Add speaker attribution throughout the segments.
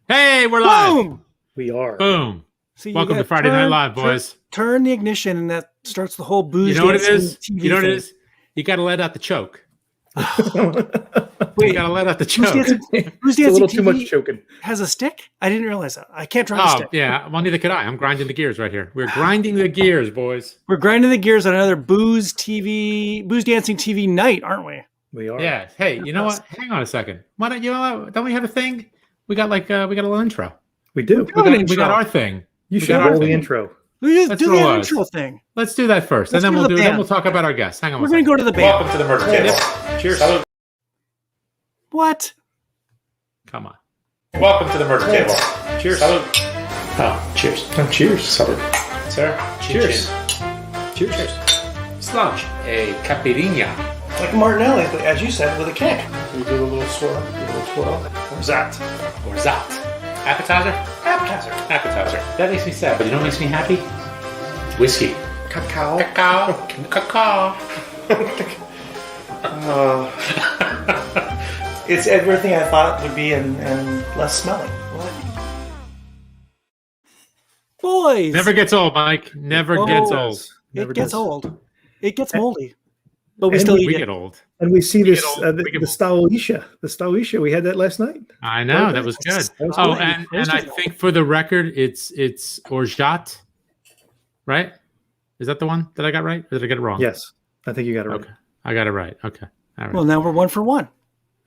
Speaker 1: Hey, we're live.
Speaker 2: Boom!
Speaker 3: We are.
Speaker 1: Boom.
Speaker 2: So
Speaker 1: Welcome to Friday Night Live, boys.
Speaker 2: Turn the ignition, and that starts the whole booze.
Speaker 1: You know what it is?
Speaker 2: TV
Speaker 1: You know what
Speaker 2: thing.
Speaker 1: it is? You got to let out the choke.
Speaker 2: Wait,
Speaker 1: You got to let out the
Speaker 2: Booze
Speaker 1: choke.
Speaker 2: Dancing, Booze
Speaker 3: It's a little
Speaker 2: Dancing
Speaker 3: too
Speaker 2: TV
Speaker 3: much choking.
Speaker 2: has a stick? I didn't realize that. I can't drive a
Speaker 1: Oh,
Speaker 2: stick.
Speaker 1: yeah. Well, neither could I. I'm grinding the gears right here. We're grinding the gears, boys.
Speaker 2: We're grinding the gears on another Booze Dancing TV night, aren't we?
Speaker 3: We are.
Speaker 1: Yeah. Hey, you know what? Hang on a second. Why don't you? Don't we have a thing? We got we got a little intro.
Speaker 3: We do.
Speaker 1: We got our thing.
Speaker 3: You
Speaker 1: we
Speaker 3: should
Speaker 1: got our
Speaker 3: roll the
Speaker 1: thing.
Speaker 3: intro.
Speaker 2: We
Speaker 1: Let's
Speaker 2: do
Speaker 1: roll
Speaker 2: the
Speaker 1: ours.
Speaker 2: intro thing.
Speaker 1: Let's do that first,
Speaker 2: Let's
Speaker 1: and
Speaker 2: go to the
Speaker 1: then
Speaker 2: band.
Speaker 1: we'll talk about our guests. Hang on.
Speaker 2: We're going to go to the band.
Speaker 1: Welcome to the merch table. Cheers. Salud.
Speaker 2: What?
Speaker 1: Come on. Welcome to the merch table. Cheers. Salud. Oh, cheers.
Speaker 3: Oh, cheers.
Speaker 1: Salud. Sir.
Speaker 3: Cheers.
Speaker 1: Cheers. Cheers. Sludge. A caipirinha.
Speaker 4: Like Martinelli, as you said, with a kick.
Speaker 3: We do a little swirl.
Speaker 4: Or Zat.
Speaker 1: Or Zot. Appetizer?
Speaker 4: Appetizer.
Speaker 1: Appetizer. That makes me sad, but you know what makes me happy? Whiskey.
Speaker 4: Cacao.
Speaker 1: Cacao. Cacao.
Speaker 4: It's everything I thought would be and less smelling.
Speaker 2: Boys.
Speaker 1: Never gets old, Mike. Never gets old.
Speaker 3: Never
Speaker 2: It gets
Speaker 3: does.
Speaker 2: old. It gets moldy. But we
Speaker 3: And
Speaker 2: still
Speaker 1: We
Speaker 2: eat
Speaker 1: get
Speaker 2: it.
Speaker 1: old.
Speaker 3: And we see
Speaker 1: We
Speaker 3: this,
Speaker 1: get old. We
Speaker 3: the
Speaker 1: get-
Speaker 3: Stauisha. The Stauisha. We had that last night.
Speaker 1: I know. That was good.
Speaker 3: That was
Speaker 1: Oh,
Speaker 3: good.
Speaker 1: and I think for the record, it's Orgeat, right? Is that the one that I got right? Or did I get it wrong?
Speaker 3: Yes. I think you got it right.
Speaker 1: Okay. I got it right. Okay. All right.
Speaker 2: Well, now we're 1 for 1.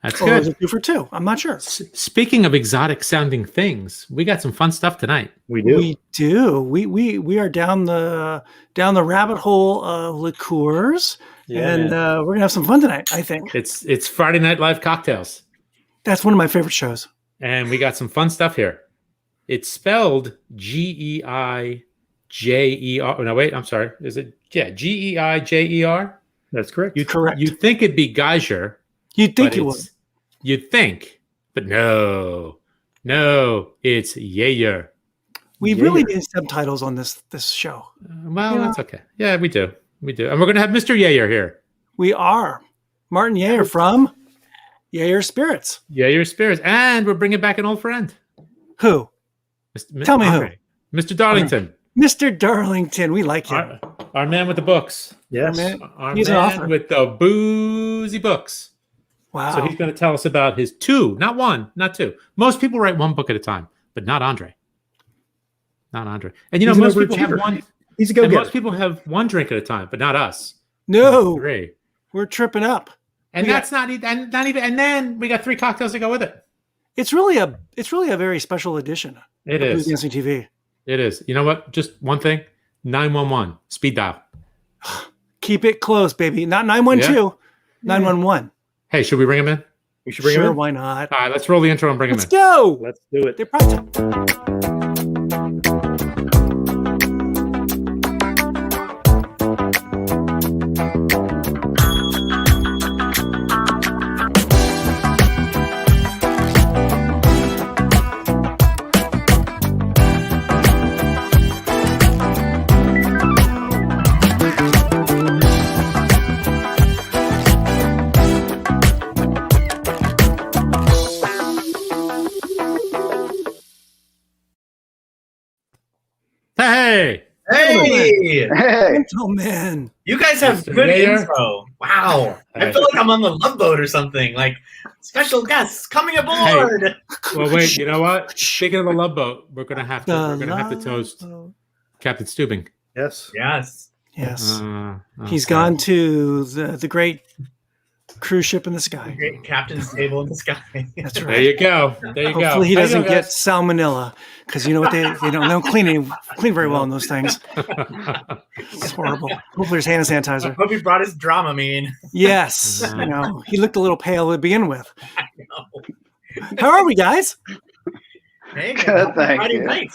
Speaker 1: That's
Speaker 2: Or is
Speaker 1: good.
Speaker 2: it 2 for 2? I'm not sure.
Speaker 1: Speaking of exotic sounding things, we got some fun stuff tonight.
Speaker 3: We do.
Speaker 2: We do. We are down the rabbit hole of liqueurs, and we're gonna have some fun tonight. I think
Speaker 1: It's Friday Night Live cocktails,
Speaker 2: that's one of my favorite shows.
Speaker 1: and we got some fun stuff here. It's spelled Geijer. No, wait. I'm sorry. Is it? Yeah, Geijer.
Speaker 3: That's correct.
Speaker 2: Correct.
Speaker 1: You think it'd be Geijer?
Speaker 2: You'd think
Speaker 1: but
Speaker 2: you would.
Speaker 1: it's- You'd think, but no, it's Geijer.
Speaker 2: We
Speaker 3: Yeah.
Speaker 2: really need subtitles on this show.
Speaker 1: Well,
Speaker 2: Yeah.
Speaker 1: that's okay. Yeah, we do, and we're gonna have Mr. Geijer here.
Speaker 2: We are Martin Yeager from Yeager Spirits.
Speaker 1: Geijer Spirits, and we're bringing back an old friend.
Speaker 2: Who? Tell me who.
Speaker 1: Andre. Mr. Darlington,
Speaker 2: Mr. Darlington. We like him.
Speaker 1: our man with the books.
Speaker 3: Yes.
Speaker 2: Man.
Speaker 1: Our
Speaker 2: He's an
Speaker 1: man
Speaker 2: author.
Speaker 1: with the boozy books.
Speaker 2: Wow.
Speaker 1: So he's going to tell us about his 2, not 1, not 2. Most people write 1 book at a time, but not Andre. Not Andre. And you know,
Speaker 3: He's an
Speaker 1: most people have
Speaker 3: overachiever.
Speaker 1: 1.
Speaker 3: He's a
Speaker 1: And
Speaker 3: go-getter.
Speaker 1: most people have 1 drink at a time, but not us.
Speaker 2: no,
Speaker 1: 3.
Speaker 2: we're tripping up.
Speaker 1: And
Speaker 2: We got-
Speaker 1: that's not even. And then we got 3 cocktails to go with it.
Speaker 2: It's really a very special edition.
Speaker 1: It
Speaker 2: of Booze
Speaker 1: is.
Speaker 2: Dancing TV.
Speaker 1: It is. You know what? Just one thing. 911 speed dial.
Speaker 2: Keep it close, baby. Not 912, 911.
Speaker 1: Hey, should we bring him in?
Speaker 3: We should bring
Speaker 2: Sure,
Speaker 3: him in.
Speaker 2: why not?
Speaker 1: All right, let's roll the intro and bring him
Speaker 2: Let's
Speaker 1: in.
Speaker 2: go.
Speaker 3: Let's do it.
Speaker 2: They're probably
Speaker 1: Hey,
Speaker 4: Hey!
Speaker 2: gentlemen.
Speaker 4: You guys have
Speaker 1: Mr.
Speaker 4: good
Speaker 1: Mayor.
Speaker 4: info. Wow. I feel like I'm on the Love Boat or something. Like, special guests coming aboard.
Speaker 1: well, wait. You know what? Speaking of the Love Boat, we're gonna have to
Speaker 2: The
Speaker 1: toast
Speaker 2: love-
Speaker 1: Captain Stubing.
Speaker 3: Yes.
Speaker 4: Yes.
Speaker 2: Yes.
Speaker 1: Okay.
Speaker 2: He's gone to the great cruise ship in the sky.
Speaker 4: Great captain's table in the sky.
Speaker 2: That's
Speaker 1: There
Speaker 2: right.
Speaker 1: you go. There you go.
Speaker 2: Hopefully he
Speaker 1: How you
Speaker 2: doesn't
Speaker 1: doing,
Speaker 2: get
Speaker 1: guys?
Speaker 2: salmonella, because you know what they don't clean very well in those things. It's horrible. Hopefully there's hand
Speaker 4: I
Speaker 2: sanitizer.
Speaker 4: hope he brought his Dramamine.
Speaker 2: Yes,
Speaker 1: Uh-huh.
Speaker 2: you know he looked a little pale to begin with.
Speaker 4: I know.
Speaker 2: How are we, guys?
Speaker 4: Hey,
Speaker 5: Good, thank
Speaker 4: Friday
Speaker 5: you.
Speaker 4: night.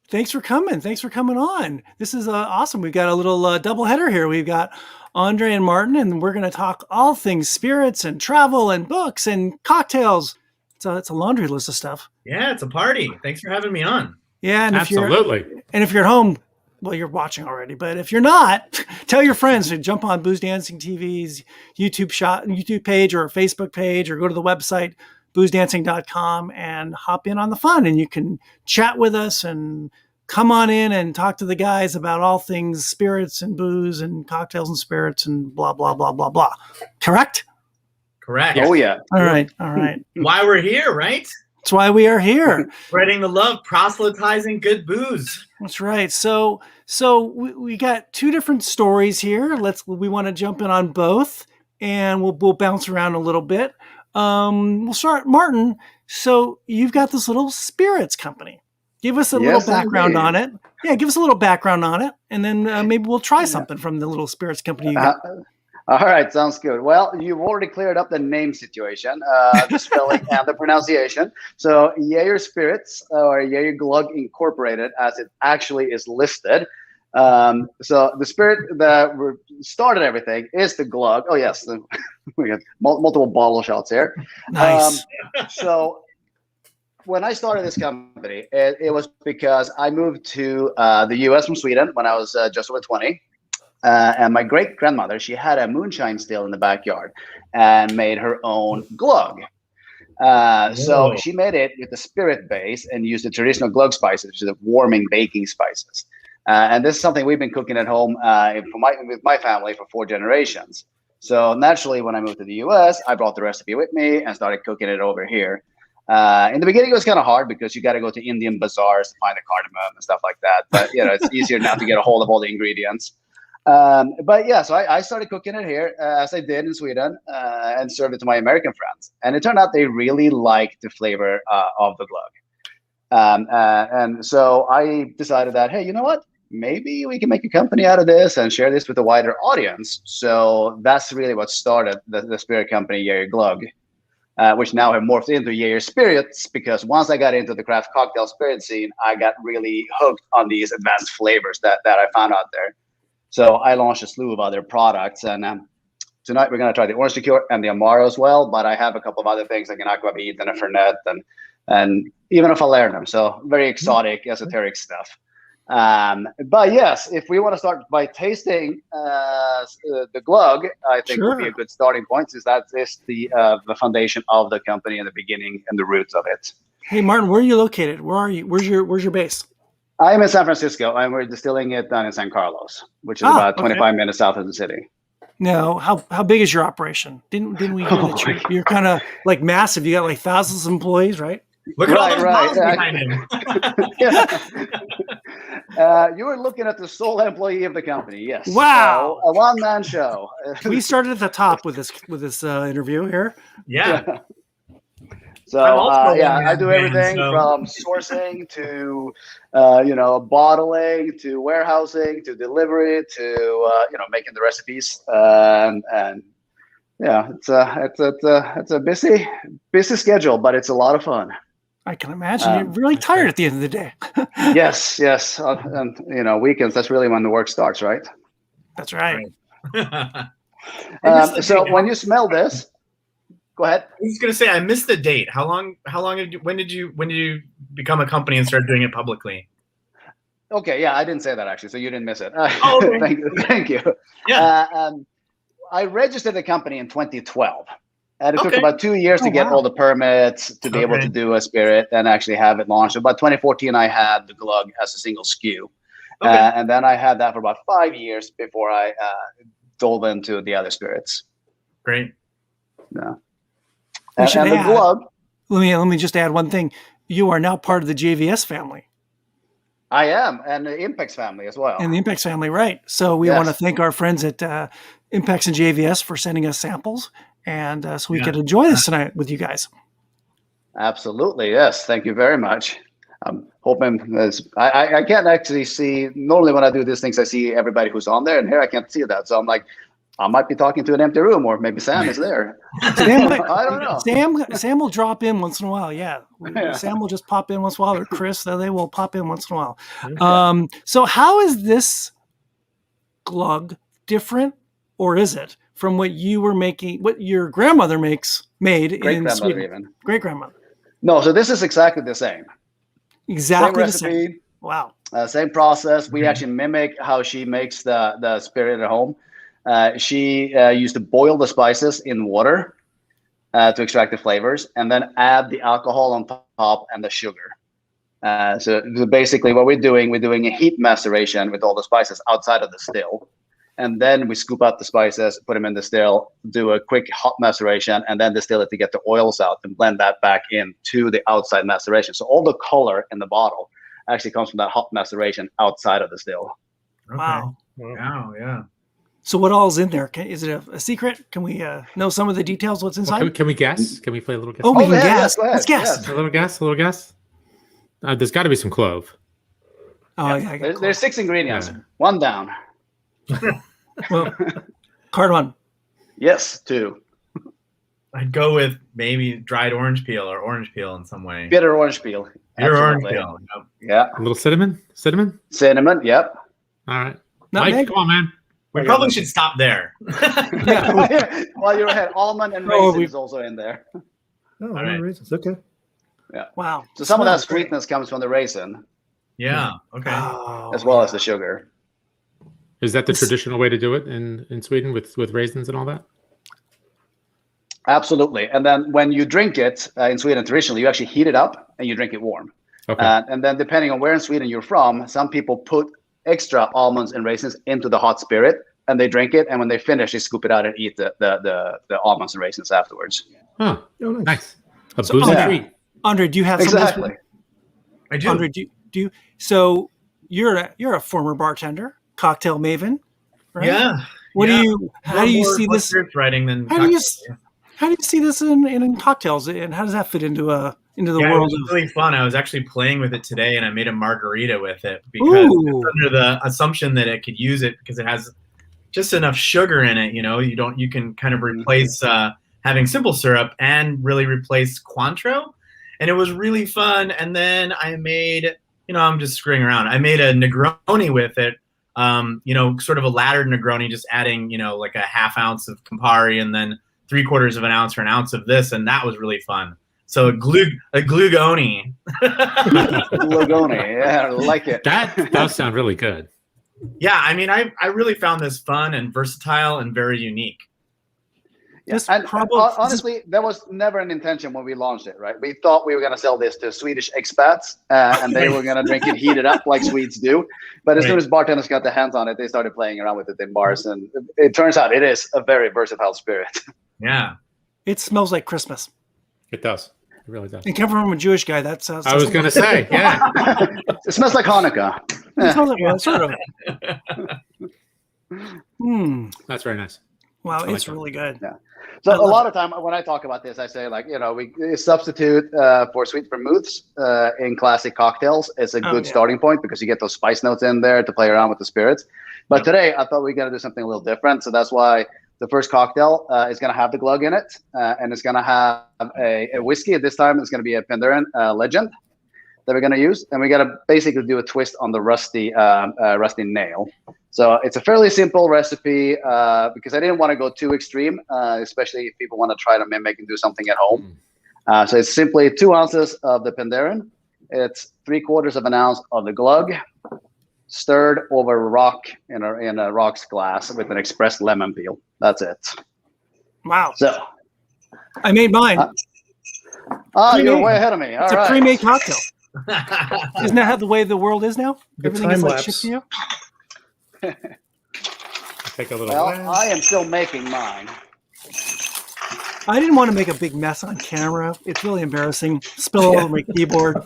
Speaker 2: Thanks for coming. Thanks for coming on. This is awesome. We've got a little double header here. We've got Andre and Martin, and we're going to talk all things spirits and travel and books and cocktails. It's a laundry list of stuff.
Speaker 4: Yeah, it's a party. Thanks for having me on.
Speaker 2: Yeah, and
Speaker 1: Absolutely.
Speaker 2: if you're at home, well, you're watching already. But if you're not, tell your friends to jump on Booze Dancing TV's YouTube page or Facebook page, or go to the website boozedancing.com and hop in on the fun, and you can chat with us and come on in and talk to the guys about all things spirits and booze and cocktails and spirits and blah, blah, blah, blah, blah. Correct?
Speaker 4: Correct.
Speaker 3: Oh yeah.
Speaker 2: All right. All right.
Speaker 4: Why we're here, right?
Speaker 2: That's why we are here.
Speaker 4: Spreading the love, proselytizing good booze.
Speaker 2: That's right. So we got two different stories here. We want to jump in on both, and we'll bounce around a little bit. We'll start, Martin. So you've got this little spirits company. Give us a little background on it. Yeah, give us a little background on it, and then maybe we'll try something from the little spirits company you got.
Speaker 5: All right, sounds good. Well, you've already cleared up the name situation, the spelling and the pronunciation. So Geijer Spirits, or Geijer Glug Incorporated, as it actually is listed. So the spirit that started everything is the glug. Oh yes, we got multiple bottle shots here.
Speaker 2: Nice.
Speaker 5: So when I started this company, it was because I moved to the U.S. from Sweden when I was just over 20. And my great grandmother, she had a moonshine still in the backyard and made her own glug. So she made it with the spirit base and used the traditional glug spices, which is the warming baking spices. And this is something we've been cooking at home with my family for 4 generations. So naturally, when I moved to the US, I brought the recipe with me and started cooking it over here. In the beginning, it was kind of hard because you got to go to Indian bazaars to find the cardamom and stuff like that. But it's easier now to get a hold of all the ingredients. But yeah, so I started cooking it here as I did in Sweden and served it to my American friends. And it turned out they really liked the flavor of the glug. And so I decided that, hey, you know what? Maybe we can make a company out of this and share this with a wider audience. So that's really what started the spirit company, Geijer Glug, which now have morphed into Geijer Spirits, because once I got into the craft cocktail spirit scene, I got really hooked on these advanced flavors that I found out there. So I launched a slew of other products, and tonight we're going to try the orange liqueur and the Amaro as well. But I have a couple of other things like an aquavit and a fernet, and even a falernum. So very exotic, esoteric stuff. But yes, if we want to start by tasting the glug, I think would be a good starting point, since that is the foundation of the company and the beginning and the roots of it.
Speaker 2: Hey, Martin, where are you located? Where are you? Where's your base?
Speaker 5: I'm in San Francisco, and we're distilling it down in San Carlos, which is about 25 minutes south of the city.
Speaker 2: No, how big is your operation? Didn't we hear that you're kind of like massive? You got like thousands of employees, right?
Speaker 4: Look at all those bottles behind him.
Speaker 5: You were looking at the sole employee of the company. Yes.
Speaker 2: Wow.
Speaker 5: A one-man show.
Speaker 2: We started at the top with this interview here.
Speaker 4: Yeah.
Speaker 5: So I do everything from sourcing to bottling to warehousing to delivery to making the recipes, and yeah, it's a busy schedule, but it's a lot of fun.
Speaker 2: I can imagine you're really tired at the end of the day.
Speaker 5: yes, and weekends, that's really when the work starts, right?
Speaker 2: That's right.
Speaker 5: So when you smell this. Go ahead.
Speaker 4: I was going to say, I missed the date. When did you become a company and start doing it publicly?
Speaker 5: Okay, yeah, I didn't say that actually, so you didn't miss it.
Speaker 4: Okay.
Speaker 5: Thank you.
Speaker 4: Yeah.
Speaker 5: I registered the company in 2012, and it took about 2 years to get all the permits to be able to do a spirit and actually have it launched. About 2014, I had the glug as a single SKU, and then I had that for about 5 years before I dove into the other spirits.
Speaker 4: Great.
Speaker 5: Yeah. And the glug.
Speaker 2: Let me just add one thing. You are now part of the JVS family.
Speaker 5: I am, and the Impex family as well.
Speaker 2: And the Impex family, right. So we want to thank our friends at Impex and JVS for sending us samples, and so we could enjoy this tonight with you guys.
Speaker 5: Absolutely, yes. Thank you very much. I'm hoping I can't actually see. Normally when I do these things, I see everybody who's on there, and here I can't see that. So I'm like, I might be talking to an empty room, or maybe Sam is there. I don't know.
Speaker 2: Sam will drop in once in a while. Yeah. Sam will just pop in once in a while, or Chris, they will pop in once in a while. Okay. So how is this glug different, or is it from what you were making, what your grandmother made in Sweden? Great grandmother.
Speaker 5: No, so this is exactly the same.
Speaker 2: Exactly
Speaker 5: the same.
Speaker 2: Same. Wow.
Speaker 5: Same process. We actually mimic how she makes the spirit at home. She used to boil the spices in water, to extract the flavors, and then add the alcohol on top and the sugar. So basically what we're doing a heat maceration with all the spices outside of the still. And then we scoop out the spices, put them in the still, do a quick hot maceration, and then distill it to get the oils out and blend that back into the outside maceration. So all the color in the bottle actually comes from that hot maceration outside of the still.
Speaker 4: Okay.
Speaker 2: Wow.
Speaker 4: Wow, yeah.
Speaker 2: So what all is in there? Is it a secret? Can we know some of the details? What's inside?
Speaker 1: Can we guess? Can we play a little guess?
Speaker 2: Oh, we can
Speaker 5: yeah,
Speaker 2: guess.
Speaker 5: go ahead.
Speaker 2: Let's guess.
Speaker 5: Yes.
Speaker 1: A little guess. There's got to be some clove.
Speaker 2: Oh, yeah. I got
Speaker 5: There's 6 ingredients.
Speaker 1: Yeah.
Speaker 5: 1 down.
Speaker 2: well, card 1.
Speaker 5: Yes, 2.
Speaker 4: I'd go with maybe dried orange peel or orange peel in some way.
Speaker 5: Bitter orange peel.
Speaker 4: Bitter orange
Speaker 5: Absolutely.
Speaker 4: peel. Yep.
Speaker 5: Yeah.
Speaker 1: A little cinnamon.
Speaker 5: Cinnamon. Yep.
Speaker 1: All right.
Speaker 2: Nutmeg?
Speaker 1: Mike, come on, man.
Speaker 4: We probably should stop there.
Speaker 2: Yeah.
Speaker 5: While you're ahead, almond and
Speaker 2: Oh,
Speaker 5: raisins also in there.
Speaker 3: Oh,
Speaker 4: right.
Speaker 3: raisins. Okay.
Speaker 2: Wow.
Speaker 5: So some of that
Speaker 2: Smells great.
Speaker 5: sweetness comes from the raisin
Speaker 4: Yeah. Okay.
Speaker 2: Oh,
Speaker 5: as well as the sugar.
Speaker 1: Is that the traditional way to do it in Sweden with raisins and all that?
Speaker 5: Absolutely. And then when you drink it in Sweden, traditionally, you actually heat it up and you drink it warm.
Speaker 1: Okay.
Speaker 5: And then depending on where in Sweden you're from, some people put extra almonds and raisins into the hot spirit and they drink it. And when they finish, they scoop it out and eat the almonds and raisins afterwards.
Speaker 1: Huh.
Speaker 3: Oh, nice.
Speaker 1: Nice. A
Speaker 2: So,
Speaker 1: boozy
Speaker 5: yeah.
Speaker 1: treat.
Speaker 2: Andre, do you have some of
Speaker 5: Exactly.
Speaker 2: this?
Speaker 4: I do.
Speaker 2: Andre, do you? So you're a former bartender, cocktail maven, right?
Speaker 4: Yeah.
Speaker 2: What
Speaker 4: yeah.
Speaker 2: do you? How do you see this?
Speaker 4: Spirits writing than
Speaker 2: How do you?
Speaker 4: cocktails.
Speaker 2: How do you see this in cocktails? And how does that fit into the
Speaker 4: It
Speaker 2: world
Speaker 4: was
Speaker 2: of?
Speaker 4: really fun. I was actually playing with it today, and I made a margarita with it because
Speaker 2: Ooh.
Speaker 4: it's under the assumption that it could use it because it has just enough sugar in it. You can kind of replace having simple syrup and really replace Cointreau, and it was really fun. And then I made, I'm just screwing around. I made a Negroni with it. Sort of a laddered Negroni, just adding, like a half ounce of Campari and then 3/4 of an ounce or an ounce of this, and that was really fun. So a glugoni.
Speaker 5: Lagoni. Yeah, I like it.
Speaker 1: That does sound really good.
Speaker 4: Yeah, I mean, I really found this fun and versatile and very unique.
Speaker 2: This
Speaker 5: And
Speaker 2: probably
Speaker 5: honestly, that was never an intention when we launched it, right? We thought we were going to sell this to Swedish expats, and they were going to drink it heated up like Swedes do. But as soon as bartenders got their hands on it, they started playing around with it in bars, and it turns out it is a very versatile spirit.
Speaker 4: Yeah.
Speaker 2: it smells like Christmas.
Speaker 1: It does. It really does.
Speaker 2: And coming from a Jewish guy, that sounds.
Speaker 1: I was going to say, yeah.
Speaker 5: It smells like Hanukkah.
Speaker 2: It smells like well, sort of.
Speaker 1: That's very nice.
Speaker 2: Wow,
Speaker 1: like
Speaker 2: it's
Speaker 1: that.
Speaker 2: really good.
Speaker 5: Yeah. So a lot of time when I talk about this, I say we substitute for sweet vermouths in classic cocktails. It's a good starting point because you get those spice notes in there to play around with the spirits. But today I thought we were going to do something a little different. So that's why the first cocktail is going to have the glug in it, and it's going to have a whiskey. This time it's going to be a Penderyn Legend that we're going to use, and we're going to basically do a twist on the rusty nail. So it's a fairly simple recipe because I didn't want to go too extreme, especially if people want to try to mimic and do something at home. So it's simply 2 ounces of the Penderyn. It's 3/4 of an ounce of the glug, stirred over rock in a rocks glass with an expressed lemon peel. That's it.
Speaker 2: Wow.
Speaker 5: So,
Speaker 2: I made mine.
Speaker 5: you're way ahead of me. All
Speaker 2: It's
Speaker 5: right.
Speaker 2: a pre-made cocktail. Isn't that how the way the world is now?
Speaker 3: The
Speaker 2: Everything
Speaker 3: time
Speaker 2: is like
Speaker 3: lapse.
Speaker 2: shipped to you?
Speaker 1: Take a little.
Speaker 5: Well, I am still making mine.
Speaker 2: I didn't want to make a big mess on camera. It's really embarrassing. Spill all over my keyboard.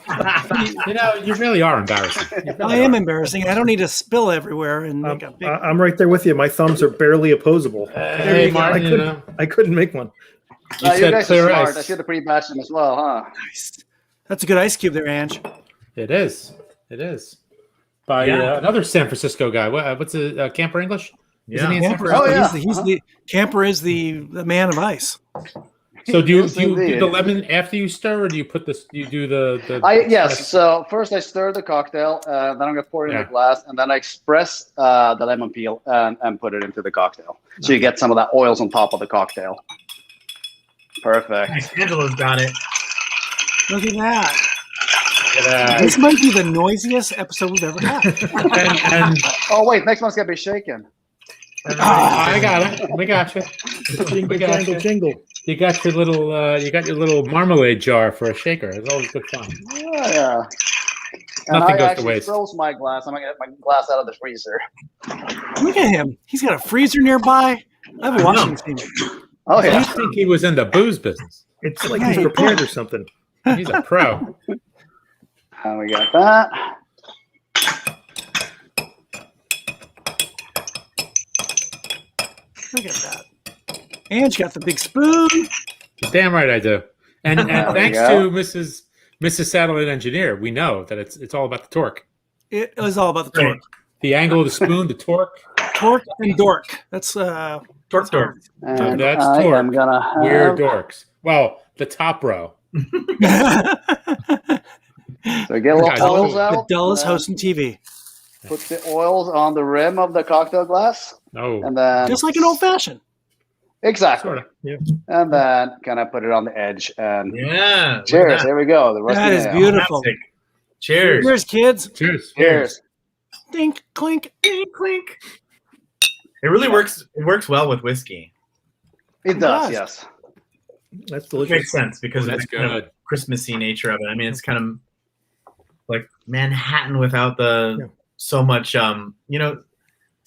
Speaker 1: You really are embarrassing. You really
Speaker 2: I am
Speaker 1: are.
Speaker 2: embarrassing. I don't need to spill everywhere and make a big.
Speaker 3: I'm right there with you. My thumbs are barely opposable.
Speaker 1: Hey, Martin,
Speaker 3: I couldn't make one.
Speaker 1: you
Speaker 5: You
Speaker 1: said
Speaker 5: guys are
Speaker 1: clear
Speaker 5: smart.
Speaker 1: ice.
Speaker 5: I should have pre-batched them as well, huh?
Speaker 2: Nice. That's a good ice cube there, Ange.
Speaker 1: It is. It is. By another San Francisco guy. What's a Camper English? Isn't he in San
Speaker 2: Camper,
Speaker 1: Francisco?
Speaker 2: he's the Camper is the man of ice.
Speaker 1: So do you
Speaker 5: Yes,
Speaker 1: do you do
Speaker 5: indeed.
Speaker 1: the lemon after you stir, or do you put this? Do you do the?
Speaker 5: Yes. So first I stir the cocktail, then I'm gonna pour it in the glass, and then I express the lemon peel and put it into the cocktail. So you get some of that oils on top of the cocktail. Perfect.
Speaker 4: Angela's got it.
Speaker 2: Look at that.
Speaker 1: Yeah.
Speaker 2: This might be the noisiest episode we've ever had.
Speaker 1: and
Speaker 5: Oh wait, next one's gonna be shaken.
Speaker 1: I got it. We got you.
Speaker 3: Jingle, jangle, jingle.
Speaker 1: You got your little marmalade jar for a shaker. It's always good fun.
Speaker 5: Yeah. And
Speaker 1: Nothing
Speaker 5: I
Speaker 1: goes to
Speaker 5: actually
Speaker 1: waste.
Speaker 5: froze my glass. I'm gonna get my glass out of the freezer.
Speaker 2: Look at him. He's got a freezer nearby. I have a washing machine.
Speaker 5: Oh
Speaker 1: I
Speaker 5: yeah.
Speaker 1: used to think he was in the booze business.
Speaker 3: It's like he's prepared or something.
Speaker 1: He's a pro.
Speaker 5: And we got that.
Speaker 2: Look at that. And you got the big spoon.
Speaker 1: Damn right I do. And
Speaker 5: There we
Speaker 1: thanks
Speaker 5: go.
Speaker 1: to Mrs. Satellite Engineer, we know that it's all about the torque.
Speaker 2: It is all about the torque.
Speaker 1: The angle of the spoon, the torque.
Speaker 2: Torque and dork. That's
Speaker 4: Torque.
Speaker 5: And
Speaker 1: That's
Speaker 5: I
Speaker 1: torque.
Speaker 5: am gonna have.
Speaker 1: We're dorks. Well, the top row.
Speaker 5: So get a little
Speaker 1: Guys,
Speaker 5: oils
Speaker 1: the
Speaker 2: the
Speaker 5: out.
Speaker 2: dullest
Speaker 5: and then
Speaker 2: host in TV.
Speaker 5: Put the oils on the rim of the cocktail glass,
Speaker 1: Oh,
Speaker 5: and then
Speaker 2: Just like an old fashioned.
Speaker 5: exactly.
Speaker 1: sort of.
Speaker 3: Yeah.
Speaker 5: And then kind of put it on the edge and
Speaker 4: Yeah. look at
Speaker 5: cheers.
Speaker 4: that.
Speaker 5: Here we go. The rusty
Speaker 2: That is
Speaker 5: nail.
Speaker 2: beautiful.
Speaker 4: Fantastic. Cheers.
Speaker 2: Cheers, kids.
Speaker 1: Cheers.
Speaker 5: Cheers.
Speaker 2: Dink, clink.
Speaker 4: Clink, clink. It really works. It works well with whiskey.
Speaker 5: It does. Yes.
Speaker 3: That's
Speaker 4: It
Speaker 3: delicious.
Speaker 4: makes sense because
Speaker 1: Oh,
Speaker 4: of
Speaker 1: that's
Speaker 4: the kind of
Speaker 1: good.
Speaker 4: Christmassy nature of it. I mean, it's kind of like Manhattan without the so much.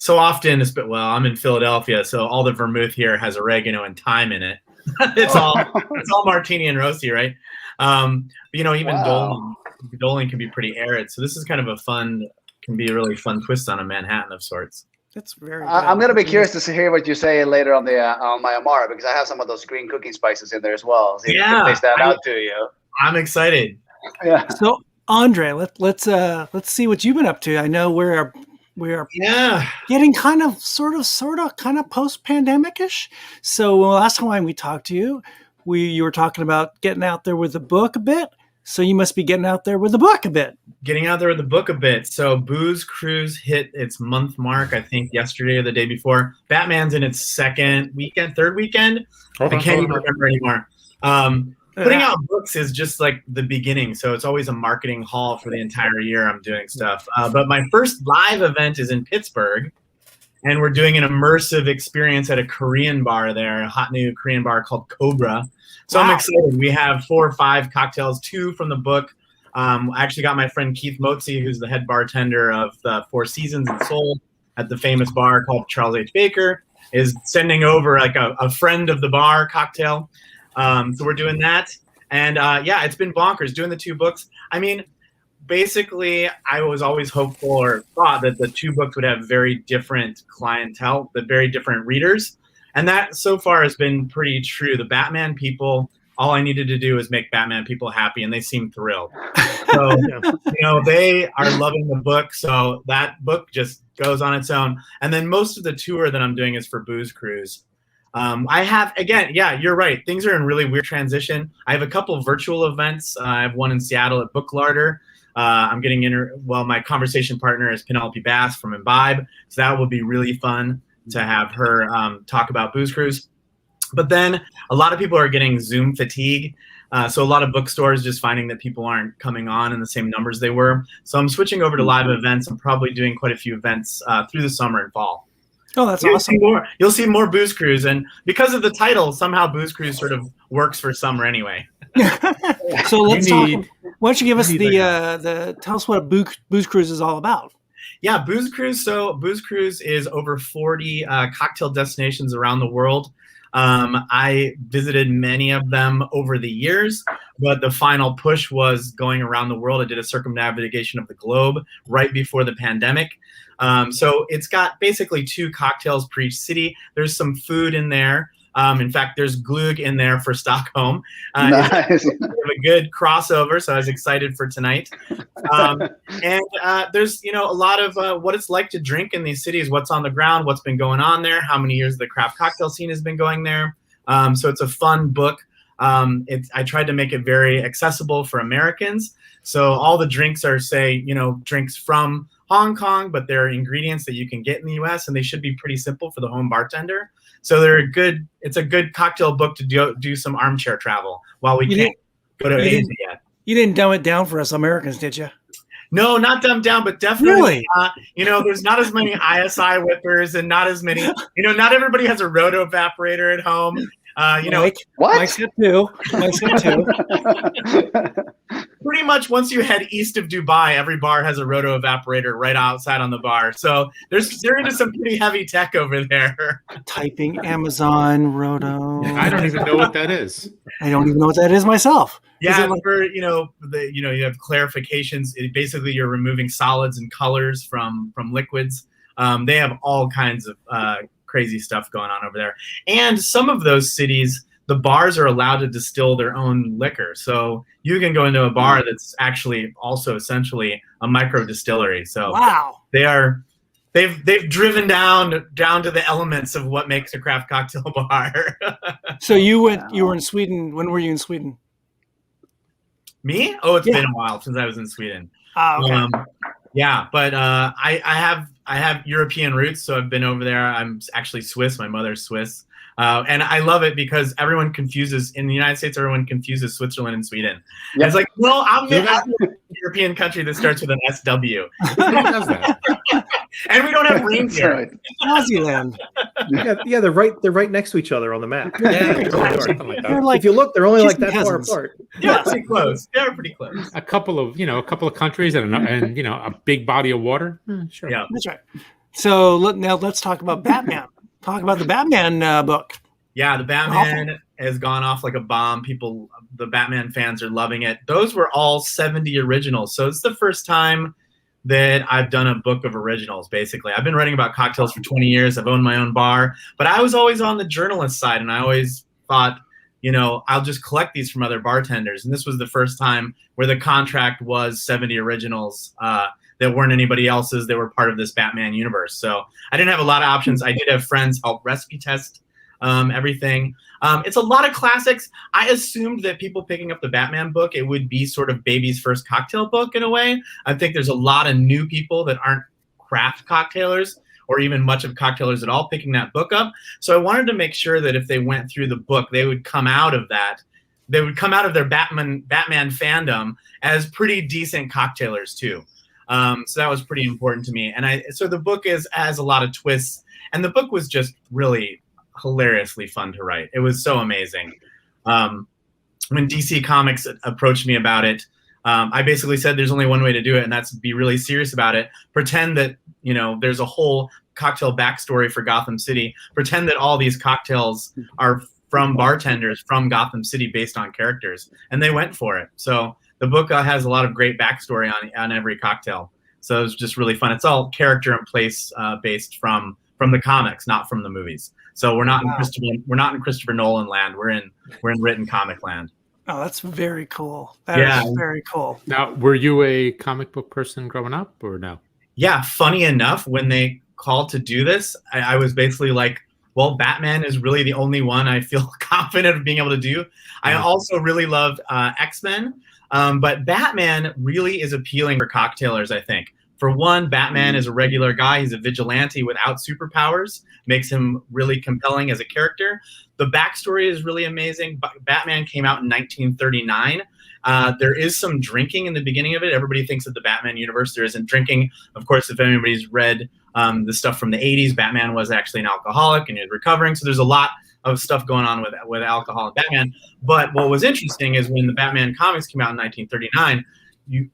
Speaker 4: So often it's I'm in Philadelphia, so all the vermouth here has oregano and thyme in it. it's all martini and roasty, right? Even
Speaker 5: Wow.
Speaker 4: Doling can be pretty arid, so this is kind of can be a really fun twist on a Manhattan of sorts.
Speaker 2: That's very good.
Speaker 5: I'm gonna be curious to hear what you say later on the on my Amara because I have some of those green cooking spices in there as well. See
Speaker 4: Yeah,
Speaker 5: if they stand out to you.
Speaker 4: I'm excited.
Speaker 5: Yeah.
Speaker 2: So, Andre, let's see what you've been up to. I know we're
Speaker 4: Yeah.
Speaker 2: getting kind of sort of post-pandemic-ish. So last time we talked to you, you were talking about getting out there with the book a bit. So you must be getting out there with the book a bit.
Speaker 4: Getting out there with the book a bit. So Booze Cruise hit its month mark, I think, yesterday or the day before. Batman's in its third weekend. I can't even remember anymore. Putting out books is just like the beginning. So it's always a marketing haul for the entire year I'm doing stuff. But my first live event is in Pittsburgh. And we're doing an immersive experience at a Korean bar there, a hot new Korean bar called Cobra. So I'm excited. We have 4 or 5 cocktails, 2 from the book. I actually got my friend Keith Motzi, who's the head bartender of the Four Seasons in Seoul at the famous bar called Charles H. Baker, is sending over like a friend of the bar cocktail. So we're doing that. And it's been bonkers doing the 2 books. I mean, basically, I was always hopeful or thought that the 2 books would have very different clientele, but very different readers. And that so far has been pretty true. The Batman people, all I needed to do was make Batman people happy, and they seem thrilled. So, they are loving the book. So that book just goes on its own. And then most of the tour that I'm doing is for Booze Cruise. I have, again, you're right. Things are in really weird transition. I have a couple of virtual events. I have one in Seattle at Book Larder. I'm getting my conversation partner is Penelope Bass from Imbibe. So that will be really fun to have her talk about Booze Cruise. But then a lot of people are getting Zoom fatigue. So a lot of bookstores just finding that people aren't coming on in the same numbers they were. So I'm switching over to live events. I'm probably doing quite a few events through the summer and fall.
Speaker 2: Oh, that's awesome.
Speaker 4: You'll see more Booze Cruise. And because of the title, somehow Booze Cruise sort of works for summer anyway.
Speaker 2: So let's talk. Why don't you give us tell us what a Booze Cruise is all about?
Speaker 4: Yeah, Booze Cruise. So Booze Cruise is over 40 cocktail destinations around the world. I visited many of them over the years, but the final push was going around the world. I did a circumnavigation of the globe right before the pandemic. So it's got basically 2 cocktails per each city. There's some food in there. In fact, there's glug in there for Stockholm.
Speaker 5: Nice.
Speaker 4: We have a good crossover, so I was excited for tonight. And there's, a lot of what it's like to drink in these cities, what's on the ground, what's been going on there, how many years the craft cocktail scene has been going there. So it's a fun book. I tried to make it very accessible for Americans. So all the drinks are, drinks from Hong Kong, but they're ingredients that you can get in the U.S., and they should be pretty simple for the home bartender. So it's a good cocktail book to do some armchair travel while we can't go to Asia yet.
Speaker 2: You didn't dumb it down for us Americans, did you?
Speaker 4: No, not dumbed down, but definitely,
Speaker 2: Really?
Speaker 4: There's not as many ISI whippers and not as many, not everybody has a roto evaporator at home.
Speaker 2: Mike,
Speaker 5: What?
Speaker 2: Mike said two. Mike said two.
Speaker 4: Pretty much once you head east of Dubai, every bar has a roto evaporator right outside on the bar. So they're into some pretty heavy tech over there.
Speaker 2: Typing Amazon Roto.
Speaker 1: I don't even know what that is.
Speaker 2: I don't even know what that is myself. Is
Speaker 4: Yeah,
Speaker 2: it like-
Speaker 4: for you have clarifications. Basically, you're removing solids and colors from liquids. They have all kinds of crazy stuff going on over there. And some of those cities, the bars are allowed to distill their own liquor. So you can go into a bar that's actually also essentially a micro distillery. So
Speaker 2: wow.
Speaker 4: they've driven down to the elements of what makes a craft cocktail bar.
Speaker 2: So you were in Sweden. When were you in Sweden?
Speaker 4: Me? Oh, it's
Speaker 2: Yeah.
Speaker 4: been a while since I was in Sweden.
Speaker 2: Ah, okay.
Speaker 4: Yeah, but I have European roots, so I've been over there. I'm actually Swiss. My mother's Swiss, and I love it because everyone confuses in the United States. Everyone confuses Switzerland and Sweden.
Speaker 5: Yep.
Speaker 4: It's like, no, I'm a European country that starts with an SW,
Speaker 1: Who does that?
Speaker 4: and we don't have
Speaker 5: That's
Speaker 4: reindeer.
Speaker 5: right.
Speaker 2: Swaziland.
Speaker 3: Yeah, they're right next to each other on the map.
Speaker 1: Yeah, something like
Speaker 2: They're
Speaker 1: that.
Speaker 2: like
Speaker 3: If you look, they're only like
Speaker 2: distant
Speaker 3: that far
Speaker 2: cousins.
Speaker 3: apart.
Speaker 4: Yeah, pretty close. They're pretty close.
Speaker 1: A couple of countries and a big body of water. Sure.
Speaker 4: Yeah.
Speaker 2: That's right. So now let's talk about Batman. Talk about the Batman book.
Speaker 4: Yeah, the Batman has gone off like a bomb. The Batman fans are loving it. Those were all 70 originals. So it's the first time that I've done a book of originals, basically. I've been writing about cocktails for 20 years. I've owned my own bar. But I was always on the journalist side, and I always thought, I'll just collect these from other bartenders. And this was the first time where the contract was 70 originals that weren't anybody else's. They were part of this Batman universe. So I didn't have a lot of options. I did have friends help recipe test everything. It's a lot of classics. I assumed that people picking up the Batman book, it would be sort of baby's first cocktail book in a way. I think there's a lot of new people that aren't craft cocktailers or even much of cocktailers at all picking that book up. So I wanted to make sure that if they went through the book, they would come out of that. They would come out of their Batman fandom as pretty decent cocktailers too. So that was pretty important to me. And so the book has a lot of twists, and the book was just really hilariously fun to write. It was so amazing. When DC Comics approached me about it, I basically said there's only one way to do it, and that's be really serious about it. Pretend that there's a whole cocktail backstory for Gotham City. Pretend that all these cocktails are from bartenders from Gotham City based on characters, and they went for it. So the book has a lot of great backstory on every cocktail. So it was just really fun. It's all character and place based from the comics, not from the movies. So we're not in Christopher Nolan land. We're in written comic land.
Speaker 2: Oh, that's very cool. That is very cool.
Speaker 1: Now, were you a comic book person growing up, or no?
Speaker 4: Yeah, funny enough, when they called to do this, I was basically like, well, Batman is really the only one I feel confident of being able to do. I also really loved X-Men, but Batman really is appealing for cocktailers, I think. For one, Batman is a regular guy. He's a vigilante without superpowers. Makes him really compelling as a character. The backstory is really amazing. Batman came out in 1939. There is some drinking in the beginning of it. Everybody thinks that the Batman universe, there isn't drinking. Of course, if anybody's read the stuff from the 80s, Batman was actually an alcoholic and he was recovering. So there's a lot of stuff going on with alcohol and Batman. But what was interesting is when the Batman comics came out in 1939,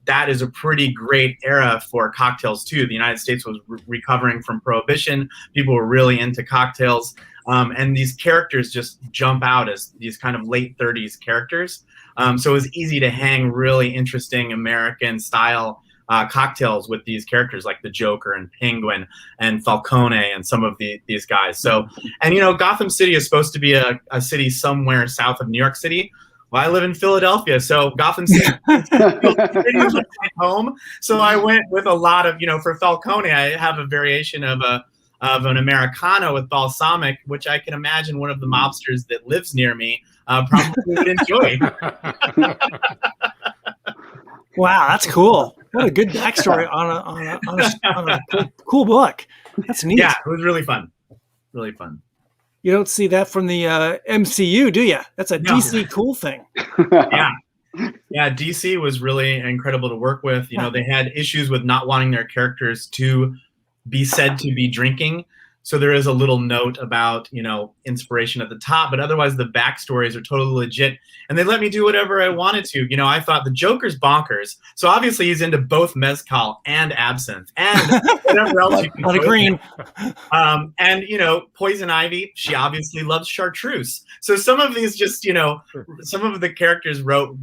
Speaker 4: that is a pretty great era for cocktails too. The United States was recovering from Prohibition. People were really into cocktails. And these characters just jump out as these kind of late 30s characters. So it was easy to hang really interesting American style cocktails with these characters like the Joker and Penguin and Falcone and some of these guys. So, and Gotham City is supposed to be a city somewhere south of New York City. Well, I live in Philadelphia, so Gotham City is my home. So I went with a lot of, for Falcone, I have a variation of an Americano with balsamic, which I can imagine one of the mobsters that lives near me probably would enjoy.
Speaker 2: Wow, that's cool. What a good backstory on a cool book. That's neat.
Speaker 4: Yeah, it was really fun. Really fun.
Speaker 2: You don't see that from the MCU, do you? That's a DC cool thing.
Speaker 4: Yeah, DC was really incredible to work with. They had issues with not wanting their characters to be said to be drinking. So there is a little note about, inspiration at the top, but otherwise the backstories are totally legit. And they let me do whatever I wanted to. I thought the Joker's bonkers. So obviously he's into both mezcal and absinthe and whatever else you can
Speaker 2: A lot of
Speaker 4: throw
Speaker 2: green.
Speaker 4: there. And Poison Ivy, she obviously loves chartreuse. So some of these just, some of the characters wrote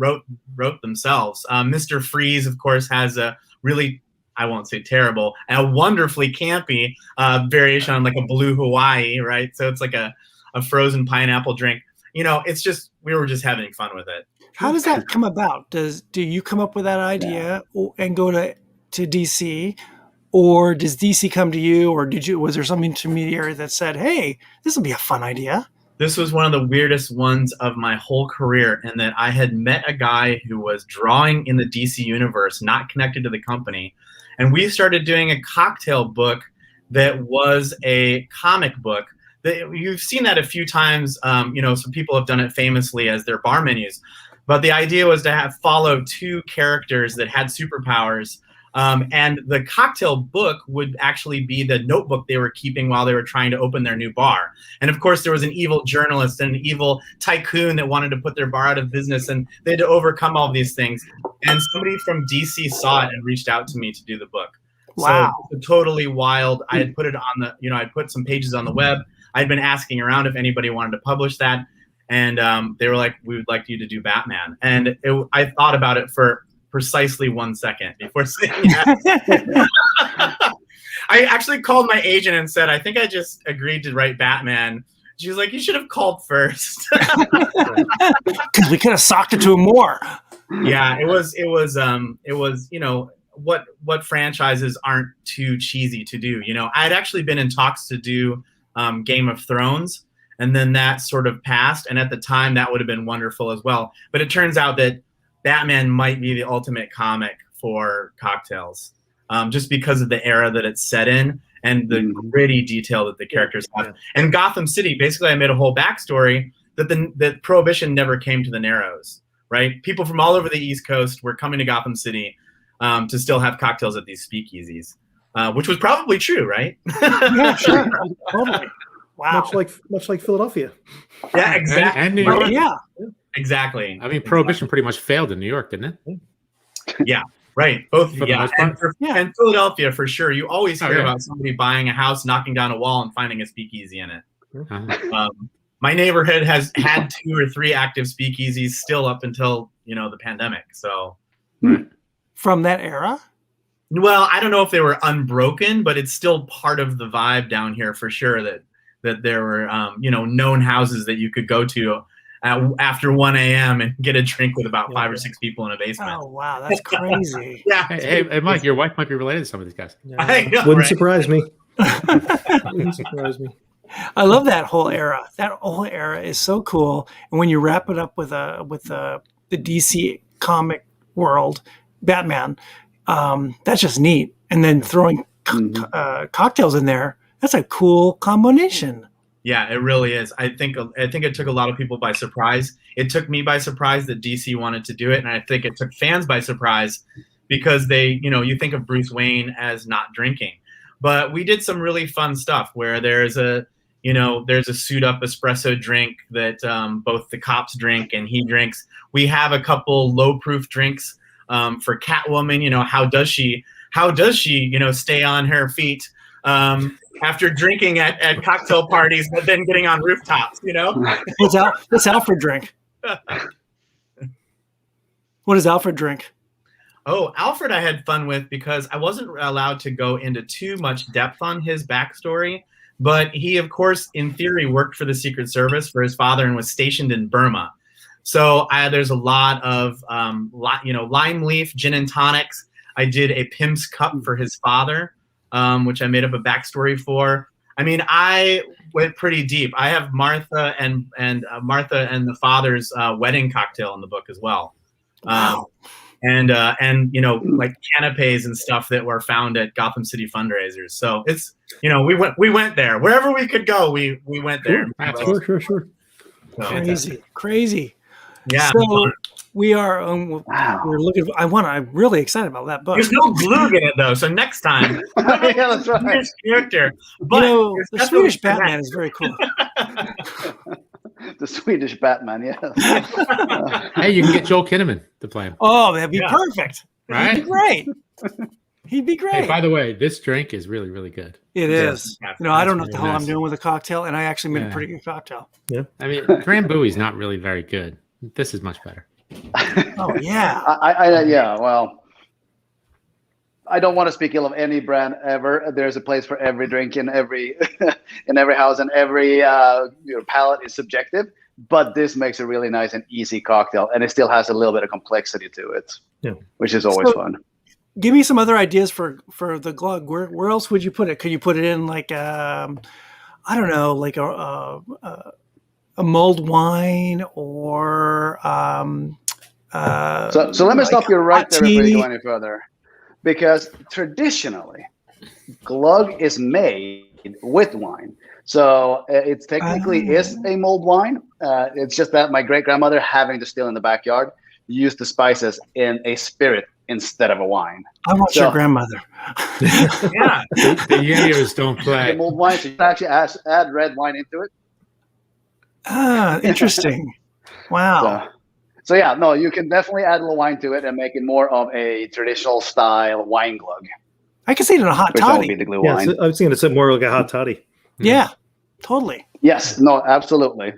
Speaker 4: themselves. Mr. Freeze, of course, has a really, I won't say terrible, and a wonderfully campy variation on like a blue Hawaii, right? So it's like a frozen pineapple drink. It's just, we were just having fun with it.
Speaker 2: How does that come about? Do you come up with that idea and go to DC, or does DC come to you, or was there some intermediary that said, hey, this will be a fun idea?
Speaker 4: This was one of the weirdest ones of my whole career, in that I had met a guy who was drawing in the DC universe, not connected to the company. And we started doing a cocktail book that was a comic book. You've seen that a few times. Some people have done it famously as their bar menus. But the idea was to follow two characters that had superpowers. And the cocktail book would actually be the notebook they were keeping while they were trying to open their new bar. And of course, there was an evil journalist and an evil tycoon that wanted to put their bar out of business, and they had to overcome all these things. And somebody from DC saw it and reached out to me to do the book.
Speaker 2: Wow.
Speaker 4: So totally wild. I had put it on I put some pages on the web. I'd been asking around if anybody wanted to publish that. And they were like, we would like you to do Batman. And I thought about it for precisely 1 second before saying yes. I actually called my agent and said, I think I just agreed to write Batman. She was like, you should have called first.
Speaker 2: Because we could have socked it to him more.
Speaker 4: Yeah, it was, what franchises aren't too cheesy to do. I had actually been in talks to do Game of Thrones, and then that sort of passed. And at the time, that would have been wonderful as well. But it turns out that Batman might be the ultimate comic for cocktails, just because of the era that it's set in and the gritty detail that the characters have. Yeah. And Gotham City, basically, I made a whole backstory that Prohibition never came to the Narrows, right? People from all over the East Coast were coming to Gotham City to still have cocktails at these speakeasies, which was probably true, right?
Speaker 2: Yeah, sure. Totally. Wow.
Speaker 3: Much like Philadelphia.
Speaker 4: Yeah, exactly.
Speaker 1: And New York.
Speaker 2: Yeah.
Speaker 4: Exactly.
Speaker 1: I mean, Prohibition pretty much failed in New York, didn't it?
Speaker 4: Yeah, right. Both.
Speaker 1: For the most part.
Speaker 4: And Philadelphia, for sure. You always hear
Speaker 1: yeah.
Speaker 4: about somebody buying a house, knocking down a wall, and finding a speakeasy in it.
Speaker 1: Uh-huh.
Speaker 4: My neighborhood has had 2 or 3 active speakeasies still up until, the pandemic. So,
Speaker 1: Right.
Speaker 2: From that era?
Speaker 4: Well, I don't know if they were unbroken, but it's still part of the vibe down here for sure that there were, known houses that you could go to after 1 a.m. and get a drink with about 5 or 6 people in a basement.
Speaker 2: Oh, wow. That's crazy.
Speaker 4: Yeah.
Speaker 1: Hey, Mike, your wife might be related to some of these guys.
Speaker 3: Yeah.
Speaker 4: I know,
Speaker 3: Wouldn't
Speaker 4: right?
Speaker 3: surprise me. Wouldn't surprise me.
Speaker 2: I love that whole era. That whole era is so cool. And when you wrap it up with the DC comic world, Batman, that's just neat. And then throwing cocktails in there, that's a cool combination.
Speaker 4: Yeah, it really is. I think it took a lot of people by surprise. It took me by surprise that DC wanted to do it, and I think it took fans by surprise because they, you think of Bruce Wayne as not drinking, but we did some really fun stuff where there's a suit up espresso drink that both the cops drink and he drinks. We have a couple low proof drinks for Catwoman. How does she stay on her feet after drinking at cocktail parties, but then getting on rooftops,
Speaker 2: What's Alfred drink? What does Alfred drink?
Speaker 4: Oh, Alfred I had fun with because I wasn't allowed to go into too much depth on his backstory, but he, of course, in theory, worked for the Secret Service for his father and was stationed in Burma. So there's a lot of, lime leaf, gin and tonics. I did a Pimm's Cup for his father, which I made up a backstory for. I mean, I went pretty deep. I have Martha and Martha and the father's wedding cocktail in the book as well.
Speaker 2: Wow.
Speaker 4: And like canapes and stuff that were found at Gotham City fundraisers. So it's, we went there. Wherever we could go, we went there.
Speaker 3: Sure.
Speaker 4: So,
Speaker 2: Crazy.
Speaker 4: yeah.
Speaker 2: So We are.
Speaker 5: Wow.
Speaker 2: We're looking. I'm really excited about that book.
Speaker 4: There's no glug in it though, so next time,
Speaker 5: Yeah, that's right.
Speaker 4: Swedish character. But
Speaker 2: The
Speaker 4: there's
Speaker 2: Swedish
Speaker 4: definitely
Speaker 2: Batman is very cool.
Speaker 5: The Swedish Batman, yes.
Speaker 1: Hey, you can get Joel Kinnaman to play him.
Speaker 2: Oh, that'd be
Speaker 4: Yeah.
Speaker 2: perfect.
Speaker 1: Right?
Speaker 2: He'd be great. He'd be great.
Speaker 1: Hey, by the way, this drink is really, really good.
Speaker 2: It is.
Speaker 4: Yeah,
Speaker 2: You know, I don't know
Speaker 1: that's
Speaker 2: what the hell
Speaker 1: really
Speaker 2: I'm
Speaker 1: nice.
Speaker 2: doing with a cocktail, and I actually made a
Speaker 1: Yeah.
Speaker 2: pretty good cocktail.
Speaker 1: I mean, Drambuie's not really very good. This is much better.
Speaker 2: Oh yeah.
Speaker 5: Yeah, well, I don't want to speak ill of any brand ever. There's a place for every drink in every in every house, and every palate is subjective. But this makes a really nice and easy cocktail, and it still has a little bit of complexity to it, which is always fun.
Speaker 2: Give me some other ideas for the glug. Where else would you put it? Could you put it in like I don't know, like a mulled wine or
Speaker 5: So let me stop you right there before you go any further, because traditionally, glug is made with wine. So it technically is a mulled wine. It's just that my great grandmother, having to still in the backyard, used the spices in a spirit instead of a wine.
Speaker 2: I want your grandmother.
Speaker 4: Yeah.
Speaker 1: The Jaegers don't
Speaker 5: The
Speaker 1: play.
Speaker 5: mulled wine, so you can actually add red wine into it.
Speaker 2: Ah, interesting. Wow.
Speaker 5: So yeah, no, you can definitely add a little wine to it and make it more of a traditional style wine glug,
Speaker 2: I can see it in a hot
Speaker 5: which that would be
Speaker 2: toddy.
Speaker 5: the glue
Speaker 3: Yeah,
Speaker 5: wine.
Speaker 3: so I was thinking it's more like a hot toddy.
Speaker 2: Yeah, totally.
Speaker 5: Yes, no, absolutely.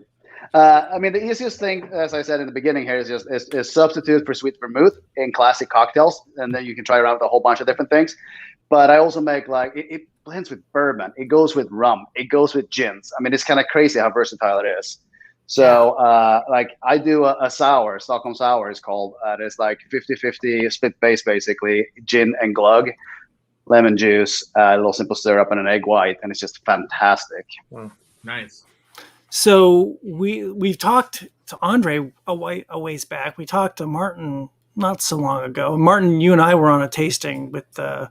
Speaker 5: I mean, the easiest thing, as I said in the beginning here, is substitute for sweet vermouth in classic cocktails, and then you can try around with a whole bunch of different things. But I also make it blends with bourbon, it goes with rum, it goes with gins. I mean, it's kind of crazy how versatile it is. So like I do a sour, Stockholm sour is called. It's like 50-50 split base, basically, gin and glug, lemon juice, a little simple syrup, and an egg white, and it's just fantastic.
Speaker 4: Nice.
Speaker 2: So we've talked to Andre a ways back. We talked to Martin not so long ago. Martin, you and I were on a tasting with down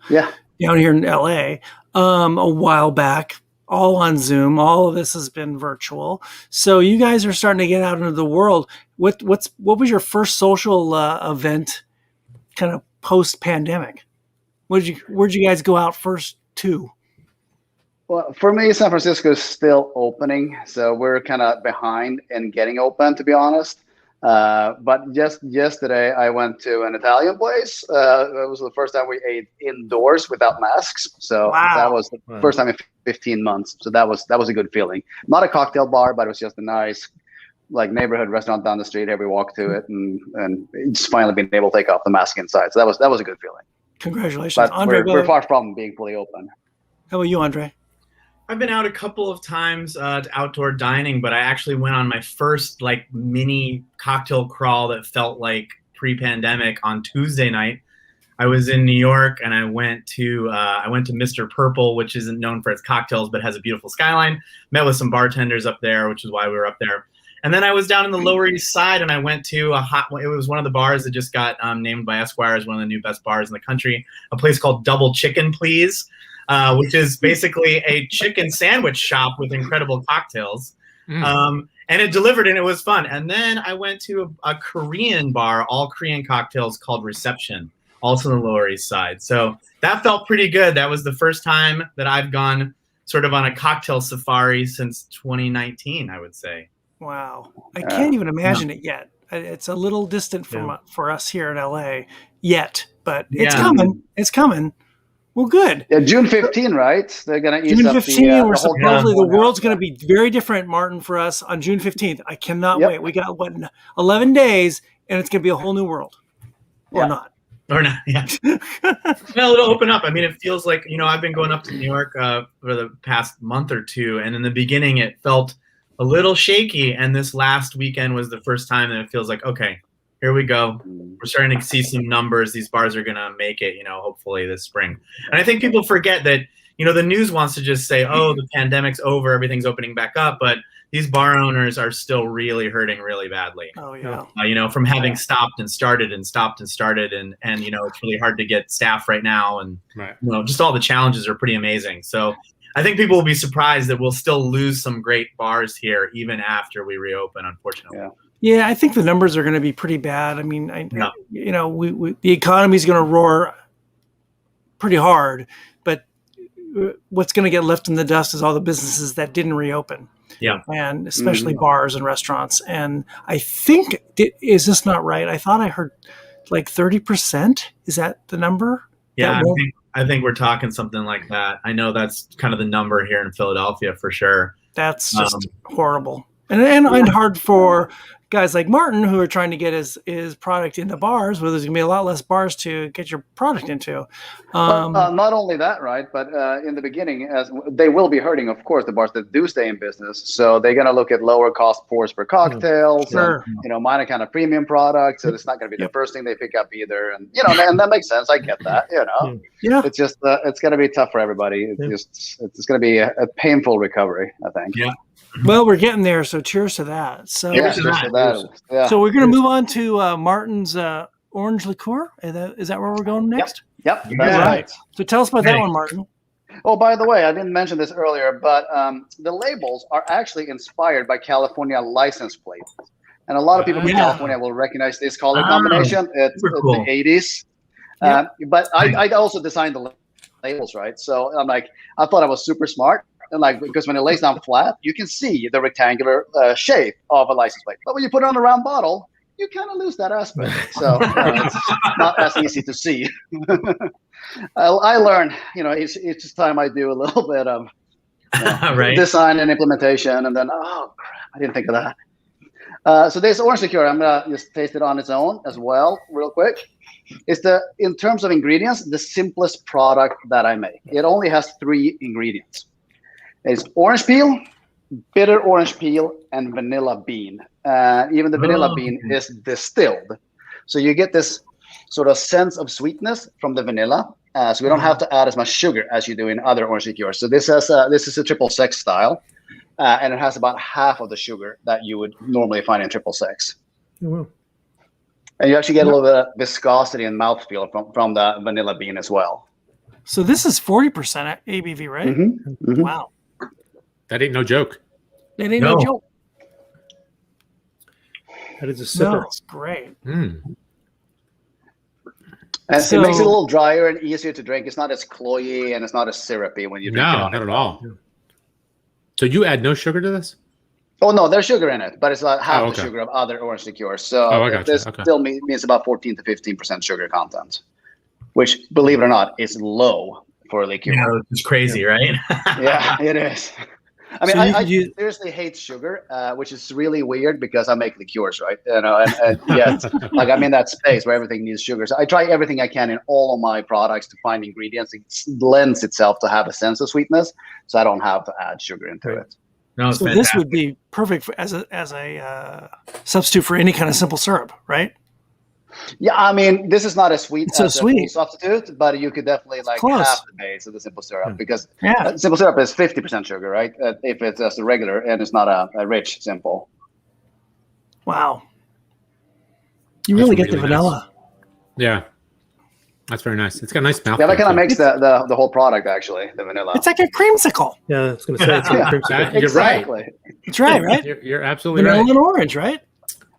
Speaker 2: here in LA a while back, all on Zoom. All of this has been virtual. So you guys are starting to get out into the world. What was your first social event kind of post pandemic? Where'd you guys go out first to?
Speaker 5: Well, for me, San Francisco is still opening, so we're kind of behind in getting open, to be honest. But just yesterday, I went to an Italian place. It was the first time we ate indoors without masks. So that was the first time in 15 months. So that was a good feeling. Not a cocktail bar, but it was just a nice, like, neighborhood restaurant down the street. Here we walked to it, and just finally being able to take off the mask inside. So that was a good feeling.
Speaker 2: Congratulations,
Speaker 5: But
Speaker 2: Andre.
Speaker 5: we're far from being fully open.
Speaker 2: How about you, Andre?
Speaker 4: I've been out a couple of times to outdoor dining, but I actually went on my first like mini cocktail crawl that felt like pre-pandemic on Tuesday night. I was in New York and I went to Mr. Purple, which isn't known for its cocktails but has a beautiful skyline. Met with some bartenders up there, which is why we were up there. And then I was down in the Lower East Side and I went to it was one of the bars that just got named by Esquire as one of the new best bars in the country, a place called Double Chicken Please. Which is basically a chicken sandwich shop with incredible cocktails. And it delivered and it was fun. And then I went to a Korean bar, all Korean cocktails, called Reception, also on the Lower East Side. So that felt pretty good. That was the first time that I've gone sort of on a cocktail safari since 2019, I would say.
Speaker 2: Wow. I can't even imagine it yet. It's a little distant for us here in LA yet, but it's coming. It's coming. Well, good.
Speaker 5: Yeah, June 15, right? They're going to ease
Speaker 2: June
Speaker 5: up
Speaker 2: 15,
Speaker 5: the
Speaker 2: we're
Speaker 5: whole
Speaker 2: supposedly the world's going to be very different, Martin, for us on June 15th. I cannot wait. We got 11 days, and it's going to be a whole new world, or not.
Speaker 4: Or not, yeah. Well, it'll open up. I mean, it feels like, I've been going up to New York for the past month or two, and in the beginning it felt a little shaky, and this last weekend was the first time that it feels like, okay, here we go. We're starting to see some numbers. These bars are going to make it, hopefully this spring. And I think people forget that, the news wants to just say, oh, the pandemic's over, everything's opening back up. But these bar owners are still really hurting really badly.
Speaker 2: Oh, yeah.
Speaker 4: From having stopped and started and stopped and started. And it's really hard to get staff right now. And, just all the challenges are pretty amazing. So I think people will be surprised that we'll still lose some great bars here even after we reopen, unfortunately.
Speaker 2: Yeah, I think the numbers are going to be pretty bad. I mean,
Speaker 4: Yeah.
Speaker 2: The economy is going to roar pretty hard, but what's going to get left in the dust is all the businesses that didn't reopen.
Speaker 4: Yeah.
Speaker 2: And especially bars and restaurants. And I think, is this not right? I thought I heard like 30%. Is that the number?
Speaker 4: Yeah, I think we're talking something like that. I know that's kind of the number here in Philadelphia for sure.
Speaker 2: That's just horrible. And hard for guys like Martin who are trying to get his product into bars where there's going to be a lot less bars to get your product into.
Speaker 5: Not only that, right? But in the beginning, as they will be hurting, of course, the bars that do stay in business. So they're going to look at lower cost pours per cocktails,
Speaker 2: Sure.
Speaker 5: and, minor kind of premium products. So it's not going to be the first thing they pick up either. And and that makes sense. I get that.
Speaker 2: Yeah.
Speaker 5: It's just it's going to be tough for everybody. It's going to be a painful recovery, I think.
Speaker 4: Yeah.
Speaker 2: Well, we're getting there, so cheers to that. So,
Speaker 5: Cheers to that. Yeah.
Speaker 2: So we're going to move on to Martin's orange liqueur. Is that where we're going next?
Speaker 5: Yep.
Speaker 4: Yeah.
Speaker 5: That's right.
Speaker 2: So tell us about that one, Martin.
Speaker 5: Oh, by the way, I didn't mention this earlier, but the labels are actually inspired by California license plates. And a lot of people from California will recognize this color combination. It's
Speaker 4: cool.
Speaker 5: the 80s. But I also designed the labels, right? So I'm like, I thought I was super smart. And because when it lays down flat, you can see the rectangular shape of a license plate. But when you put it on a round bottle, you kind of lose that aspect. So it's not as easy to see. I learned, each time I do a little bit of
Speaker 4: right.
Speaker 5: design and implementation, and then, oh, crap, I didn't think of that. So this orange liqueur, I'm going to just taste it on its own as well, real quick. It's in terms of ingredients, the simplest product that I make. It only has 3 ingredients. It's orange peel, bitter orange peel, and vanilla bean. Even the vanilla bean is distilled. So you get this sort of sense of sweetness from the vanilla. So we don't have to add as much sugar as you do in other orange liqueurs. So this is a triple sec style. And it has about half of the sugar that you would normally find in triple secs.
Speaker 3: Wow.
Speaker 5: And you actually get a little bit of viscosity and mouthfeel from the vanilla bean as well.
Speaker 2: So this is 40% ABV, right?
Speaker 5: Mm-hmm.
Speaker 2: Wow.
Speaker 1: That ain't no joke.
Speaker 2: That ain't no joke.
Speaker 3: That is a sipper.
Speaker 2: No, it's great.
Speaker 5: And it makes it a little drier and easier to drink. It's not as cloyy and it's not as syrupy when you drink it.
Speaker 1: No, not at all. So you add no sugar to this?
Speaker 5: Oh, no, there's sugar in it, but it's about half the sugar of other orange liqueurs. So this still means about 14 to 15% sugar content, which, believe it or not, is low for a liqueur.
Speaker 4: It's crazy, right?
Speaker 5: Yeah, it is. I mean, I seriously hate sugar, which is really weird because I make liqueurs, right? And yet, I'm in that space where everything needs sugar. So I try everything I can in all of my products to find ingredients. It lends itself to have a sense of sweetness, so I don't have to add sugar into it.
Speaker 4: No,
Speaker 2: so this would be perfect as a substitute for any kind of simple syrup, right?
Speaker 5: Yeah, I mean, this is not as sweet as a full substitute, but you could definitely half the base of the simple syrup because simple syrup is 50% sugar, right? If it's just a regular and it's not a rich simple.
Speaker 2: Wow. You really get the vanilla.
Speaker 1: Yeah. That's very nice. It's got a nice mouth.
Speaker 5: Yeah, that kind of makes the whole product, actually, the vanilla.
Speaker 2: It's like a creamsicle.
Speaker 3: Yeah, I was going to say it's like a creamsicle.
Speaker 1: You're right.
Speaker 2: That's right?
Speaker 1: You're absolutely
Speaker 2: vanilla
Speaker 1: right.
Speaker 2: and orange, right?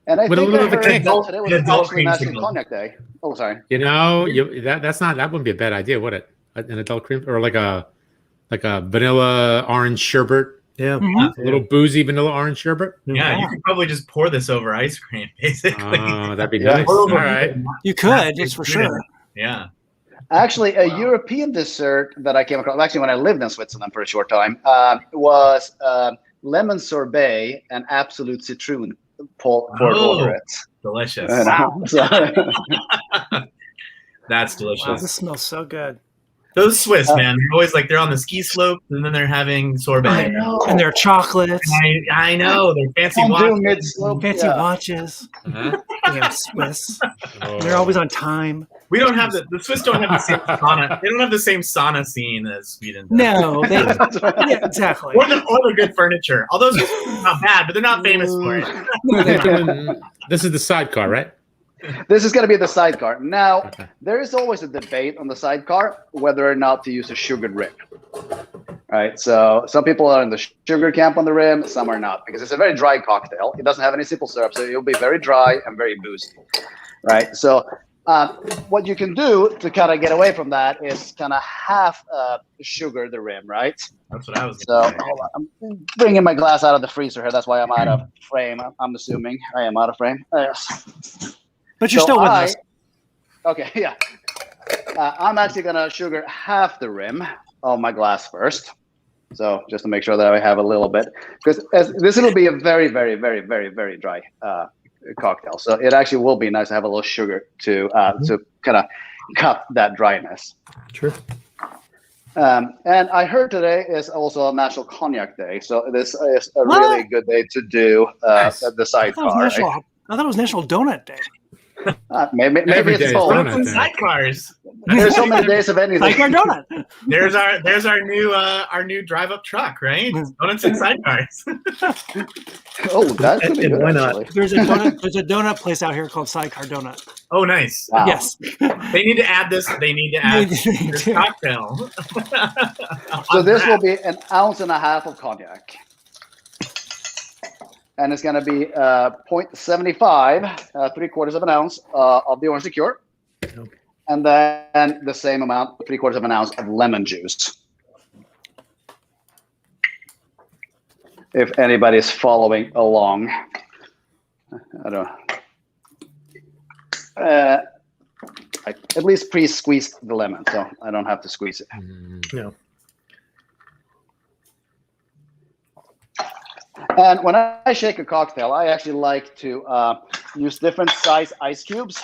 Speaker 5: And I
Speaker 1: with
Speaker 5: think
Speaker 1: a little bit of a kick.
Speaker 5: Today was actually National Cognac Day. Oh, sorry.
Speaker 1: That wouldn't be a bad idea, would it? An adult cream or like a vanilla orange sherbet.
Speaker 3: Yeah.
Speaker 1: A little boozy vanilla orange sherbet.
Speaker 4: Yeah, you could probably just pour this over ice cream, basically.
Speaker 1: Oh, that'd be nice. All right.
Speaker 2: You could, just for sure.
Speaker 4: Yeah.
Speaker 5: Actually, a European dessert that I came across, actually when I lived in Switzerland for a short time, was lemon sorbet and absolute citron poured over it.
Speaker 4: Delicious.
Speaker 2: Wow.
Speaker 4: That's delicious.
Speaker 2: Wow, this smells so good.
Speaker 4: Those Swiss, man, they're always they're on the ski slope and then they're having sorbet.
Speaker 5: I know.
Speaker 2: And their chocolates.
Speaker 4: I know. They're fancy watches.
Speaker 2: Fancy watches. Damn Swiss. They're always on time.
Speaker 4: We don't have the Swiss don't have the same sauna. They don't have the same sauna scene as Sweden does.
Speaker 2: No, exactly.
Speaker 4: Or the good furniture. Although it's not bad, but they're not famous for it.
Speaker 1: This is the sidecar, right?
Speaker 5: This is going to be the sidecar. Now, there is always a debate on the sidecar whether or not to use a sugared rip. right? So some people are in the sugar camp on the rim, some are not, because it's a very dry cocktail. It doesn't have any simple syrup, so it'll be very dry and very boozy, right? So what you can do to kind of get away from that is kind of half sugar the rim, right?
Speaker 4: That's what I was
Speaker 5: So
Speaker 4: going to say.
Speaker 5: hold on. I'm bringing my glass out of the freezer here. That's why I'm out of frame. I'm assuming I am out of frame. Yes.
Speaker 2: But you're
Speaker 5: So
Speaker 2: still with us.
Speaker 5: Okay, yeah. I'm actually going to sugar half the rim of my glass first. So just to make sure that I have a little bit. Because this will be a very, very, very, very, very dry cocktail. So it actually will be nice to have a little sugar to kind of cut that dryness.
Speaker 3: Sure.
Speaker 5: And I heard today is also a National Cognac Day. So this is a really good day to do the sidecar.
Speaker 2: I thought it was National Donut Day.
Speaker 5: Maybe
Speaker 1: Every day
Speaker 5: it's
Speaker 1: is
Speaker 5: both.
Speaker 1: donut day.
Speaker 4: Sidecars.
Speaker 5: There's so many days of anything.
Speaker 2: Sidecar Donut.
Speaker 4: There's our new drive up truck, right? Donuts and sidecars.
Speaker 5: Oh, that's pretty
Speaker 3: And
Speaker 5: good,
Speaker 3: why not?
Speaker 5: actually.
Speaker 2: There's a donut place out here called Sidecar Donut.
Speaker 4: Oh, nice.
Speaker 5: Wow.
Speaker 2: Yes.
Speaker 4: They need to add this. They need to add this cocktail.
Speaker 5: So this will be 1.5 ounces of cognac. And it's going to be 0.75, 3/4 of an ounce of the orange liqueur. And then the same amount, 3/4 of an ounce of lemon juice. If anybody's following along. I don't know. I at least pre-squeezed the lemon, so I don't have to squeeze it.
Speaker 3: No.
Speaker 5: And when I shake a cocktail, I actually like to use different size ice cubes.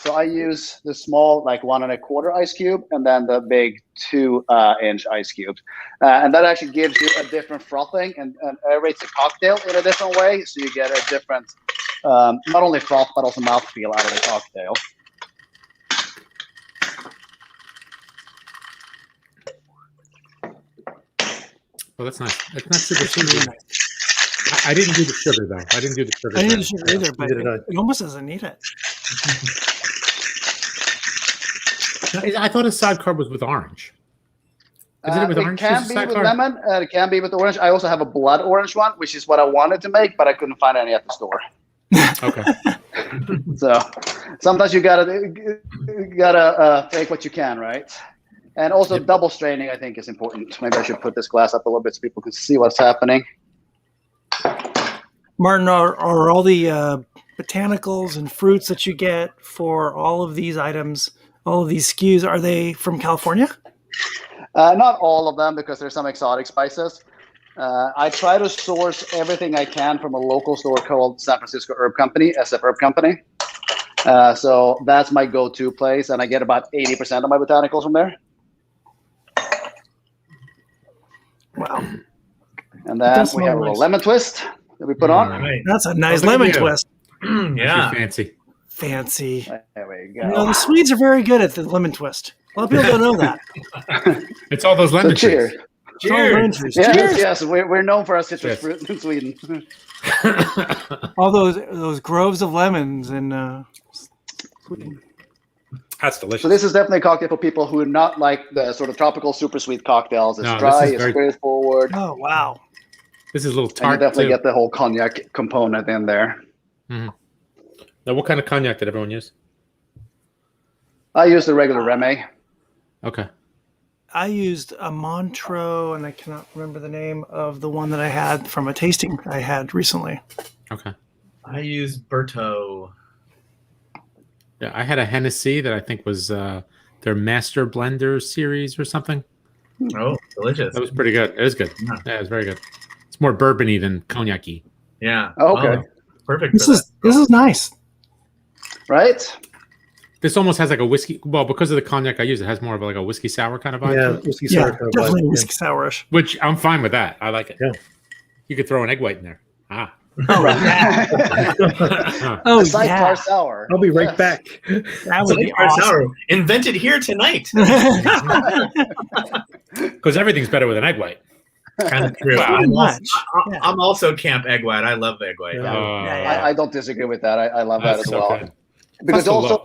Speaker 5: So I use the small, like 1 1/4 ice cube, and then the big 2-inch ice cubes. And that actually gives you a different frothing and aerates the cocktail in a different way. So you get a different, not only froth, but also mouthfeel out of the cocktail.
Speaker 1: Oh, that's nice. That's not super sweet. I didn't do the sugar though. I didn't do the sugar.
Speaker 2: I didn't do sugar either, but
Speaker 3: Neither did
Speaker 2: it almost doesn't need it.
Speaker 1: I thought a sidecar was with orange. Isn't it with orange?
Speaker 5: It can
Speaker 1: Is
Speaker 5: be
Speaker 1: it
Speaker 5: with
Speaker 1: sidecar?
Speaker 5: lemon, and it can be with orange. I also have a blood orange one, which is what I wanted to make, but I couldn't find any at the store.
Speaker 1: Okay.
Speaker 5: So sometimes you gotta take what you can, right? And also double straining, I think, is important. Maybe I should put this glass up a little bit so people can see what's happening.
Speaker 2: Martin, are all the botanicals and fruits that you get for all of these items, all of these SKUs, are they from California?
Speaker 5: Not all of them, because there's some exotic spices. I try to source everything I can from a local store called San Francisco Herb Company, SF Herb Company. So that's my go-to place, and I get about 80% of my botanicals from there.
Speaker 2: Wow.
Speaker 5: And then we have a little lemon twist that we put on.
Speaker 4: Right.
Speaker 2: That's a nice
Speaker 1: Look at
Speaker 2: lemon
Speaker 1: you.
Speaker 2: twist.
Speaker 4: Yeah.
Speaker 1: Fancy.
Speaker 2: Fancy.
Speaker 5: There we
Speaker 2: You know,
Speaker 5: go.
Speaker 2: the Swedes are very good at the lemon twist. A lot of people don't know that.
Speaker 1: It's all those
Speaker 5: So
Speaker 1: lemon
Speaker 5: cheers.
Speaker 1: trees.
Speaker 2: It's all lemon trees.
Speaker 5: Yes,
Speaker 2: Cheers.
Speaker 5: yes, we're known for our citrus
Speaker 1: Cheers.
Speaker 5: fruit in Sweden.
Speaker 2: All those groves of lemons and
Speaker 1: That's delicious.
Speaker 5: So this is definitely a cocktail for people who are not like the sort of tropical super sweet cocktails. It's
Speaker 1: No, this
Speaker 5: dry,
Speaker 1: is
Speaker 5: it's
Speaker 1: very-
Speaker 5: spirit forward,
Speaker 2: oh wow.
Speaker 1: This is a little
Speaker 5: and you
Speaker 1: tart
Speaker 5: definitely
Speaker 1: too.
Speaker 5: get the whole cognac component in there.
Speaker 1: Now, what kind of cognac did everyone use?
Speaker 5: I use the regular Remy.
Speaker 1: Okay.
Speaker 2: I used a Montreux, and I cannot remember the name of the one that I had from a tasting I had recently.
Speaker 1: Okay.
Speaker 4: I use Berto.
Speaker 1: Yeah, I had a Hennessy that I think was their Master Blender series or something.
Speaker 4: Oh, delicious.
Speaker 1: That was pretty good. It was good.
Speaker 4: Yeah.
Speaker 1: Yeah, it was very good. It's more bourbony than cognac-y.
Speaker 4: Yeah.
Speaker 5: Oh, okay.
Speaker 4: Perfect.
Speaker 2: This
Speaker 4: for
Speaker 2: is nice.
Speaker 5: Right?
Speaker 1: This almost has like a whiskey. Well, because of the cognac I use, it has more of like a whiskey sour kind of vibe.
Speaker 3: Yeah,
Speaker 1: to it,
Speaker 3: whiskey
Speaker 2: Yeah,
Speaker 3: sour kind of
Speaker 2: definitely
Speaker 3: vibe,
Speaker 2: whiskey sourish.
Speaker 1: which I'm fine with that. I like it.
Speaker 3: Yeah.
Speaker 1: You could throw an egg white in there. Ah.
Speaker 2: Oh,
Speaker 5: The
Speaker 2: oh
Speaker 5: sidecar
Speaker 2: yeah.
Speaker 5: sour.
Speaker 3: I'll be right
Speaker 5: Yes.
Speaker 3: back.
Speaker 2: That would be
Speaker 4: Sidecar
Speaker 2: awesome.
Speaker 4: sour, invented here tonight.
Speaker 1: Because everything's better with an egg white.
Speaker 4: Kind of true.
Speaker 1: Wow.
Speaker 4: I'm also camp egg white. I love egg white.
Speaker 3: Yeah.
Speaker 2: Yeah.
Speaker 5: I don't disagree with that. I love that
Speaker 1: That's
Speaker 5: as
Speaker 1: so
Speaker 5: well.
Speaker 1: good.
Speaker 5: Because
Speaker 1: Plus the
Speaker 5: also
Speaker 1: look,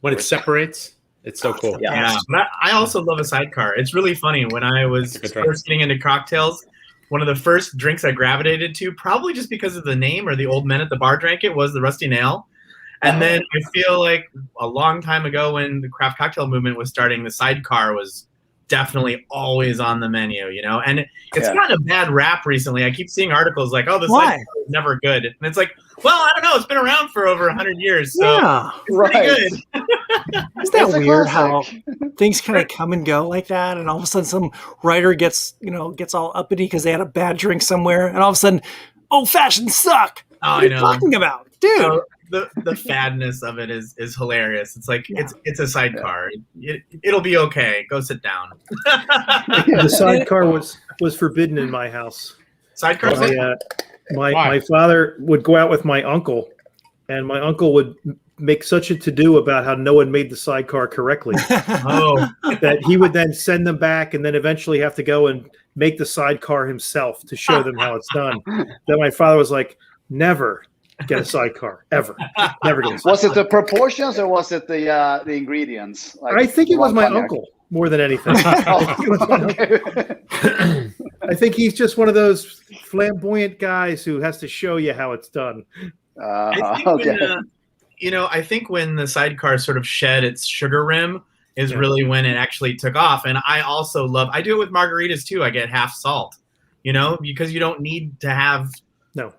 Speaker 1: when it separates, It's so cool.
Speaker 5: Yeah.
Speaker 4: But I also love a sidecar. It's really funny. When I was
Speaker 1: It's a good drink.
Speaker 4: first getting into cocktails, one of the first drinks I gravitated to, probably just because of the name or the old men at the bar drank it, was the Rusty Nail. And then I feel like a long time ago when the craft cocktail movement was starting, the sidecar was definitely always on the menu, you know? And it's gotten a bad rap recently. I keep seeing articles like, oh, the sidecar is never good. And it's like, well, I don't know. It's been around for over 100 years. So it's pretty good.
Speaker 2: Isn't that weird how things kind of come and go like that? And all of a sudden some writer gets all uppity because they had a bad drink somewhere. And all of a sudden, old fashions suck. What are you talking about? Dude.
Speaker 4: So, the fadness of it is hilarious. It's like it's a sidecar. It'll be okay. Go sit down.
Speaker 3: The sidecar was forbidden in my house.
Speaker 4: Sidecar.
Speaker 3: My father would go out with my uncle, and my uncle would make such a to-do about how no one made the sidecar correctly that he would then send them back and then eventually have to go and make the sidecar himself to show them how it's done. Then my father was like, never get a sidecar, ever. Never get a sidecar.
Speaker 5: Was it the proportions or was it the ingredients? Like
Speaker 3: I think it was my uncle more than anything. I think he's just one of those flamboyant guys who has to show you how it's done.
Speaker 4: I think when the sidecar sort of shed its sugar rim is really when it actually took off. And I also I do it with margaritas too. I get half salt, because you don't need to have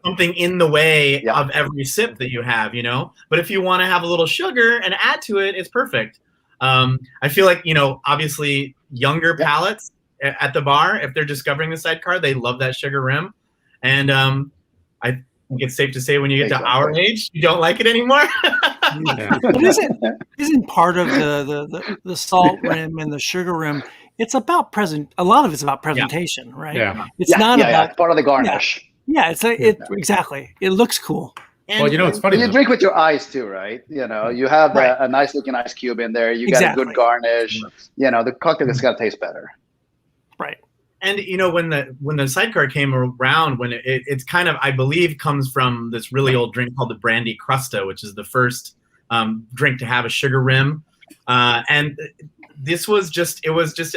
Speaker 4: something in the way of every sip that you have, But if you want to have a little sugar and add to it, it's perfect. I feel like, obviously younger palates at the bar, if they're discovering the sidecar, they love that sugar rim. And I think it's safe to say when you get to our age, you don't like it anymore.
Speaker 2: But isn't part of the salt rim and the sugar rim, it's about a lot of it's about presentation, right?
Speaker 1: Yeah.
Speaker 2: It's not about
Speaker 5: part of the garnish.
Speaker 2: Yeah, exactly. It looks cool.
Speaker 1: Well, it's funny.
Speaker 5: You drink with your eyes too, right? You have a nice looking ice cube in there. You got a good garnish. The cocktail is gonna taste better.
Speaker 2: Right.
Speaker 4: And when the sidecar came around, when it's kind of, I believe, comes from this really old drink called the brandy crusta, which is the first drink to have a sugar rim. And this was just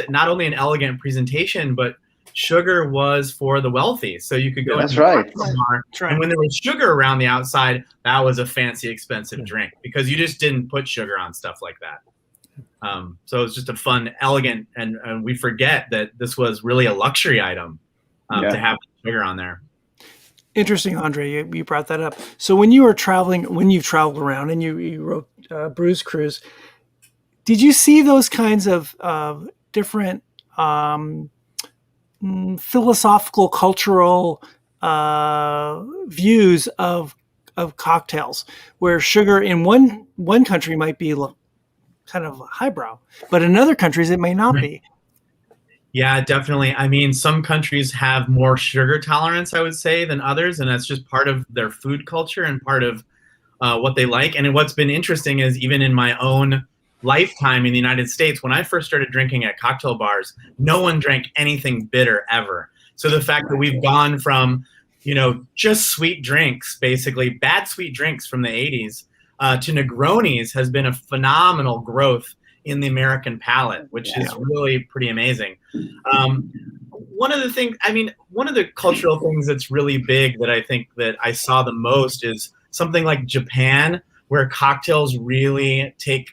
Speaker 4: not only an elegant presentation, but sugar was for the wealthy. So you could go into the bar, and when there was sugar around the outside, that was a fancy, expensive drink because you just didn't put sugar on stuff like that. So it's just a fun, elegant, and we forget that this was really a luxury item to have sugar on there.
Speaker 2: Interesting, Andre, you brought that up. So when you've traveled around and you wrote Brews Cruise, did you see those kinds of different philosophical, cultural views of cocktails, where sugar in one country might be kind of highbrow, but in other countries it may not be?
Speaker 4: Yeah, definitely. I mean, some countries have more sugar tolerance, I would say, than others, and that's just part of their food culture and part of what they like. And what's been interesting is even in my own lifetime in the United States, when I first started drinking at cocktail bars, no one drank anything bitter ever. So the fact that we've gone from, just sweet drinks, basically bad sweet drinks from the 80s, to Negronis has been a phenomenal growth in the American palate, which is really pretty amazing. One of the cultural things that's really big that I think that I saw the most is something like Japan, where cocktails really take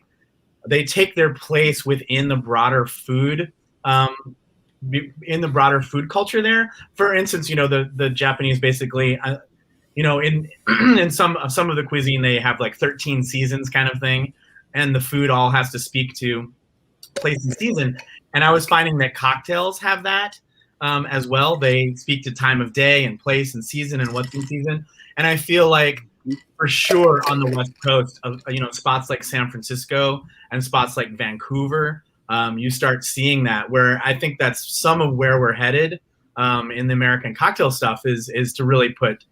Speaker 4: their place within the broader food, culture there. For instance, the Japanese basically, in some of the cuisine, they have like 13 seasons kind of thing, and the food all has to speak to place and season. And I was finding that cocktails have that as well. They speak to time of day and place and season and what's in season. And I feel like for sure on the West Coast, spots like San Francisco and spots like Vancouver, you start seeing that, where I think that's some of where we're headed in the American cocktail stuff is to really put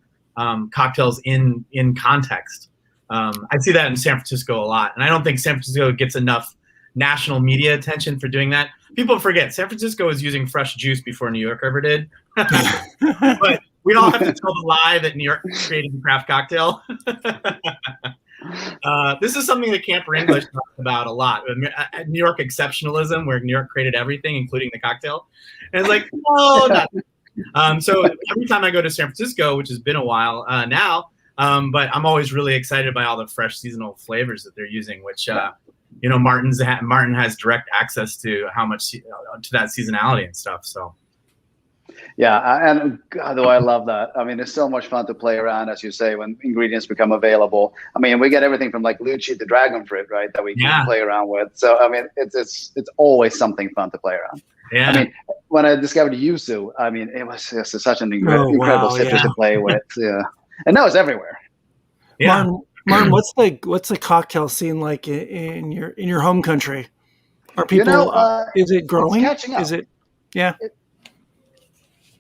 Speaker 4: cocktails in context. I see that in San Francisco a lot, and I don't think San Francisco gets enough national media attention for doing that. People forget San Francisco was using fresh juice before New York ever did. But we all have to tell the lie that New York created the craft cocktail. This is something that Camper English talks about a lot. New York exceptionalism, where New York created everything, including the cocktail. And it's like, no, not. So every time I go to San Francisco, which has been a while now, but I'm always really excited by all the fresh seasonal flavors that they're using, which Martin has direct access to how much to that seasonality and stuff. So.
Speaker 5: Yeah, and God, do I love that. I mean, it's so much fun to play around, as you say, when ingredients become available. I mean, we get everything from like lychee to dragon fruit, right, that we can play around with. So, I mean, it's always something fun to play around. Yeah. I mean, when I discovered yuzu, I mean, it was just such an incredible citrus to play with. Yeah, and now it's everywhere.
Speaker 2: Yeah. Martin, what's the cocktail scene like in your home country? Are people? Is it growing?
Speaker 5: It's catching up.
Speaker 2: Is it? Yeah.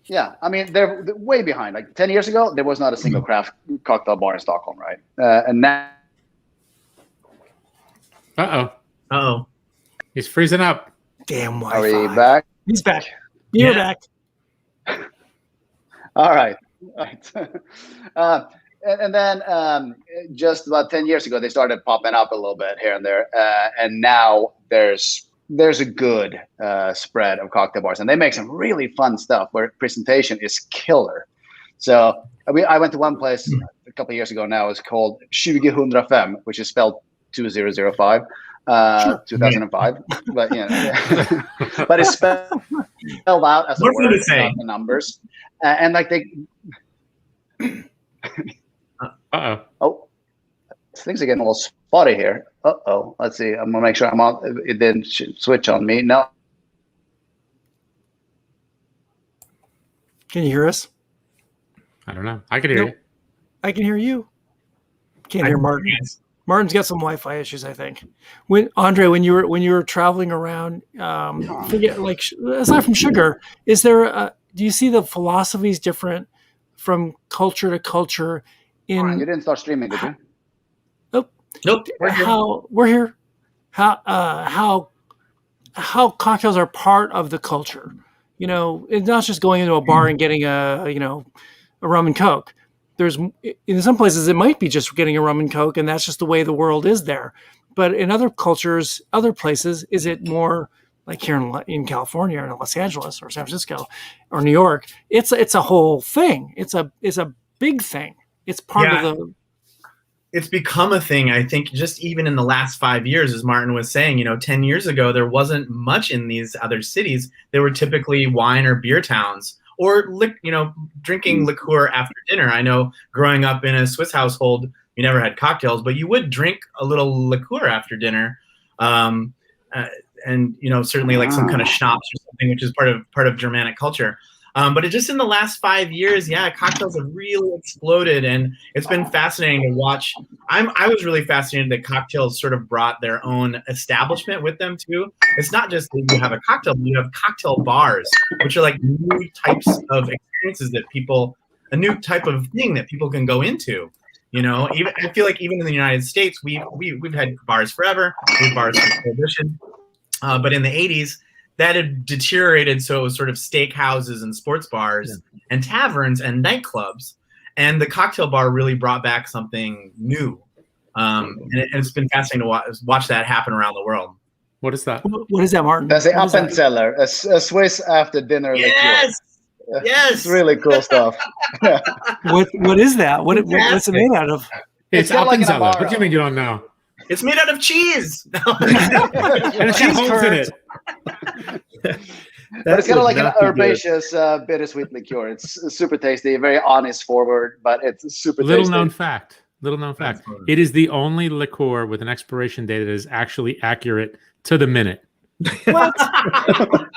Speaker 5: Yeah, I mean, they're way behind. Like 10 years ago, there was not a single craft cocktail bar in Stockholm, right? And now...
Speaker 1: Uh-oh. He's freezing up.
Speaker 2: Damn Wi-Fi.
Speaker 5: Are we back?
Speaker 2: He's back. You're back.
Speaker 5: All right. And then just about 10 years ago, they started popping up a little bit here and there. And now there's a good spread of cocktail bars, and they make some really fun stuff where presentation is killer. So I went to one place a couple of years ago now. It's called 2005, which is spelled 2005, 2005. But but it's spelled out as a word, not the numbers. And like they. Oh, things are getting a little spotty here. Uh-oh. Let's see. I'm going to make sure I'm on. It didn't switch on me. No.
Speaker 2: Can you hear us?
Speaker 1: I don't know. I can hear you.
Speaker 2: I can hear you. Can't hear Martin. Martin's got some Wi-Fi issues, I think. Andre, when you were traveling around, aside from sugar, is there do you see the philosophies different from culture to culture?
Speaker 5: You didn't start streaming, did you?
Speaker 2: Nope. We're here. How cocktails are part of the culture. It's not just going into a bar and getting a rum and coke. In some places it might be just getting a rum and coke, and that's just the way the world is there. But in other cultures, other places, is it more like here in California or in Los Angeles or San Francisco or New York? It's a whole thing. It's a big thing. It's part of the.
Speaker 4: It's become a thing, I think, just even in the last 5 years, as Martin was saying. 10 years ago, there wasn't much in these other cities. They were typically wine or beer towns, or drinking liqueur after dinner. I know growing up in a Swiss household, we never had cocktails, but you would drink a little liqueur after dinner, and certainly like some kind of schnapps or something, which is part of Germanic culture. But just in the last 5 years, cocktails have really exploded, and it's been fascinating to watch. I was really fascinated that cocktails sort of brought their own establishment with them too. It's not just that you have a cocktail, but you have cocktail bars, which are like new types of experiences a new type of thing that people can go into. I feel like even in the United States, we've had bars forever. We have bars for prohibition, but in the 80s. That had deteriorated, so it was sort of steak houses and sports bars and taverns and nightclubs. And the cocktail bar really brought back something new. And it's been fascinating to watch that happen around the world.
Speaker 1: What is that?
Speaker 2: What is that, Martin?
Speaker 5: That's the Appenzeller, a Swiss after dinner liqueur.
Speaker 4: Yes.
Speaker 5: It's really cool stuff.
Speaker 2: What is that? What's it made out of?
Speaker 1: It's Appenzeller. What do you mean you don't know?
Speaker 4: It's made out of cheese.
Speaker 1: And it's got holes in it.
Speaker 5: But it's kind of like an herbaceous, bittersweet liqueur. It's super tasty, very honest forward, but it's super tasty.
Speaker 1: Little known fact. It is the only liqueur with an expiration date that is actually accurate to the minute.
Speaker 2: What?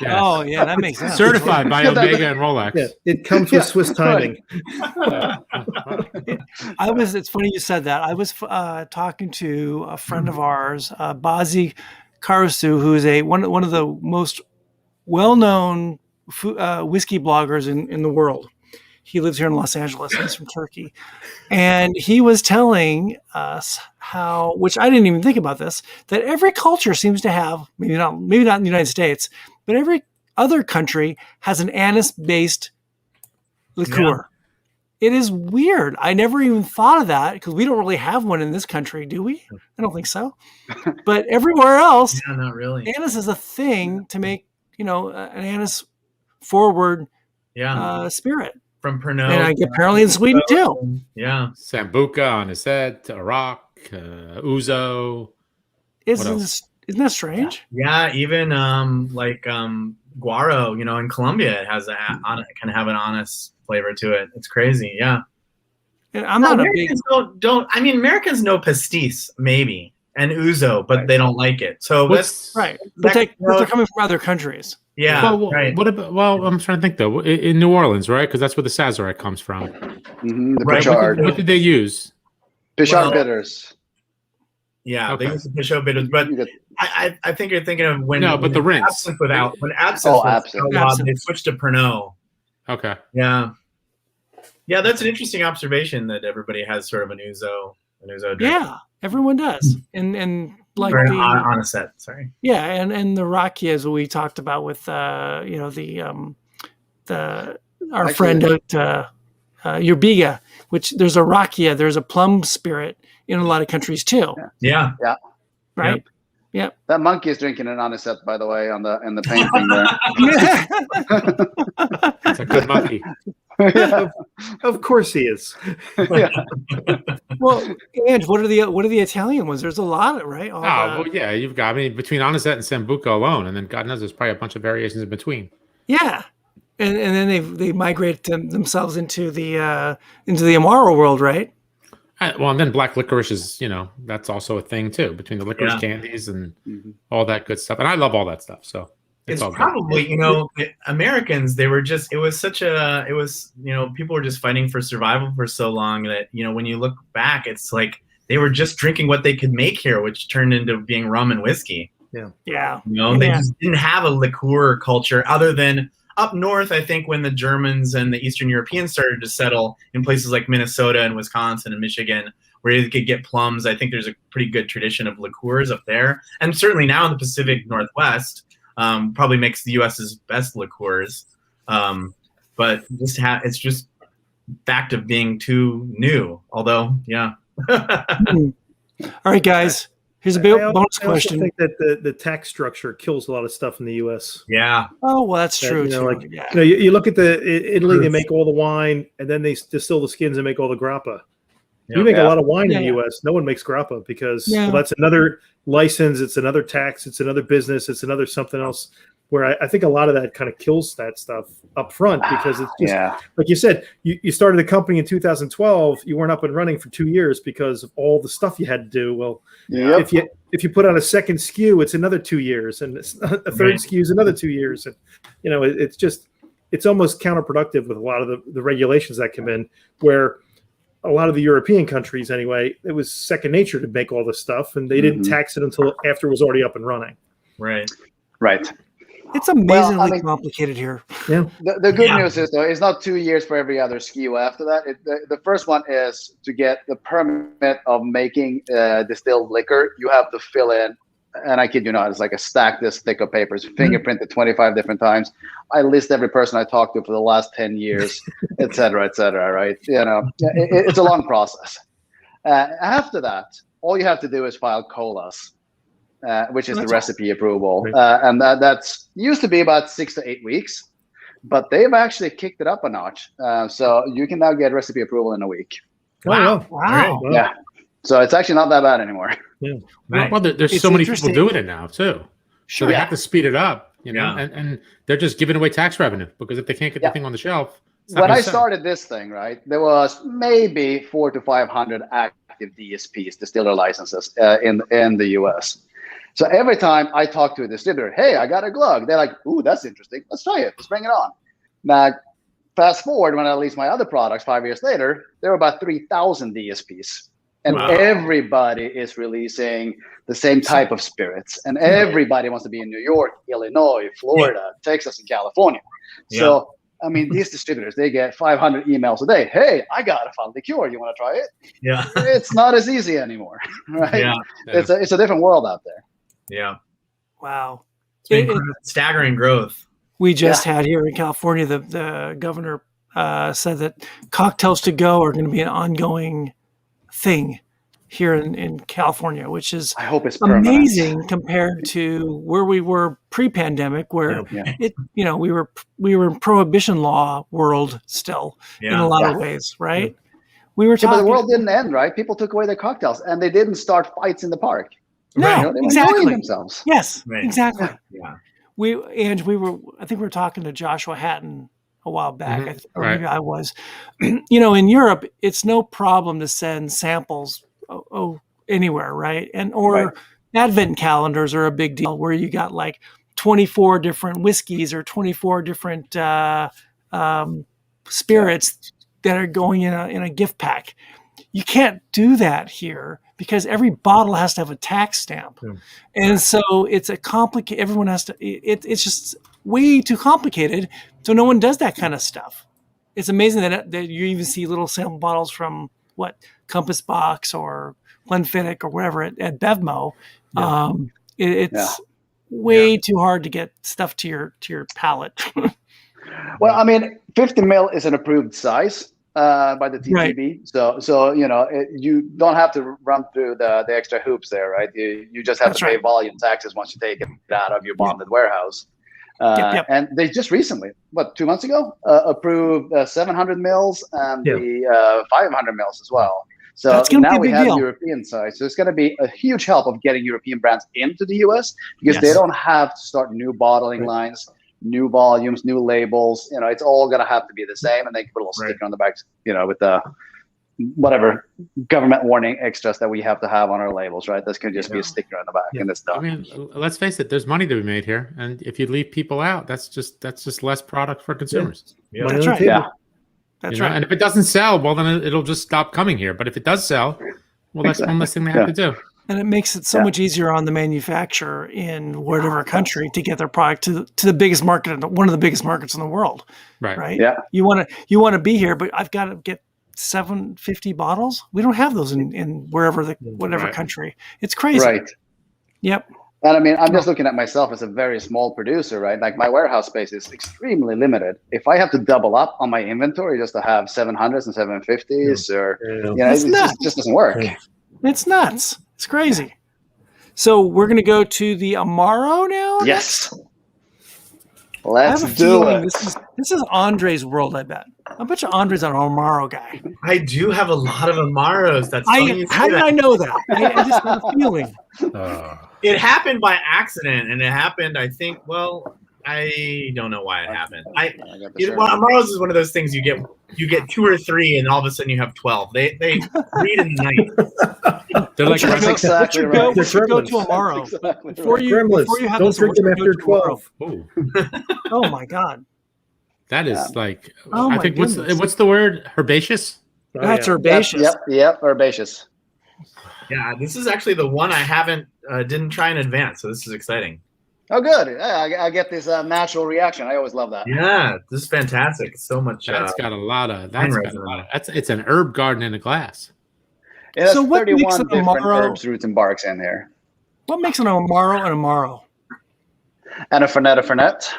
Speaker 2: Yes. Oh, yeah, that makes sense.
Speaker 1: Certified by Omega and Rolex.
Speaker 3: Yeah, it comes with Swiss timing.
Speaker 2: It's funny you said that. I was talking to a friend of ours, Bazi Karasu, who is one of the most well-known whiskey bloggers in the world. He lives here in Los Angeles. He's from Turkey. And he was telling us how, which I didn't even think about this, that every culture seems to have, maybe not in the United States, but every other country has an anise-based liqueur. It is weird. I never even thought of that because we don't really have one in this country, do we? I don't think so. But everywhere else,
Speaker 4: Yeah, not really.
Speaker 2: anise is a thing to make, an anise forward spirit.
Speaker 4: From Pernod.
Speaker 2: And apparently in Sweden too.
Speaker 4: Yeah.
Speaker 1: Sambuca, anisette, Arak, Ouzo.
Speaker 2: Isn't that strange?
Speaker 4: Yeah, even Guaro, in Colombia, it has kind of have an honest flavor to it. It's crazy, yeah.
Speaker 2: And I'm not
Speaker 4: Americans Americans know pastis maybe and Ouzo, but they don't like it. So that's
Speaker 2: right. But they're coming from other countries.
Speaker 4: Yeah.
Speaker 1: Well,
Speaker 4: right.
Speaker 1: What about? Well, I'm trying to think though. In New Orleans, right? Because that's where the Sazerac comes from.
Speaker 5: The
Speaker 4: Right.
Speaker 5: Pichard.
Speaker 1: What did they use?
Speaker 5: Pichard bitters.
Speaker 4: Yeah,
Speaker 1: Okay.
Speaker 4: they use the Pichot bitters, but I think you're thinking of when
Speaker 1: No, but the rinse.
Speaker 4: absinthe when absinthe was outlawed, they switched to Pernod.
Speaker 1: Okay.
Speaker 4: Yeah. Yeah, that's an interesting observation that everybody has sort of an Ouzo drink.
Speaker 2: Yeah, everyone does. And like
Speaker 4: or on a set, sorry.
Speaker 2: Yeah, and the rakias we talked about with our friend at Yerbiga, which there's a rakia, there's a plum spirit in a lot of countries too.
Speaker 4: Yeah.
Speaker 2: Right? Yep.
Speaker 5: That monkey is drinking an anisette, by the way, in the painting there.
Speaker 1: It's a good monkey.
Speaker 5: Yeah.
Speaker 3: Of course he is.
Speaker 5: Yeah.
Speaker 2: Well, and what are the Italian ones? There's a lot, right?
Speaker 1: Well, yeah, you've got. I mean, between anisette and sambuca alone, and then God knows there's probably a bunch of variations in between.
Speaker 2: Yeah, and then they migrate themselves into the Amaro world, right?
Speaker 1: Well, and then black licorice is, that's also a thing too, between the licorice candies and all that good stuff. And I love all that stuff. So
Speaker 4: it's
Speaker 1: all
Speaker 4: probably, Americans, people were just fighting for survival for so long that, when you look back, it's like they were just drinking what they could make here, which turned into being rum and whiskey.
Speaker 3: Yeah.
Speaker 2: Yeah.
Speaker 4: They just didn't have a liqueur culture other than up north. I think when the Germans and the Eastern Europeans started to settle in places like Minnesota and Wisconsin and Michigan, where you could get plums, I think there's a pretty good tradition of liqueurs up there. And certainly now in the Pacific Northwest, probably makes the U.S.'s best liqueurs. But it's just fact of being too new. Although, yeah.
Speaker 2: All right, guys. Here's a bonus question.
Speaker 3: I think that the tax structure kills a lot of stuff in the U.S.
Speaker 4: Yeah.
Speaker 2: Oh, well, that's true.
Speaker 3: You look at Italy, they make all the wine, and then they distill the skins and make all the grappa. We make a lot of wine in the U.S. No one makes grappa because that's another license. It's another tax. It's another business. It's another something else. Where I think a lot of that kind of kills that stuff up front because it's just like you said. You started a company in 2012. You weren't up and running for 2 years because of all the stuff you had to do. Well, if you put out a second SKU, it's another 2 years, and a third SKU is another 2 years, and it's almost counterproductive with a lot of the regulations that come in. Where a lot of the European countries, anyway, it was second nature to make all this stuff, and they didn't tax it until after it was already up and running.
Speaker 4: Right.
Speaker 2: It's amazingly complicated here.
Speaker 3: Yeah.
Speaker 5: The good news is, though, it's not 2 years for every other SKU after that. The first one is to get the permit of making distilled liquor. You have to fill in, and I kid you not, it's like a stack this thick of papers, fingerprinted 25 different times. I list every person I talked to for the last 10 years, et cetera, right? It's a long process. After that, all you have to do is file colas. Which is the recipe approval. And that's used to be about 6 to 8 weeks, but they've actually kicked it up a notch. So you can now get recipe approval in a week.
Speaker 2: Wow.
Speaker 5: Yeah. So it's actually not that bad anymore.
Speaker 3: Yeah.
Speaker 1: Right. Well, there's so many people doing it now too. So they have to speed it up, and they're just giving away tax revenue because if they can't get the thing on the shelf.
Speaker 5: When I started this thing, right, there was maybe 400 to 500 active DSPs, distiller licenses, in the U.S. So every time I talk to a distributor, hey, I got a glug, they're like, ooh, that's interesting. Let's try it. Let's bring it on. Now, fast forward when I released my other products 5 years later, there were about 3,000 DSPs. And everybody is releasing the same type of spirits. And everybody wants to be in New York, Illinois, Florida, Texas, and California. Yeah. So, I mean, these distributors, they get 500 emails a day. Hey, I got a fun liqueur. You want to try it?
Speaker 4: Yeah.
Speaker 5: It's not as easy anymore, right? Yeah. It's a different world out there.
Speaker 4: Yeah.
Speaker 2: Wow.
Speaker 4: It's been staggering growth.
Speaker 2: We just had here in California, the governor said that cocktails to go are going to be an ongoing thing here in California, which is
Speaker 5: I hope it's permanent.
Speaker 2: amazing compared to where we were pre-pandemic, where we were in prohibition law world still in a lot of ways, right? We were talking.
Speaker 5: But the world didn't end, right? People took away their cocktails, and they didn't start fights in the park.
Speaker 2: No,
Speaker 5: they were
Speaker 2: exactly.
Speaker 5: enjoying themselves.
Speaker 2: Yes, exactly.
Speaker 4: Yeah.
Speaker 2: I think we were talking to Joshua Hatton a while back, or maybe I was. In Europe, it's no problem to send samples anywhere, right? Or advent calendars are a big deal, where you got like 24 different whiskeys or 24 different spirits that are going in a gift pack. You can't do that here because every bottle has to have a tax stamp, and so it's a complicated. Everyone has to. It's just way too complicated, so no one does that kind of stuff. It's amazing that you even see little sample bottles from Compass Box or Glenfiddich or whatever at Bevmo. It's way too hard to get stuff to your palate.
Speaker 5: Well, I mean, 50 ml is an approved size by the TTB, so you don't have to run through the extra hoops there, right? You just have to pay volume taxes once you take it out of your bonded warehouse. And they just recently, 2 months ago, approved 700 mils and the 500 mils as well. So now we have European size. So it's going to be a huge help of getting European brands into the US because they don't have to start new bottling lines, new volumes, new labels. It's all going to have to be the same, and they can put a little sticker on the back, with the whatever government warning extras that we have to have on our labels, right? This can just be a sticker on the back, and it's done.
Speaker 1: I mean, let's face it. There's money to be made here, and if you leave people out, that's just less product for consumers.
Speaker 2: Yeah. That's right. Yeah. That's right.
Speaker 1: And if it doesn't sell, well, then it'll just stop coming here. But if it does sell, well, that's one less thing they have to do.
Speaker 2: And it makes it so much easier on the manufacturer in whatever country to get their product to the biggest market, one of the biggest markets in the world. Right.
Speaker 5: Yeah.
Speaker 2: You want to be here, but I've got to get 750 bottles. We don't have those in whatever country. It's crazy.
Speaker 5: Right.
Speaker 2: Yep.
Speaker 5: And I mean, I'm just looking at myself as a very small producer, right? Like my warehouse space is extremely limited. If I have to double up on my inventory just to have 700s and 750s, it just doesn't work.
Speaker 2: It's nuts. It's crazy. So we're going to go to the Amaro now?
Speaker 5: Yes. Let's
Speaker 2: I have a
Speaker 5: do
Speaker 2: feeling
Speaker 5: it.
Speaker 2: This is Andre's world, I bet. I bet you Andre's an Amaro guy.
Speaker 4: I do have a lot of Amaros. That's funny.
Speaker 2: How did I know that? I just got a feeling.
Speaker 4: It happened by accident, and it happened, I think, I don't know why it happened. Amaros is one of those things you get 2 or 3, and all of a sudden you have 12. They read in the night.
Speaker 1: They're like
Speaker 5: exactly right.
Speaker 2: We should go to Amaro.
Speaker 3: Exactly
Speaker 2: before you have
Speaker 3: don't
Speaker 2: this,
Speaker 3: drink them after 12.
Speaker 2: Oh my God.
Speaker 1: That is like,
Speaker 2: Oh
Speaker 1: I
Speaker 2: my
Speaker 1: think,
Speaker 2: goodness.
Speaker 1: what's the word? Herbaceous?
Speaker 2: That's herbaceous.
Speaker 5: Yep, herbaceous.
Speaker 4: Yeah, this is actually the one I didn't try in advance, so this is exciting.
Speaker 5: Oh, good. Yeah, I get this natural reaction. I always love that.
Speaker 4: Yeah, this is fantastic. It's so much.
Speaker 1: It's an herb garden in a glass.
Speaker 5: It has
Speaker 2: So what
Speaker 5: 31
Speaker 2: makes an
Speaker 5: different
Speaker 2: Amaro-
Speaker 5: herbs, roots, and barks in there.
Speaker 2: What makes an Amaro an Amaro?
Speaker 5: And a Fernet.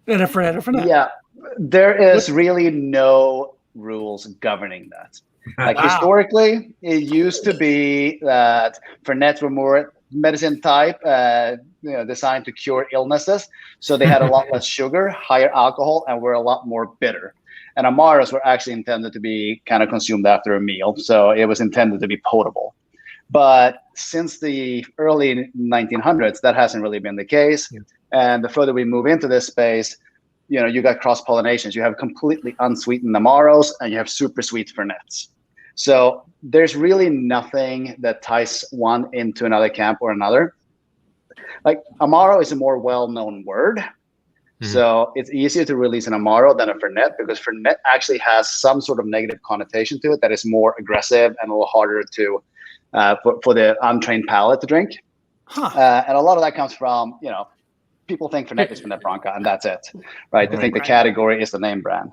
Speaker 2: And a Fernet.
Speaker 5: Yeah, there is really no rules governing that. Like historically, it used to be that Fernets were more medicine type, designed to cure illnesses. So they had a lot less sugar, higher alcohol, and were a lot more bitter. And Amaros were actually intended to be kind of consumed after a meal. So it was intended to be potable. But since the early 1900s, that hasn't really been the case. Yeah. And the further we move into this space, you got cross-pollinations. You have completely unsweetened Amaros, and you have super sweet Fernets. So there's really nothing that ties one into another camp or another. Like Amaro is a more well-known word. Mm-hmm. So it's easier to release an Amaro than a Fernet because Fernet actually has some sort of negative connotation to it that is more aggressive and a little harder to for the untrained palate to drink. Huh. And a lot of that comes from, people think Fernet is Fernet Branca and that's it, right? They think the category is the name brand.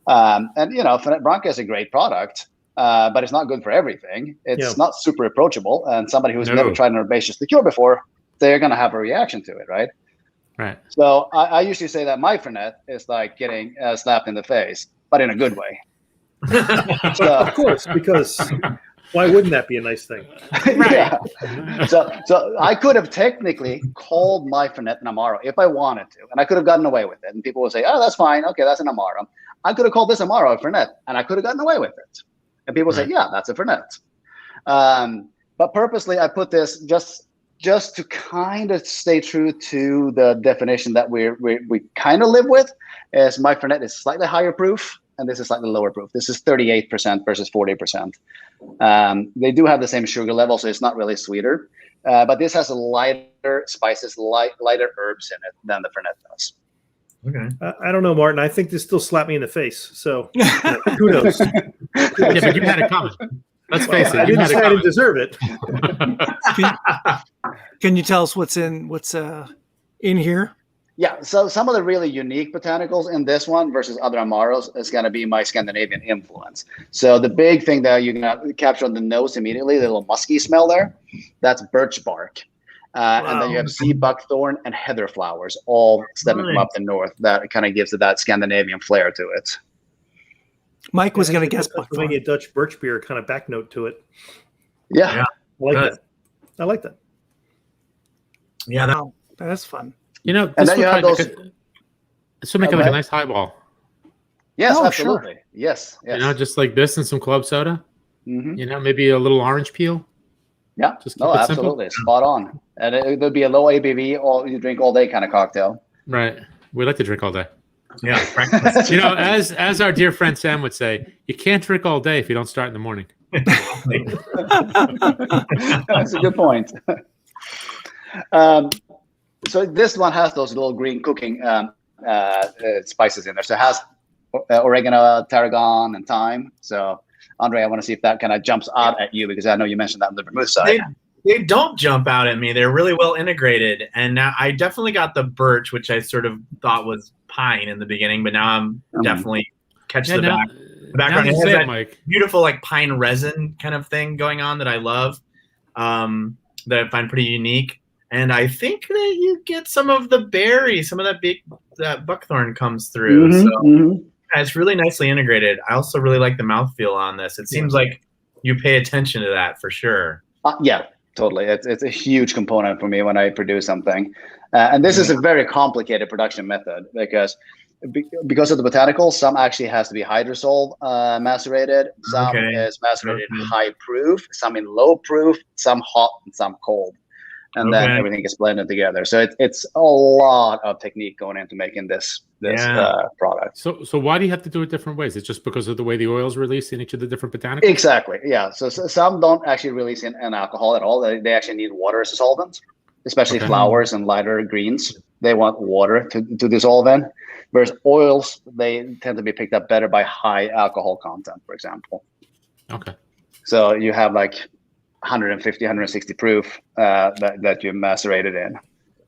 Speaker 5: And Fernet Branca is a great product. But it's not good for everything. It's not super approachable. And somebody who's never tried an herbaceous liqueur before, they're going to have a reaction to it, right?
Speaker 1: Right.
Speaker 5: So I usually say that my Fernet is like getting slapped in the face. but in a good way. So,
Speaker 3: Of course, because why wouldn't that be a nice thing?
Speaker 5: yeah. So I could have technically called my Fernet an Amaro if I wanted to, and I could have gotten away with it. And people would say, "Oh, that's fine. Okay, that's an Amaro." I could have called this Amaro a Fernet, and I could have gotten away with it. And people would say, "Yeah, that's a Fernet." But purposely, I put this just to kind of stay true to the definition that we kind of live with. Is my Fernet is slightly higher proof, and this is slightly lower proof. This is 38% versus 40%. They do have the same sugar level, so it's not really sweeter. But this has lighter spices, lighter herbs in it than the Fernet does.
Speaker 4: Okay.
Speaker 3: I don't know, Martin. I think this still slapped me in the face. So who knows?
Speaker 1: Yeah, but you had it coming. Let's face it.
Speaker 3: I
Speaker 1: You
Speaker 3: didn't
Speaker 1: had
Speaker 3: say
Speaker 1: it
Speaker 3: I
Speaker 1: coming.
Speaker 3: didn't deserve it.
Speaker 2: Can you tell us what's in here?
Speaker 5: Yeah, so some of the really unique botanicals in this one versus other Amaros is going to be my Scandinavian influence. So the big thing that you're going to capture on the nose immediately, the little musky smell there, that's birch bark. And then you have sea buckthorn and heather flowers, all stemming from up the north. That kind of gives it that Scandinavian flair to it.
Speaker 2: Mike was going to guess
Speaker 3: Pennsylvania Dutch birch beer kind of back note to it.
Speaker 5: Yeah.
Speaker 3: I like that. I like that.
Speaker 4: Yeah,
Speaker 2: Wow, that's fun.
Speaker 1: You know,
Speaker 5: And
Speaker 1: this
Speaker 5: then
Speaker 1: would
Speaker 5: you have
Speaker 1: probably
Speaker 5: those.
Speaker 1: this would make it like a nice highball.
Speaker 5: Yes,
Speaker 2: Oh,
Speaker 5: absolutely.
Speaker 2: sure.
Speaker 5: Yes.
Speaker 1: You know, just like this and some club soda.
Speaker 5: Mm-hmm.
Speaker 1: You know, maybe a little orange peel.
Speaker 5: Yeah.
Speaker 1: Just
Speaker 5: No,
Speaker 1: keep it simple.
Speaker 5: absolutely. Spot on. And it'll be a low ABV, or you drink all day kind of cocktail.
Speaker 1: Right. We like to drink all day.
Speaker 4: yeah. Practice.
Speaker 1: You know, as our dear friend Sam would say, you can't drink all day if you don't start in the morning.
Speaker 5: That's a good point. So this one has those little green cooking spices in there. So it has oregano, tarragon, and thyme. So, Andre, I want to see if that kind of jumps out at you, because I know you mentioned that on the vermouth side.
Speaker 4: They don't jump out at me. They're really well integrated. And now I definitely got the birch, which I sort of thought was pine in the beginning, but now I'm definitely catch the background. It has that
Speaker 1: Mike.
Speaker 4: beautiful like pine resin kind of thing going on that I love, that I find pretty unique. And I think that you get some of the berry, some of that buckthorn comes through. Yeah, it's really nicely integrated. I also really like the mouthfeel on this. It seems like you pay attention to that for sure.
Speaker 5: Yeah, totally. It's a huge component for me when I produce something. And this is a very complicated production method because of the botanicals, some actually has to be hydrosol macerated, some is macerated in high proof, some in low proof, some hot and some cold. And then everything gets blended together. So it's a lot of technique going into making this product.
Speaker 1: So why do you have to do it different ways? It's just because of the way the oils release in each of the different botanicals?
Speaker 5: Exactly. Yeah. So some don't actually release an alcohol at all. They actually need water as a solvent, especially flowers and lighter greens. They want water to dissolve in. Whereas oils, they tend to be picked up better by high alcohol content, for example.
Speaker 1: Okay.
Speaker 5: So you have like 150, 160 proof that you macerated in.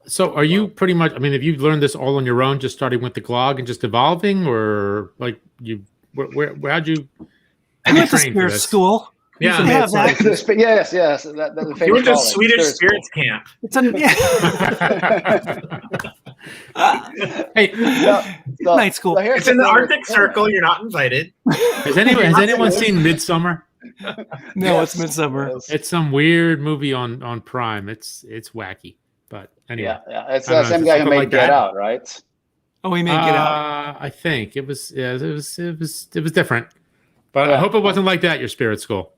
Speaker 1: So are you pretty much, I mean, have you learned this all on your own, just starting with the glug and just evolving, or like how'd you
Speaker 2: I went to spirit school.
Speaker 4: Yeah.
Speaker 2: Yes.
Speaker 5: Yes.
Speaker 4: You went to Swedish spirits camp.
Speaker 2: It's
Speaker 1: Hey,
Speaker 2: night school.
Speaker 4: It's in the Arctic Circle. You're not invited.
Speaker 1: has anyone seen Midsummer?
Speaker 2: No, it's Midsummer.
Speaker 1: It's some weird movie on Prime. It's wacky, but anyway.
Speaker 5: Yeah. It's the same guy who made Get Out, right?
Speaker 2: Oh, he made Get Out.
Speaker 1: I think it was. Yeah, it was different. But I hope it wasn't like that at your spirit school.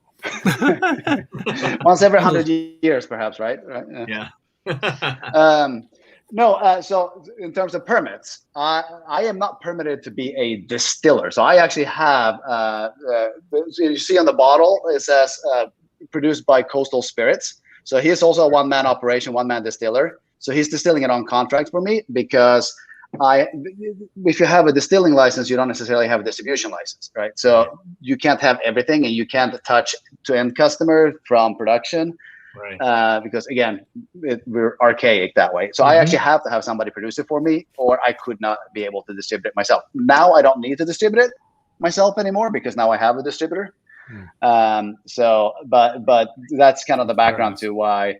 Speaker 5: Once every 100 years, perhaps, right?
Speaker 4: Yeah.
Speaker 5: No, so in terms of permits, I am not permitted to be a distiller. So I actually have, you see on the bottle, it says produced by Coastal Spirits. So he is also a one-man operation, one-man distiller. So he's distilling it on contract for me because if you have a distilling license, you don't necessarily have a distribution license, right? So you can't have everything and you can't touch to end customer from production. Right. Because again, we're archaic that way. So I actually have to have somebody produce it for me, or I could not be able to distribute it myself. Now I don't need to distribute it myself anymore because now I have a distributor. But that's kind of the background to why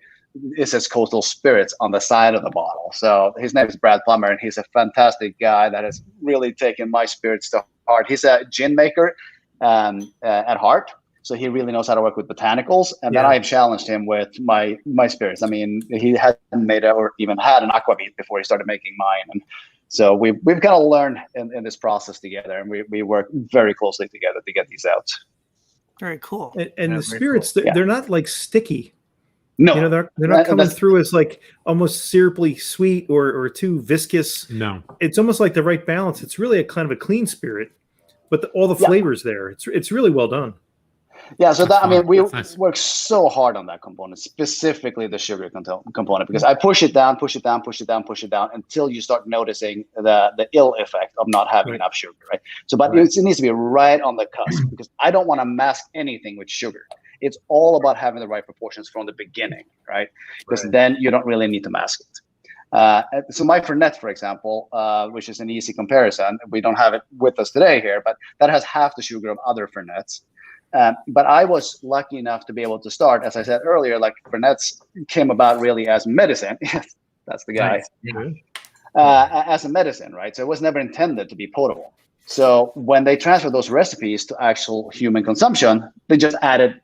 Speaker 5: it says Coastal Spirits on the side of the bottle. So his name is Brad Plummer, and he's a fantastic guy that has really taken my spirits to heart. He's a gin maker at heart. So he really knows how to work with botanicals. And then I challenged him with my spirits. I mean, he hadn't made or even had an aquavit before he started making mine. And so we've kind of learned in this process together, and we work very closely together to get these out.
Speaker 2: Very cool.
Speaker 3: And the spirits, cool. They're not like sticky.
Speaker 5: No,
Speaker 3: you know, they're not coming through as like almost syruply sweet or too viscous.
Speaker 1: No,
Speaker 3: it's almost like the right balance. It's really a kind of a clean spirit, but all the flavors there. It's really well done.
Speaker 5: Yeah, so that, I mean, we work so hard on that component, specifically the sugar component, because I push it down until you start noticing the ill effect of not having enough sugar, right? So, but it needs to be right on the cusp, because I don't want to mask anything with sugar. It's all about having the right proportions from the beginning, right? Because then you don't really need to mask it. So my Fernet, for example, which is an easy comparison, we don't have it with us today here, but that has half the sugar of other Fernets. But I was lucky enough to be able to start, as I said earlier, like Fernets came about really as medicine. That's the guy. Nice. As a medicine, right? So it was never intended to be potable. So when they transferred those recipes to actual human consumption, they just added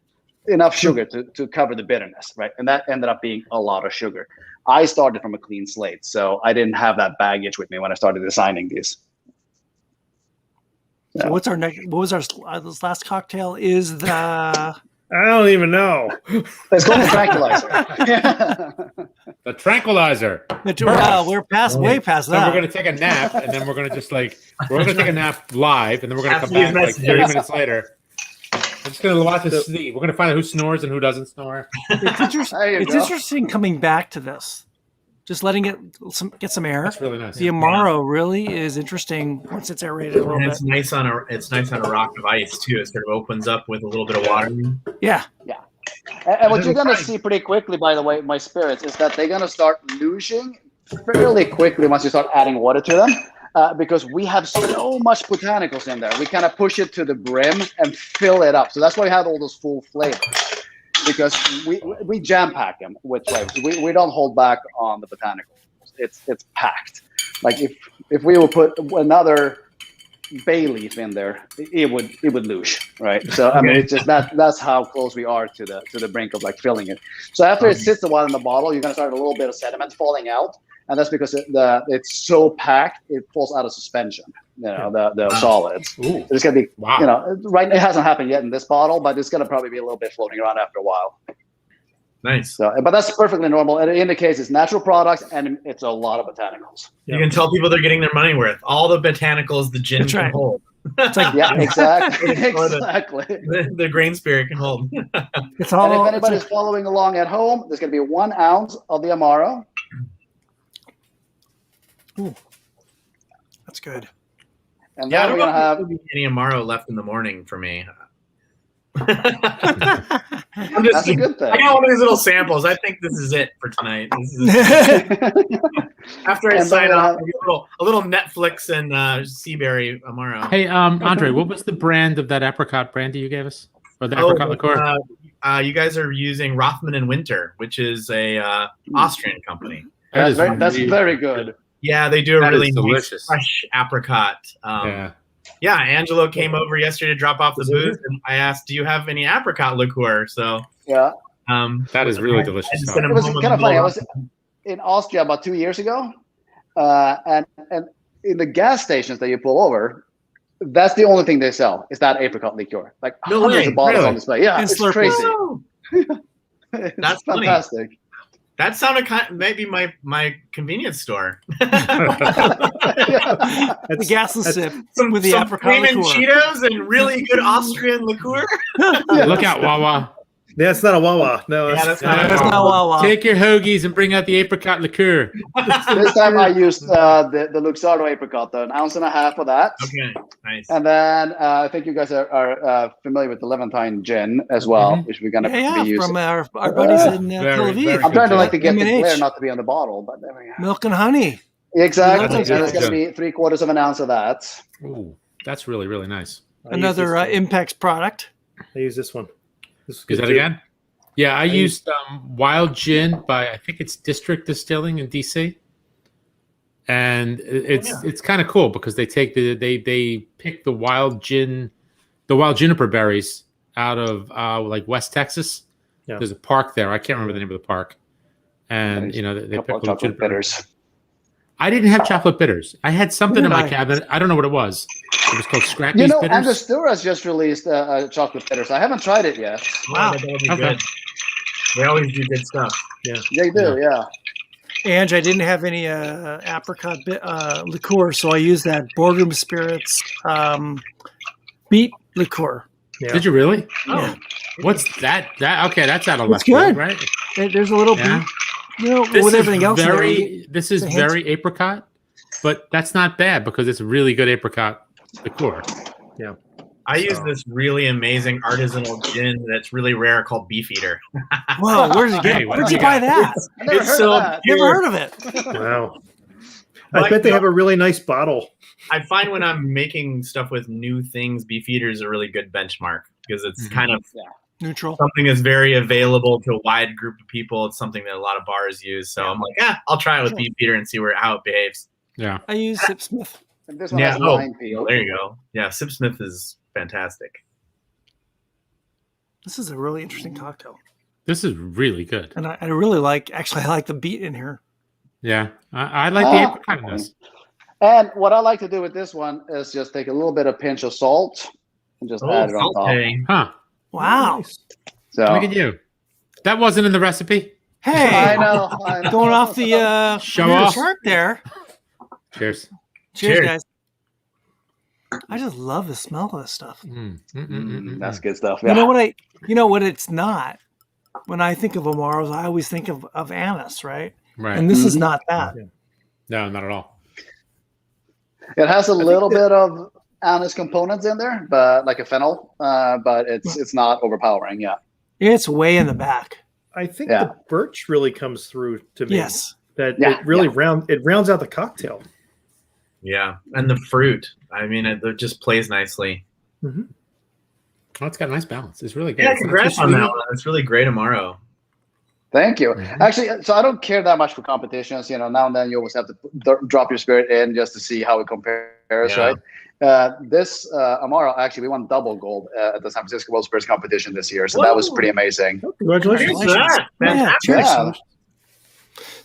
Speaker 5: enough sugar to cover the bitterness, right? And that ended up being a lot of sugar. I started from a clean slate, so I didn't have that baggage with me when I started designing these.
Speaker 2: So what's our next? What was our this last cocktail? Is the
Speaker 3: I don't even know.
Speaker 5: It's called the tranquilizer.
Speaker 1: The tranquilizer.
Speaker 2: We're way past that.
Speaker 1: So we're gonna take a nap, and then we're gonna take a nap live, and then we're gonna come back like 30 minutes later. I'm just gonna watch this. We're gonna find out who snores and who doesn't snore.
Speaker 2: It's interesting coming back to this. Just letting it get some air.
Speaker 1: That's really nice.
Speaker 2: The Amaro really is interesting once it's aerated a little bit.
Speaker 4: It's nice on a rock of ice too. It sort of opens up with a little bit of water.
Speaker 2: Yeah.
Speaker 5: And what you're gonna see pretty quickly, by the way, my spirits, is that they're gonna start losing fairly quickly once you start adding water to them, because we have so much botanicals in there. We kind of push it to the brim and fill it up. So that's why we have all those full flavors. Because we jam pack them with flavors. We don't hold back on the botanicals. It's packed. Like if we would put another bay leaf in there, it would lose, right? So I mean, it's just that's how close we are to the brink of like filling it. So after it sits a while in the bottle, you're gonna start a little bit of sediment falling out, and that's because it's so packed it falls out of suspension. You know, the solids.
Speaker 1: Ooh.
Speaker 5: It's gonna be you know, right. It hasn't happened yet in this bottle, but it's gonna probably be a little bit floating around after a while.
Speaker 4: Nice.
Speaker 5: So, but that's perfectly normal. And it indicates it's natural products and it's a lot of botanicals.
Speaker 4: You can tell people they're getting their money worth. All the botanicals the gin can hold.
Speaker 2: It's like,
Speaker 5: exactly. Exactly.
Speaker 4: The grain spirit can hold.
Speaker 2: It's all.
Speaker 5: And if anybody's following along at home, there's going to be 1 ounce of the Amaro.
Speaker 2: Ooh, that's good.
Speaker 5: And then we're going to have
Speaker 4: any Amaro left in the morning for me.
Speaker 5: That's a good thing.
Speaker 4: I got one of these little samples. I think this is it for tonight. After I sign off, a little Netflix and Seaberry Amaro.
Speaker 1: Hey, Andre, what was the brand of that apricot brandy you gave us? Or the apricot liqueur?
Speaker 4: You guys are using Rothman and Winter, which is a Austrian company.
Speaker 5: That's very good.
Speaker 4: Yeah, they do a really nice fresh apricot. Yeah, Angelo came over yesterday to drop off the booth, and I asked, "Do you have any apricot liqueur?" So
Speaker 1: that is really delicious.
Speaker 5: It was kind of funny. I was in Austria about 2 years ago, and in the gas stations that you pull over, that's the only thing they sell is that apricot liqueur. Like hundreds of bottles on display. Yeah, it's crazy.
Speaker 4: That's
Speaker 5: fantastic.
Speaker 4: Funny. That sounded maybe my convenience store.
Speaker 2: The gas and sip with the
Speaker 4: some
Speaker 2: apricot liqueur.
Speaker 4: Cheetos and really good Austrian liqueur.
Speaker 1: Look out, Wawa.
Speaker 3: That's not a Wawa. No,
Speaker 4: that's not
Speaker 2: Wawa.
Speaker 1: Take your hoagies and bring out the apricot liqueur.
Speaker 5: This time I used the Luxardo apricot, an 1.5 ounces of that.
Speaker 4: Okay, nice.
Speaker 5: And then I think you guys are familiar with the Levantine gin as well, which we're going to be using.
Speaker 2: From our buddies in Tel Aviv.
Speaker 5: I'm trying to get the glare not to be on the bottle, but there we go.
Speaker 2: Milk and honey.
Speaker 5: Exactly. And it's going to be 3/4 of an ounce of that.
Speaker 1: Ooh, that's really, really nice.
Speaker 2: Another Impex product.
Speaker 3: I use this one.
Speaker 1: Is that again? Yeah, I used Wild Gin by, I think it's District Distilling in DC. and it's kind of cool because they take they pick the wild juniper berries out of like West Texas.
Speaker 3: Yeah.
Speaker 1: There's a park there. I can't remember the name of the park, and they pick
Speaker 5: chocolate bitters.
Speaker 1: I didn't have chocolate bitters. I had something in my cabinet. I don't know what it was. It was called Scrappy's Bitters.
Speaker 5: Angostura just released chocolate bitters. I haven't tried it yet.
Speaker 4: Wow, that would be good. They always do good stuff.
Speaker 3: Yeah,
Speaker 5: they do. Yeah.
Speaker 2: Ange, I didn't have any apricot liqueur, so I used that Boardroom Spirits beet liqueur.
Speaker 3: Yeah.
Speaker 1: Did you really?
Speaker 2: Oh. Yeah.
Speaker 1: What's that? Okay, that's out of left
Speaker 2: good,
Speaker 1: field, right?
Speaker 2: There's a little beet. With everything else.
Speaker 1: This is very apricot, but that's not bad because it's really good apricot liqueur.
Speaker 3: Yeah.
Speaker 4: I use this really amazing artisanal gin that's really rare called Beefeater.
Speaker 2: Whoa, where'd you buy that? Never heard of it.
Speaker 3: Wow. I bet they have a really nice bottle.
Speaker 4: I find when I'm making stuff with new things, Beefeater is a really good benchmark because it's kind of
Speaker 2: neutral.
Speaker 4: Something that's very available to a wide group of people. It's something that a lot of bars use. So I'm like, I'll try it with Beefeater and see how it behaves.
Speaker 1: Yeah.
Speaker 2: I use Sipsmith.
Speaker 5: This one has wine peel.
Speaker 4: There you go. Yeah, Sipsmith is fantastic.
Speaker 2: This is a really interesting cocktail.
Speaker 1: This is really good.
Speaker 2: And I really like the beet in here.
Speaker 1: Yeah. I like the apricotness.
Speaker 5: And what I like to do with this one is just take a little bit of pinch of salt and just add it on top.
Speaker 1: Huh.
Speaker 2: Wow.
Speaker 5: So
Speaker 1: look at you. That wasn't in the recipe.
Speaker 2: Hey,
Speaker 5: I know.
Speaker 2: Going off the
Speaker 1: show off
Speaker 2: chart there.
Speaker 1: Cheers.
Speaker 2: Cheers, guys. I just love the smell of this stuff.
Speaker 5: That's good stuff. Yeah.
Speaker 2: You know what it's not. When I think of Amaros, I always think of anise, right?
Speaker 1: Right.
Speaker 2: And this is not that.
Speaker 1: No, not at all.
Speaker 5: It has a little bit of anise components in there, but like a fennel, but it's not overpowering. Yeah.
Speaker 2: It's way in the back.
Speaker 3: I think the birch really comes through to me.
Speaker 2: Yes.
Speaker 3: That it really rounds out the cocktail.
Speaker 4: Yeah, and the fruit. I mean, it just plays nicely.
Speaker 3: Mm-hmm.
Speaker 1: Oh, it's got a nice balance. It's really good.
Speaker 4: Yeah, congrats on that one. It's really great, Amaro.
Speaker 5: Thank you. Mm-hmm. Actually, so I don't care that much for competitions. Now and then you always have to drop your spirit in just to see how it compares, right? This Amaro, actually, we won double gold at the San Francisco World Spirits Competition this year, so that was pretty amazing.
Speaker 3: Oh, congratulations!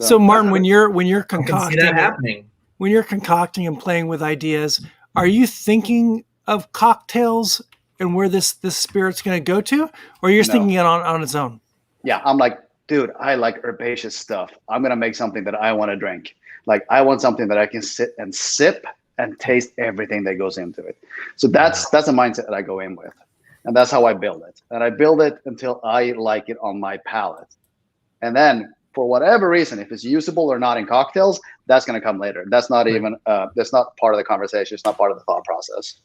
Speaker 2: So, Martin, when you're concocting,
Speaker 4: when
Speaker 2: you're concocting and playing with ideas, are you thinking of cocktails and where this spirit's going to go to, or you're thinking it on its own?
Speaker 5: Yeah, I'm like, dude, I like herbaceous stuff. I'm going to make something that I want to drink. Like, I want something that I can sit and sip and taste everything that goes into it. So that's a mindset that I go in with. And that's how I build it. And I build it until I like it on my palate. And then for whatever reason, if it's usable or not in cocktails, that's going to come later. That's not even, that's not part of the conversation. It's not part of the thought process.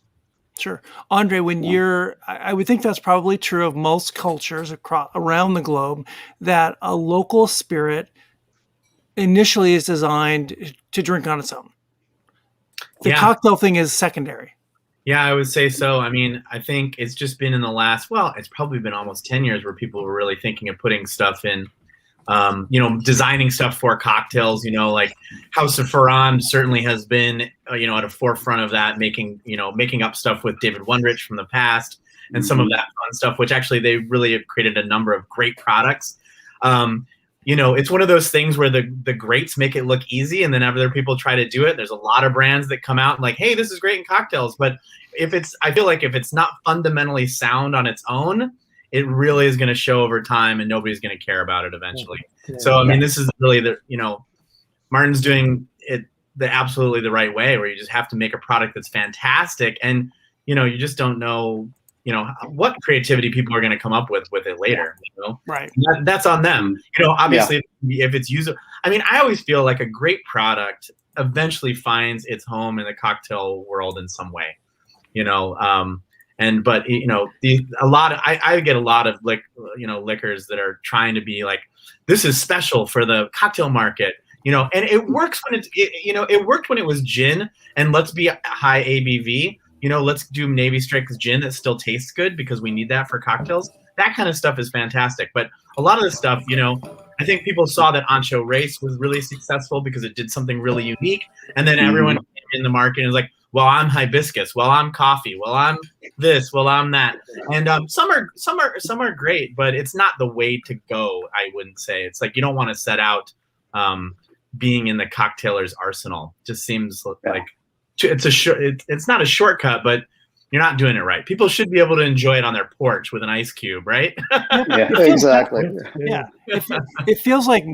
Speaker 2: Sure. Andre, when I would think that's probably true of most cultures around the globe, that a local spirit initially is designed to drink on its own. The cocktail thing is secondary.
Speaker 4: Yeah, I would say so. I mean, I think it's just been in the last, it's probably been almost 10 years where people were really thinking of putting stuff in, designing stuff for cocktails, like House of Ferrand certainly has been, at a forefront of that, making up stuff with David Wondrich from the past and some of that fun stuff, which actually they really have created a number of great products. It's one of those things where the greats make it look easy and then other people try to do it. There's a lot of brands that come out and like, hey, this is great in cocktails. But I feel like if it's not fundamentally sound on its own, it really is going to show over time and nobody's going to care about it eventually. Yeah. So, I mean, this is really Martin's doing it absolutely the right way, where you just have to make a product that's fantastic. And, you just don't know, what creativity people are going to come up with it later,
Speaker 2: Right.
Speaker 4: That's on them. Obviously if it's usable, I mean, I always feel like a great product eventually finds its home in the cocktail world in some way, I get a lot of liquors that are trying to be like, this is special for the cocktail market, and it works when it worked when it was gin and let's be high ABV, let's do Navy Strix gin that still tastes good because we need that for cocktails. That kind of stuff is fantastic. But a lot of the stuff, I think people saw that Ancho Race was really successful because it did something really unique, and then everyone came in the market and was like, "Well, I'm hibiscus. Well, I'm coffee. Well, I'm this. Well, I'm that." And some are great, but it's not the way to go. I wouldn't say it's like you don't want to set out being in the cocktailer's arsenal. Just seems like it's not a shortcut, but you're not doing it right. People should be able to enjoy it on their porch with an ice cube, right?
Speaker 5: Yeah, exactly.
Speaker 2: Yeah, it feels like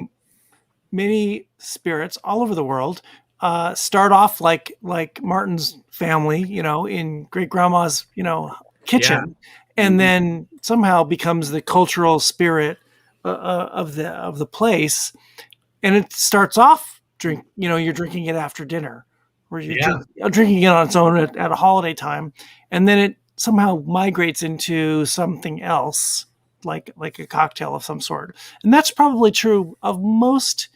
Speaker 2: many spirits all over the world start off like Martin's family, in great grandma's, kitchen, and then somehow becomes the cultural spirit of the place, and it starts off you're drinking it after dinner, or you're drinking it on its own at a holiday time, and then it somehow migrates into something else, like a cocktail of some sort. And that's probably true of most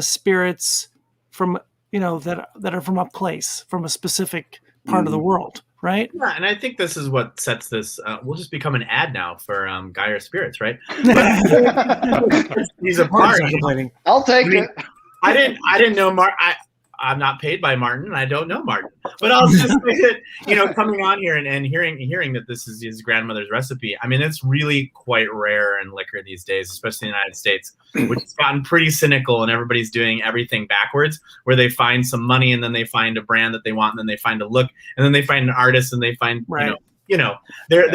Speaker 2: spirits from that are from a place, from a specific part of the world, right?
Speaker 4: Yeah, and I think this is what sets this. We'll just become an ad now for Geijer Spirits, right? He's a part.
Speaker 5: I'll take it.
Speaker 4: I didn't know I'm not paid by Martin. I don't know Martin, but I'll just say that, coming on here and hearing that this is his grandmother's recipe. I mean, it's really quite rare in liquor these days, especially in the United States, which has gotten pretty cynical, and everybody's doing everything backwards, where they find some money and then they find a brand that they want, and then they find a look, and then they find an artist, and they find, they're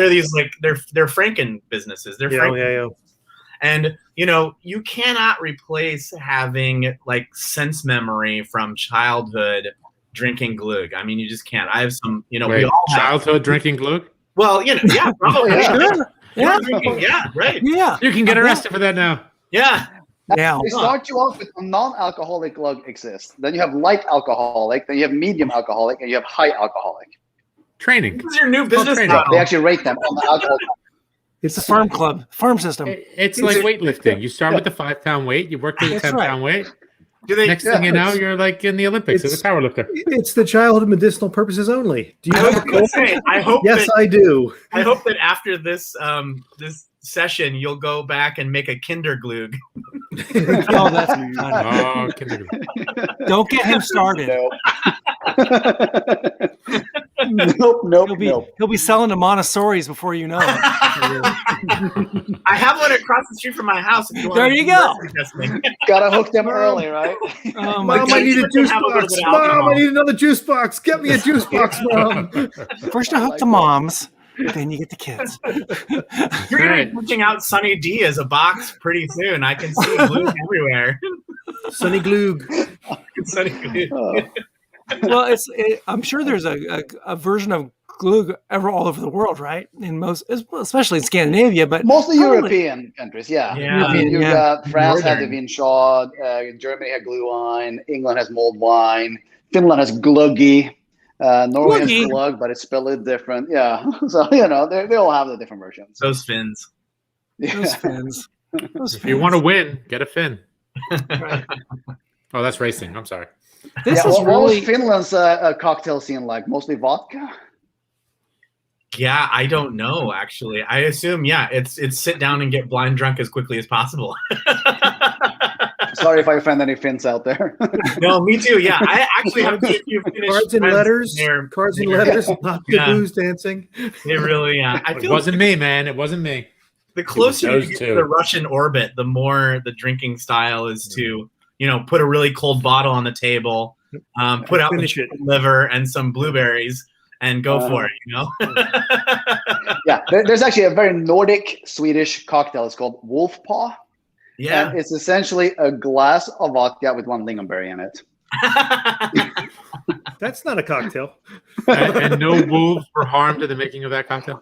Speaker 4: these they're Franken businesses. They're Franken. And, you cannot replace having sense memory from childhood drinking glug. I mean, you just can't. I have some, we all
Speaker 1: childhood drinking glug?
Speaker 4: Well, yeah, probably. Right.
Speaker 2: Yeah.
Speaker 1: You can get arrested for that now.
Speaker 4: Yeah.
Speaker 2: Yeah.
Speaker 5: They start you off with a non-alcoholic glug exists. Then you have light alcoholic. Then you have medium alcoholic, and you have high alcoholic.
Speaker 1: Training.
Speaker 4: This is your new business
Speaker 5: They actually rate them on the alcohol.
Speaker 2: It's a farm club, farm system.
Speaker 1: It's like weightlifting. You start with the 5-pound weight, you work to the 10-pound weight. Next thing you know, you're like in the Olympics as a powerlifter.
Speaker 3: It's the childhood medicinal purposes only. Do you have a cold?
Speaker 4: I hope.
Speaker 3: Yes, I do.
Speaker 4: I hope that after this this session, you'll go back and make a Kinder glug.
Speaker 2: Oh, that's funny.
Speaker 1: Oh, Kinder glug.
Speaker 2: Don't get him started.
Speaker 5: Nope.
Speaker 2: He'll be selling to Montessori's before you know it.
Speaker 4: I have one across the street from my house. If you
Speaker 2: there you go.
Speaker 5: Gotta hook them early, right?
Speaker 2: Oh,
Speaker 3: Mom, I need a juice box. Mom, I need another juice box. Get me a juice box, Mom.
Speaker 2: First, I hook the moms, then you get the kids.
Speaker 4: You're going to be pushing out Sunny D as a box pretty soon. I can see glue everywhere.
Speaker 3: Sunny glug.
Speaker 4: Sunny glue.
Speaker 2: Well, I'm sure there's a version of glug all over the world, right? In most, especially in Scandinavia, but
Speaker 5: mostly European countries. Yeah.
Speaker 4: Yeah.
Speaker 5: Got France had the Vinschad, Germany had glühwein, England has mulled wine, Finland has gluggy, Norway has glug, but it's spelled different. Yeah, so they all have the different versions.
Speaker 4: Those Finns.
Speaker 2: Those Finns.
Speaker 1: If you want to win, get a Finn.
Speaker 2: Right.
Speaker 1: Oh, that's racing. I'm sorry.
Speaker 2: This is
Speaker 5: what was Finland's cocktail scene like? Mostly vodka?
Speaker 4: Yeah, I don't know, actually. I assume, it's sit down and get blind drunk as quickly as possible.
Speaker 5: Sorry if I offend any Finns out there.
Speaker 4: No, me too. Yeah, I actually have a few Finnish
Speaker 3: Cards and letters. Not the booze dancing.
Speaker 4: They really,
Speaker 1: It wasn't me, man. It wasn't me.
Speaker 4: The closer you get to the Russian orbit, the more the drinking style is to, put a really cold bottle on the table, put out the liver and some blueberries, and go for it,
Speaker 5: Yeah, there's actually a very Nordic Swedish cocktail. It's called Wolf Paw.
Speaker 4: Yeah.
Speaker 5: And it's essentially a glass of vodka with one lingonberry in it.
Speaker 3: That's not a cocktail.
Speaker 1: And no wolves were harmed in the making of that cocktail?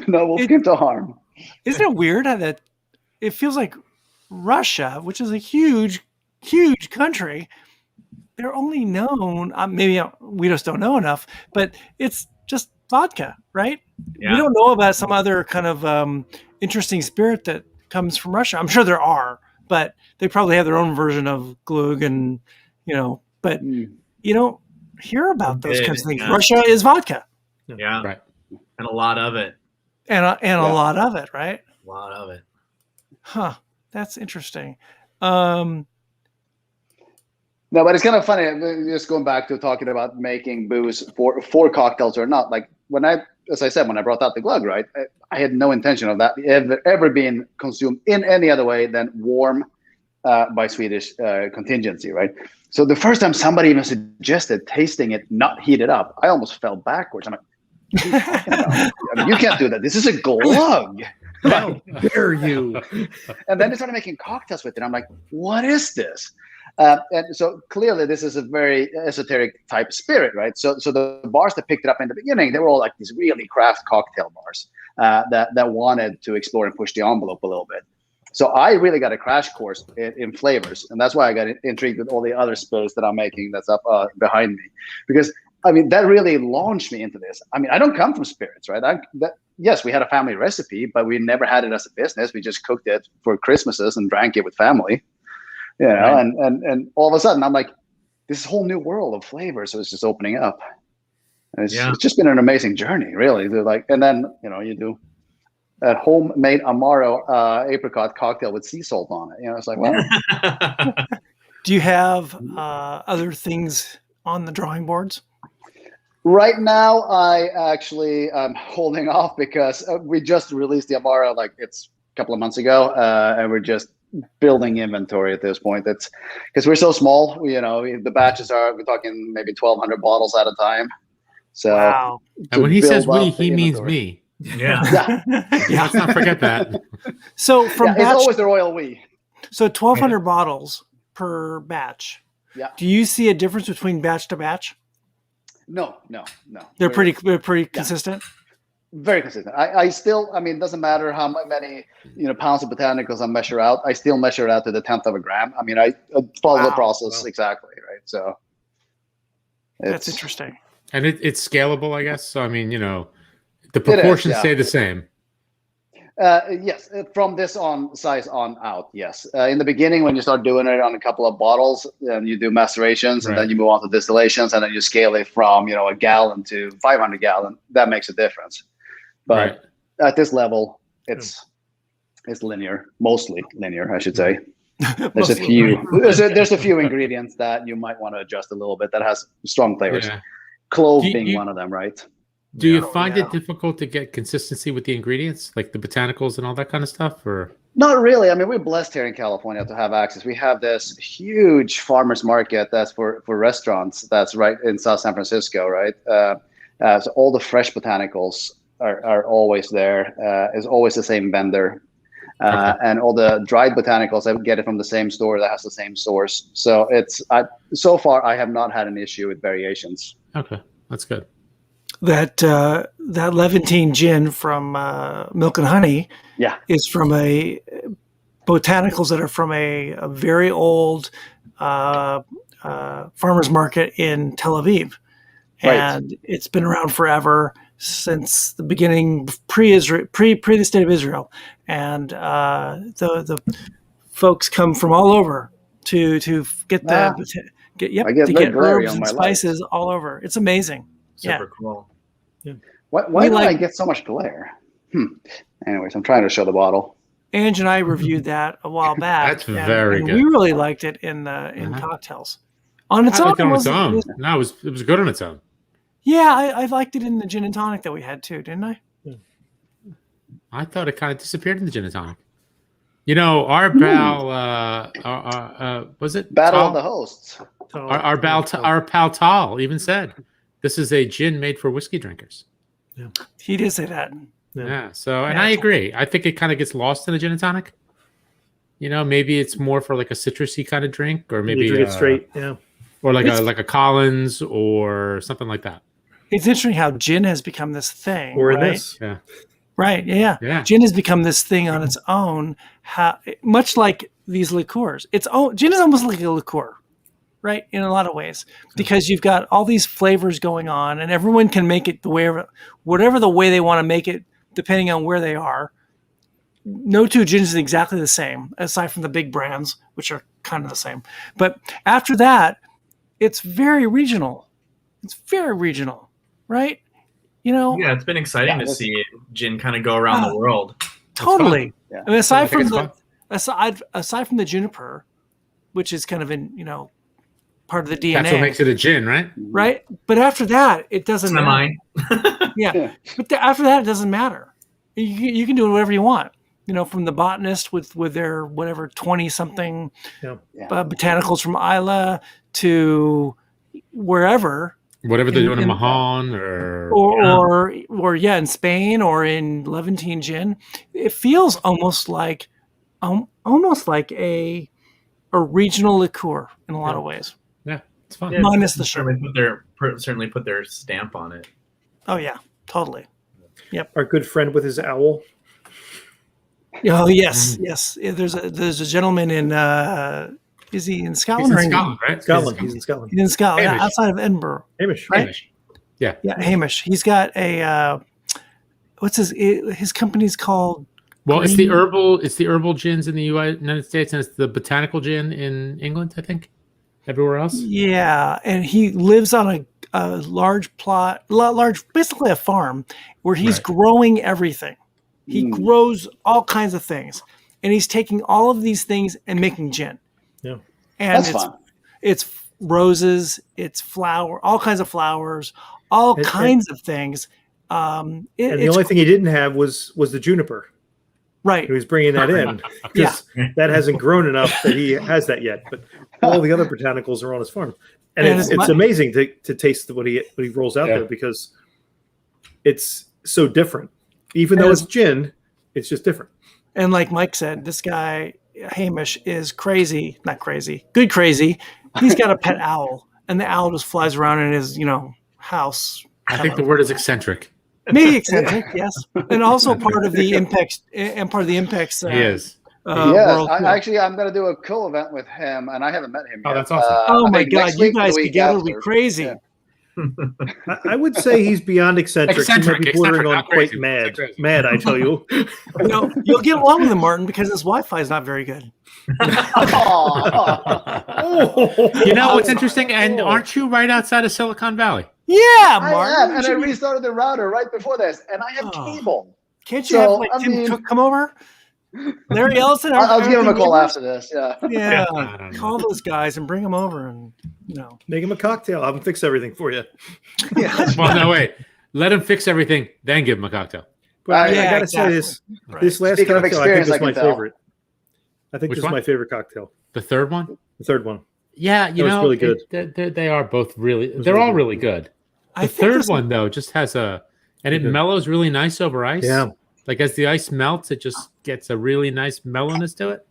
Speaker 5: No wolves came to harm.
Speaker 2: Isn't it weird that it feels like Russia, which is a huge, huge country, they're only known, maybe we just don't know enough, but it's just vodka, right?
Speaker 4: Yeah.
Speaker 2: We don't know about some other kind of interesting spirit that comes from Russia. I'm sure there are, but they probably have their own version of glug and, but you don't hear about those kinds of things.
Speaker 4: Yeah.
Speaker 2: Russia is vodka.
Speaker 4: Yeah.
Speaker 1: Right.
Speaker 4: And a lot of it.
Speaker 2: And a lot of it, right?
Speaker 4: A lot of it.
Speaker 2: Huh. That's interesting.
Speaker 5: No, but it's kind of funny. Just going back to talking about making booze for cocktails or not. Like as I said, when I brought out the glug, right? I had no intention of that ever being consumed in any other way than warm by Swedish contingency, right? So the first time somebody even suggested tasting it not heated up, I almost fell backwards. I'm like, what are you talking about? I mean, you can't do that. This is a glug.
Speaker 3: How dare you?
Speaker 5: And then they started making cocktails with it. I'm like, what is this? And so clearly this is a very esoteric type spirit, right? So the bars that picked it up in the beginning, they were all like these really craft cocktail bars that wanted to explore and push the envelope a little bit. So I really got a crash course in flavors. And that's why I got intrigued with all the other spirits that I'm making that's up behind me. Because, I mean, that really launched me into this. I mean, I don't come from spirits, right? Yes, we had a family recipe, but we never had it as a business. We just cooked it for Christmases and drank it with family. You know, right. and all of a sudden I'm like, this whole new world of flavors was just opening up. And it's just been an amazing journey, really. And then, you know, you do a homemade Amaro apricot cocktail with sea salt on it. You know, it's like, well.
Speaker 2: Do you have other things on the drawing boards?
Speaker 5: Right now, I actually am holding off because we just released the Amaro, like it's a couple of months ago, and we're just building inventory at this point. It's because we're so small. You know, the batches we're talking maybe 1,200 bottles at a time. So,
Speaker 2: wow.
Speaker 1: And when he says we, he means me.
Speaker 4: Yeah.
Speaker 1: Let's not forget that.
Speaker 2: So from
Speaker 5: it's always the royal we.
Speaker 2: So 1,200 bottles per batch.
Speaker 5: Yeah.
Speaker 2: Do you see a difference between batch to batch?
Speaker 5: No.
Speaker 2: They're pretty consistent.
Speaker 5: Very consistent. I still, I mean, it doesn't matter how many, pounds of botanicals I measure out. I still measure it out to the 10th of a gram. I mean, I follow the process exactly, right? So
Speaker 2: that's interesting.
Speaker 1: And it's scalable, I guess. So, I mean, the proportions stay the same.
Speaker 5: Yes, from this size on out, yes. In the beginning, when you start doing it on a couple of bottles, and you do macerations, and then you move on to distillations, and then you scale it from a gallon to 500 gallon. That makes a difference. But at this level, it's linear, mostly linear, I should say. There's there's a few ingredients that you might want to adjust a little bit that has strong flavors. Yeah. Clove being one of them, right?
Speaker 1: Do you find it difficult to get consistency with the ingredients, like the botanicals and all that kind of stuff, or? Not
Speaker 5: really. I mean, we're blessed here in California to have access. We have this huge farmers market that's for restaurants that's right in South San Francisco, right? So all the fresh botanicals are always there. It's always the same vendor. And all the dried botanicals, I get it from the same store that has the same source. So so far I have not had an issue with variations.
Speaker 1: Okay, that's good.
Speaker 2: That Levantine gin from Milk and Honey is from botanicals that are from a very old farmer's market in Tel Aviv. And it's been around forever, since the beginning, pre the state of Israel. And the folks come from all over to get get herbs and spices all over. It's amazing.
Speaker 4: Super cool.
Speaker 5: Yeah. Why do I get so much glare? Anyways, I'm trying to show the bottle.
Speaker 2: Ange and I reviewed that a while back.
Speaker 1: That's very good.
Speaker 2: We really liked it in cocktails. On its own,
Speaker 1: it was good on its own.
Speaker 2: Yeah, I liked it in the gin and tonic that we had too, didn't I?
Speaker 1: I thought it kind of disappeared in the gin and tonic. Our pal, was it
Speaker 5: Battle
Speaker 1: Tal?
Speaker 5: of the Hosts?
Speaker 1: Our pal Tal even said, "This is a gin made for whiskey drinkers."
Speaker 2: Yeah, he did say that.
Speaker 1: Yeah. So, and I agree. I think it kind of gets lost in a gin and tonic. Maybe it's more for like a citrusy kind of drink, or maybe
Speaker 3: drink it straight. Yeah.
Speaker 1: Or like a Collins or something like that.
Speaker 2: It's interesting how gin has become this thing.
Speaker 3: Or
Speaker 2: right?
Speaker 3: this.
Speaker 1: Yeah.
Speaker 2: Right. Yeah. Gin has become this thing on its own. Much like these liqueurs. Gin is almost like a liqueur, right? In a lot of ways, because you've got all these flavors going on, and everyone can make it whatever the way they want to make it, depending on where they are. No two gins are exactly the same, aside from the big brands, which are kind of the same. But after that, it's very regional. Right?
Speaker 4: Yeah, it's been exciting to see gin kind of go around the world.
Speaker 2: Totally.
Speaker 5: Yeah.
Speaker 2: I mean, aside from aside from the juniper, which is kind of part of the DNA.
Speaker 1: That's what makes it a gin, right?
Speaker 2: Right. But after that, it doesn't matter. Yeah. But after that, it doesn't matter. You can do whatever you want. From the botanist with their whatever 20-something botanicals from Isla to wherever.
Speaker 1: Whatever they're doing in Mahon
Speaker 2: or in Spain or in Levantine gin, it feels almost like a regional liqueur in a lot of ways.
Speaker 1: Yeah, it's fun.
Speaker 4: Yeah,
Speaker 2: minus the sugar.
Speaker 4: Certainly put their stamp on it.
Speaker 2: Oh yeah, totally. Yep.
Speaker 3: Our good friend with his owl.
Speaker 2: Oh yes, yes. There's a gentleman in. Is he in Scotland?
Speaker 1: He's in Scotland, right?
Speaker 3: Scotland. He's in Scotland.
Speaker 2: He's in Scotland, outside of Edinburgh.
Speaker 3: Hamish.
Speaker 2: Right?
Speaker 1: Hamish. Yeah.
Speaker 2: Yeah, Hamish. He's got a. What's his company's called?
Speaker 1: Well, it's the herbal gins in the United States, and it's the botanical gin in England, I think. Everywhere else.
Speaker 2: Yeah, and he lives on a large plot, basically a farm, where he's growing everything. He grows all kinds of things, and he's taking all of these things and making gin.
Speaker 3: Yeah,
Speaker 2: and
Speaker 5: that's fun.
Speaker 2: It's roses, it's all kinds of flowers, all kinds of things.
Speaker 3: And the only thing he didn't have was the juniper.
Speaker 2: Right.
Speaker 3: He was bringing that in because that hasn't grown enough that he has that yet. But all the other botanicals are on his farm, and it's amazing to taste what he rolls out there because it's so different. Even though it's gin, it's just different.
Speaker 2: And like Mike said, this guy Hamish is crazy, not crazy, good crazy. He's got a pet owl, and the owl just flies around in his house.
Speaker 1: I think the word is eccentric.
Speaker 2: Maybe eccentric, yes, and also part of the Impex. And part of the Impex.
Speaker 1: He is.
Speaker 5: Yes, I'm going to do a co-event with him, and I haven't met him yet.
Speaker 1: Oh, that's awesome.
Speaker 2: Oh my God, you guys together would be crazy.
Speaker 5: Yeah.
Speaker 3: I would say he's beyond eccentric. He might be bordering on quite mad. Mad, I tell you.
Speaker 2: You'll get along with him, Martin, because his Wi-Fi is not very good.
Speaker 1: What's interesting? And aren't you right outside of Silicon Valley?
Speaker 2: Yeah, Martin.
Speaker 5: I am, and I restarted the router right before this, and I have cable.
Speaker 2: Can't you have Tim Cook come over? Larry Ellison.
Speaker 5: I'll give him a call after this.
Speaker 2: Yeah. Call those guys and bring them over, and
Speaker 3: make him a cocktail. Have him fix everything for you.
Speaker 1: Well, no, wait. Let him fix everything, then give him a cocktail.
Speaker 3: But I gotta say this last
Speaker 5: Speaking
Speaker 3: cocktail, I think is my favorite. I think
Speaker 1: Which
Speaker 3: this
Speaker 1: one?
Speaker 3: is my favorite cocktail.
Speaker 1: The third one?
Speaker 3: The third one.
Speaker 1: Yeah,
Speaker 3: That was really good.
Speaker 1: They are both really. They're all really good. The third one though just has it mellows really nice over ice. Yeah. Like as the ice melts, it just gets a really nice mellowness to it.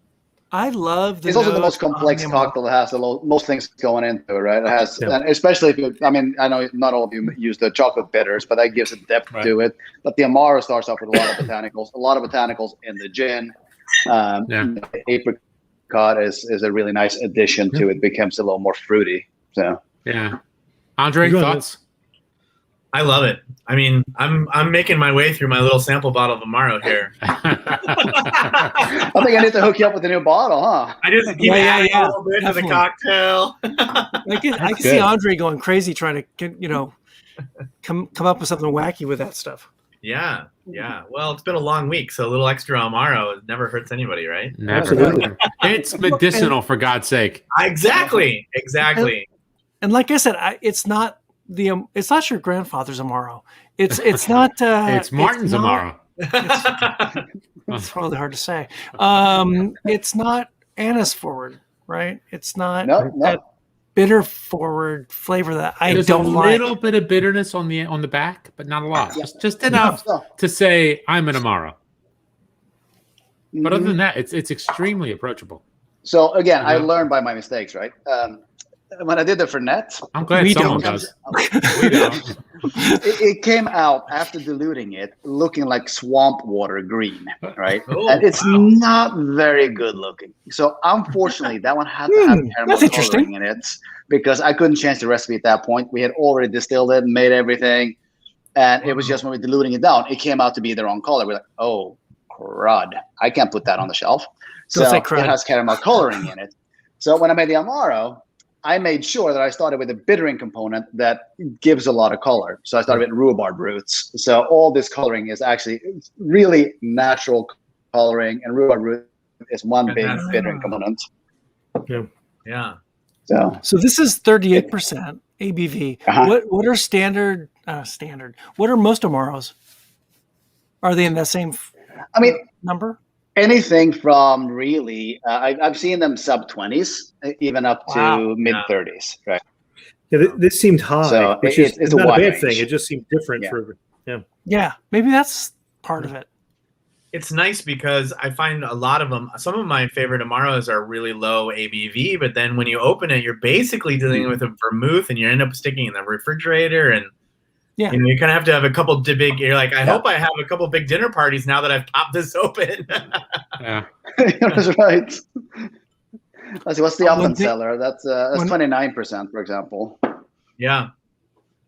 Speaker 2: I love
Speaker 5: it's also the most complex cocktail that has most things going into it, right? It has, and especially if I know not all of you use the chocolate bitters, but that gives a depth to it. But the Amaro starts off with a lot of botanicals in the gin. The apricot is a really nice addition to it. Becomes a little more fruity. So
Speaker 1: Andre, thoughts?
Speaker 4: I love it. I mean, I'm making my way through my little sample bottle of Amaro here.
Speaker 5: I think I need to hook you up with a new bottle, huh?
Speaker 4: I just keep adding a little bit to the cocktail.
Speaker 2: I can see Andre going crazy trying to come up with something wacky with that stuff.
Speaker 4: Yeah. Well, it's been a long week, so a little extra Amaro never hurts anybody, right?
Speaker 1: Never. It's medicinal, for God's sake.
Speaker 4: Exactly.
Speaker 2: And like I said, it's not your grandfather's Amaro. It's not.
Speaker 1: It's Martin's Amaro.
Speaker 2: It's probably hard to say. It's not anise forward, right? It's not that bitter forward flavor that I don't like.
Speaker 1: There's a little bit of bitterness on the back, but not a lot. Just enough to say I'm an Amaro. But other than that, it's extremely approachable.
Speaker 5: So again, I learned by my mistakes, right? When I did the Fernet,
Speaker 1: I'm glad someone does. We don't.
Speaker 5: It came out after diluting it, looking like swamp water green, right? And it's not very good looking. So unfortunately, that one had to have caramel coloring in it because I couldn't change the recipe at that point. We had already distilled it and made everything, and it was just when we were diluting it down, it came out to be the wrong color. We're like, oh, crud! I can't put that on the shelf. So it has caramel coloring in it. So when I made the Amaro, I made sure that I started with a bittering component that gives a lot of color. So I started with rhubarb roots. So all this coloring is actually really natural coloring, and rhubarb roots is one big bittering component.
Speaker 4: Yeah.
Speaker 2: So this is 38% ABV. What are standard? What are most Amaros? Are they in the same? Number?
Speaker 5: Anything from really, I've seen them sub 20s, even up to mid 30s. Right.
Speaker 3: Yeah, this seemed high,
Speaker 5: so
Speaker 3: which is not a bad thing. It just seemed different
Speaker 2: Yeah, maybe that's part of it.
Speaker 4: It's nice because I find a lot of them, some of my favorite Amaros are really low ABV, but then when you open it, you're basically dealing with a vermouth and you end up sticking in the refrigerator. And you kind of have to have a couple you're like, I hope I have a couple big dinner parties now that I've popped this open.
Speaker 5: That's right. Let's see, what's the up seller? That's 29%, for example.
Speaker 4: Yeah.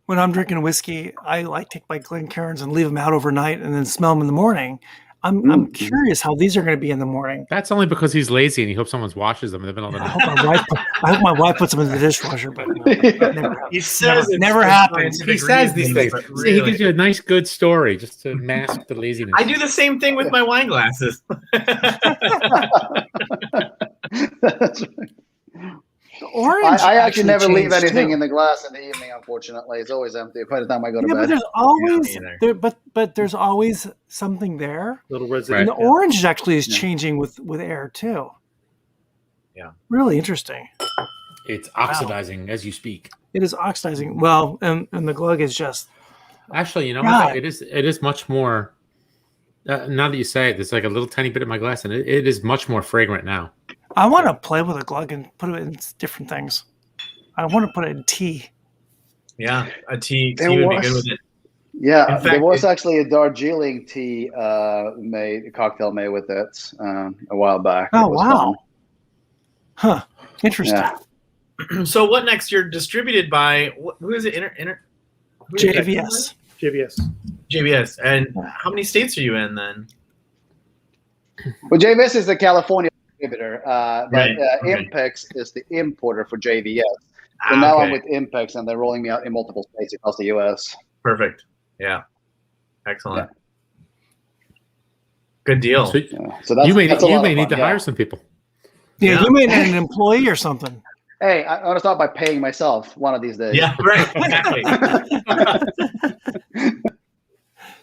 Speaker 2: When I'm drinking whiskey, I take my Glencairns and leave them out overnight and then smell them in the morning. I'm curious how these are going to be in the morning.
Speaker 1: That's only because he's lazy and he hopes someone washes them in the middle of the night.
Speaker 2: I hope my wife puts them in the dishwasher, but
Speaker 4: he says
Speaker 2: it never happens.
Speaker 1: He says these things. See, he gives you a nice, good story just to mask the laziness.
Speaker 4: I do the same thing with my wine glasses.
Speaker 5: That's right.
Speaker 2: Orange.
Speaker 5: I actually never leave anything in the glass in the evening. Unfortunately, it's always empty by the time I go to bed.
Speaker 2: But there's always but there's always something there.
Speaker 3: Little residue.
Speaker 2: And the orange actually is changing with air too.
Speaker 4: Yeah,
Speaker 2: really interesting.
Speaker 1: It's oxidizing as you speak.
Speaker 2: It is oxidizing. Well, and the glug is just.
Speaker 1: Actually, you know what? It is much more. Now that you say it, there's like a little tiny bit in my glass, and it is much more fragrant now.
Speaker 2: I want to play with a glug and put it in different things. I want to put it in tea.
Speaker 4: Yeah, a tea would be good with it.
Speaker 5: Yeah, there was actually a Darjeeling tea cocktail made with it a while back.
Speaker 2: Oh, wow. Huh. Interesting.
Speaker 5: Yeah.
Speaker 4: So what next? You're distributed by, who is it?
Speaker 2: JVS.
Speaker 4: JVS. And how many states are you in then?
Speaker 5: Well, JVS is the California distributor, but Impex is the importer for JVS. So now I'm with Impex, and they're rolling me out in multiple states across the U.S.
Speaker 4: Perfect. Yeah. Excellent. Good deal.
Speaker 1: So, you may need to hire some people.
Speaker 2: Yeah, you may need an employee or something.
Speaker 5: Hey, I want to start by paying myself one of these days.
Speaker 4: Yeah, right. Exactly.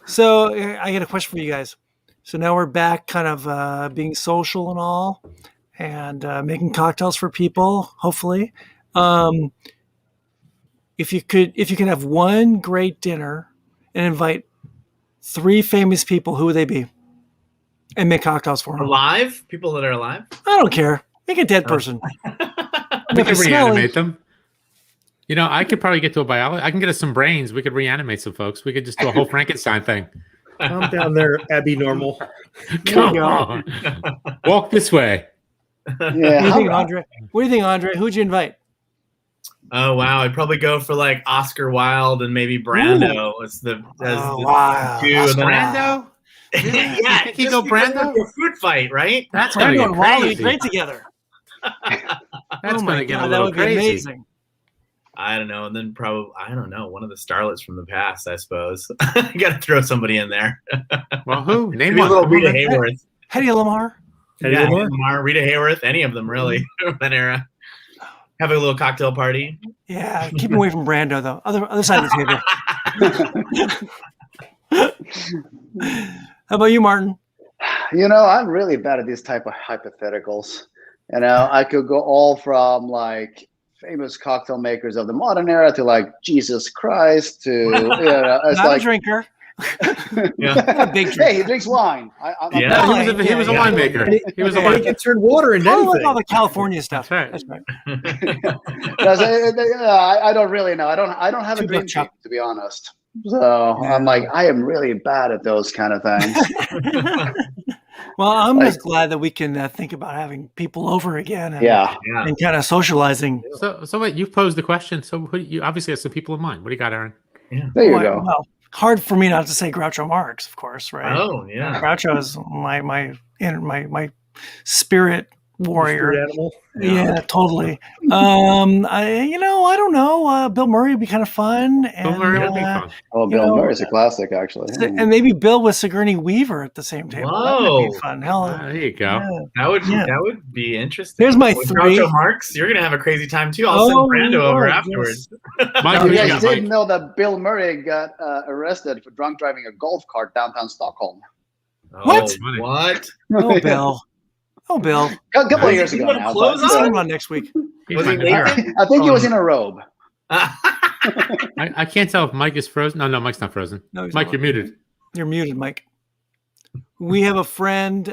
Speaker 2: So I got a question for you guys. So now we're back kind of being social and all, and making cocktails for people, hopefully. If you could have one great dinner and invite 3 famous people, who would they be? And make cocktails for them.
Speaker 4: Alive? People that are alive?
Speaker 2: I don't care. Make a dead person.
Speaker 1: We could reanimate them. You know, I could probably get to a biologist. I can get us some brains. We could reanimate some folks. We could just do a whole Frankenstein thing.
Speaker 3: I'm down there, Abby Normal.
Speaker 1: Come on. Walk this way.
Speaker 5: Yeah.
Speaker 2: What do you think, Andre? Who'd you invite?
Speaker 4: Oh, wow. I'd probably go for like Oscar Wilde and maybe Brando.
Speaker 2: Wow.
Speaker 1: Brando?
Speaker 4: Yeah.
Speaker 1: Think he go Brando?
Speaker 4: A food fight, right?
Speaker 1: That's going to get crazy.
Speaker 2: Great together.
Speaker 1: That's going to get a little
Speaker 2: that would
Speaker 1: crazy.
Speaker 2: be amazing.
Speaker 4: I don't know. And then probably, I don't know, one of the starlets from the past, I suppose. You got to throw somebody in there.
Speaker 1: Well, who? Name
Speaker 4: maybe
Speaker 1: one.
Speaker 4: A little Rita Hayworth.
Speaker 2: Hedy Lamarr.
Speaker 4: Rita Hayworth, any of them, really, that era. Have a little cocktail party.
Speaker 2: Yeah, keep him away from Brando, though. Other side of the table. How about you, Martin?
Speaker 5: You know, I'm really bad at these type of hypotheticals. You know, I could go all from like famous cocktail makers of the modern era to like Jesus Christ to it's
Speaker 2: not
Speaker 5: like
Speaker 2: a drinker.
Speaker 5: A big drinker. Hey, he drinks wine.
Speaker 1: He was a winemaker. He was a winemaker.
Speaker 3: He can turn water into anything.
Speaker 2: I love all the California stuff.
Speaker 1: That's right.
Speaker 5: I don't really know. I don't have a dream team, to be honest. So I'm like, I am really bad at those kind of things.
Speaker 2: Well, I'm just glad that we can think about having people over again and kind of socializing.
Speaker 1: So wait, you posed the question. So you obviously have some people in mind. What do you got, Aaron?
Speaker 5: Yeah. There you go.
Speaker 2: Well, hard for me not to say Groucho Marx, of course, right?
Speaker 4: Oh, yeah.
Speaker 2: Groucho is my spirit warrior.
Speaker 3: Spirit animal.
Speaker 2: Yeah, totally. I don't know. Bill Murray would be kind of fun. And,
Speaker 1: Bill Murray would be fun.
Speaker 5: Oh, Bill Murray's a classic, actually.
Speaker 2: And maybe Bill with Sigourney Weaver at the same table. That would be fun. Hell,
Speaker 1: there you go.
Speaker 4: That would be interesting.
Speaker 2: Here's my
Speaker 4: With
Speaker 2: 3.
Speaker 4: Groucho Marx, you're gonna have a crazy time too. I'll send Brando over afterwards.
Speaker 5: You guys did know that Bill Murray got arrested for drunk driving a golf cart downtown Stockholm.
Speaker 2: What?
Speaker 4: What?
Speaker 2: Oh, Bill. Oh, Bill.
Speaker 5: A couple of years ago now.
Speaker 2: Let's have him on next week.
Speaker 4: Was he late?
Speaker 5: I think he was in a robe.
Speaker 1: I can't tell if Mike is frozen. No, Mike's not frozen.
Speaker 2: No,
Speaker 1: Mike, you're muted.
Speaker 2: You're muted, Mike. We have a friend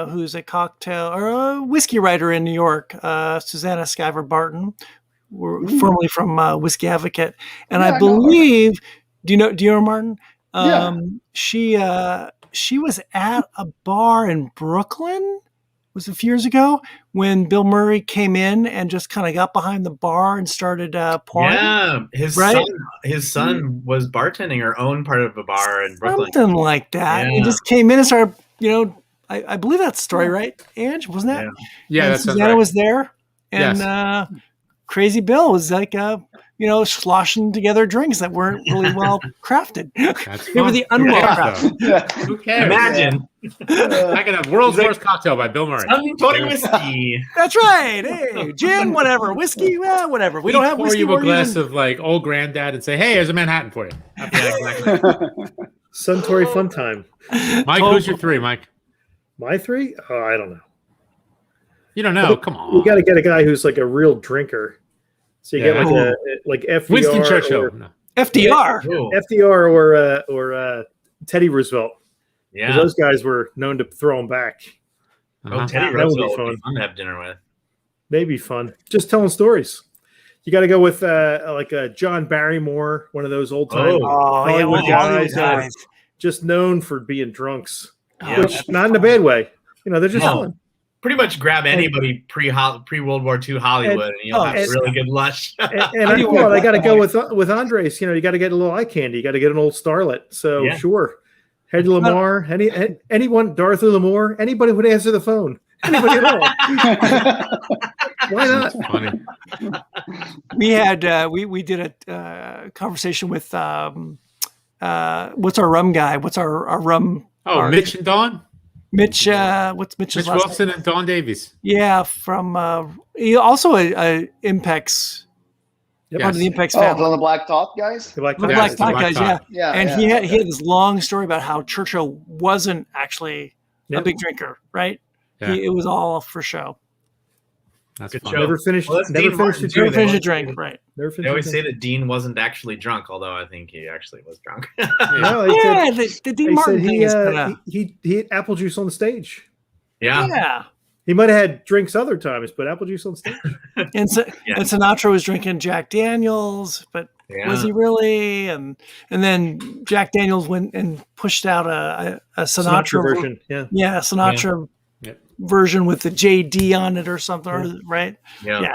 Speaker 2: who's a cocktail or a whiskey writer in New York, Susanna Skyver Barton, formerly from Whiskey Advocate, and I believe. Do you know Martin? She was at a bar in Brooklyn. Was a few years ago when Bill Murray came in and just kind of got behind the bar and started pouring.
Speaker 4: Yeah, his son was bartending or owned part of a bar in Brooklyn.
Speaker 2: Something like that.
Speaker 4: Yeah.
Speaker 2: He just came in and started, I believe that's the story, right, Ange? Wasn't that?
Speaker 1: Yeah,
Speaker 2: and
Speaker 1: that sounds
Speaker 2: Susanna
Speaker 1: right.
Speaker 2: was there, and Crazy Bill was like, sloshing together drinks that weren't really well crafted. They were the unwell crafted.
Speaker 1: Who cares?
Speaker 4: Imagine.
Speaker 1: I can have world's worst cocktail by Bill Murray.
Speaker 4: Tony whiskey.
Speaker 2: That's right. Hey, gin, whatever. Whiskey, whatever. We don't have whiskey.
Speaker 1: Pour you a glass of like old granddad and say, "Hey, here's a Manhattan for you."
Speaker 3: Suntory fun time.
Speaker 1: Mike, who's your 3, Mike?
Speaker 3: My 3? Oh, I don't know.
Speaker 1: You don't know? Come on.
Speaker 3: You got to get a guy who's like a real drinker. So you get like FDR,
Speaker 1: Winston Churchill,
Speaker 2: FDR,
Speaker 3: FDR, or Teddy Roosevelt.
Speaker 4: Yeah,
Speaker 3: those guys were known to throw them back.
Speaker 4: Oh, Teddy Roosevelt would be fun to have dinner with.
Speaker 3: Maybe fun. Just telling stories. You got to go with like a John Barrymore, one of those old time Hollywood guys, just known for being drunks, which not in a bad way. They're just fun.
Speaker 4: Pretty much grab anybody pre-World War II Hollywood, and you'll have really good lush.
Speaker 3: I got to go with Andres. You got to get a little eye candy. You got to get an old starlet. So sure, Hedy Lamarr, anyone, Dorothy Lamour, anybody would answer the phone. Anybody at all. Why not?
Speaker 1: That's funny.
Speaker 2: We had we did a conversation with what's our rum guy? What's our rum?
Speaker 1: Oh, Mitch and Dawn.
Speaker 2: Mitch, what's Mitch's
Speaker 1: Mitch
Speaker 2: last
Speaker 1: Wilson
Speaker 2: name?
Speaker 1: and Dawn Davies.
Speaker 2: Yeah, from he also a Impex.
Speaker 3: Yep.
Speaker 2: Part of the Impex family.
Speaker 5: From the Black Top guys?
Speaker 2: The Black Top guys,
Speaker 5: yeah.
Speaker 2: And he had this long story about how Churchill wasn't actually a big drinker, right?
Speaker 1: Yeah.
Speaker 2: It was all for show.
Speaker 1: That's
Speaker 4: Good
Speaker 1: fun.
Speaker 4: show.
Speaker 3: Never finished a
Speaker 2: drink, right?
Speaker 4: They always say that Dean wasn't actually drunk, although I think he actually was drunk.
Speaker 3: No,
Speaker 2: the Dean Martin thing is
Speaker 3: he had apple juice on the stage.
Speaker 2: Yeah.
Speaker 3: He might have had drinks other times, but apple juice on stage.
Speaker 2: And Sinatra was drinking Jack Daniels, but was he really? And then Jack Daniels went and pushed out a Sinatra
Speaker 3: version.
Speaker 2: Sinatra version with the JD on it or something, right?
Speaker 4: Yeah.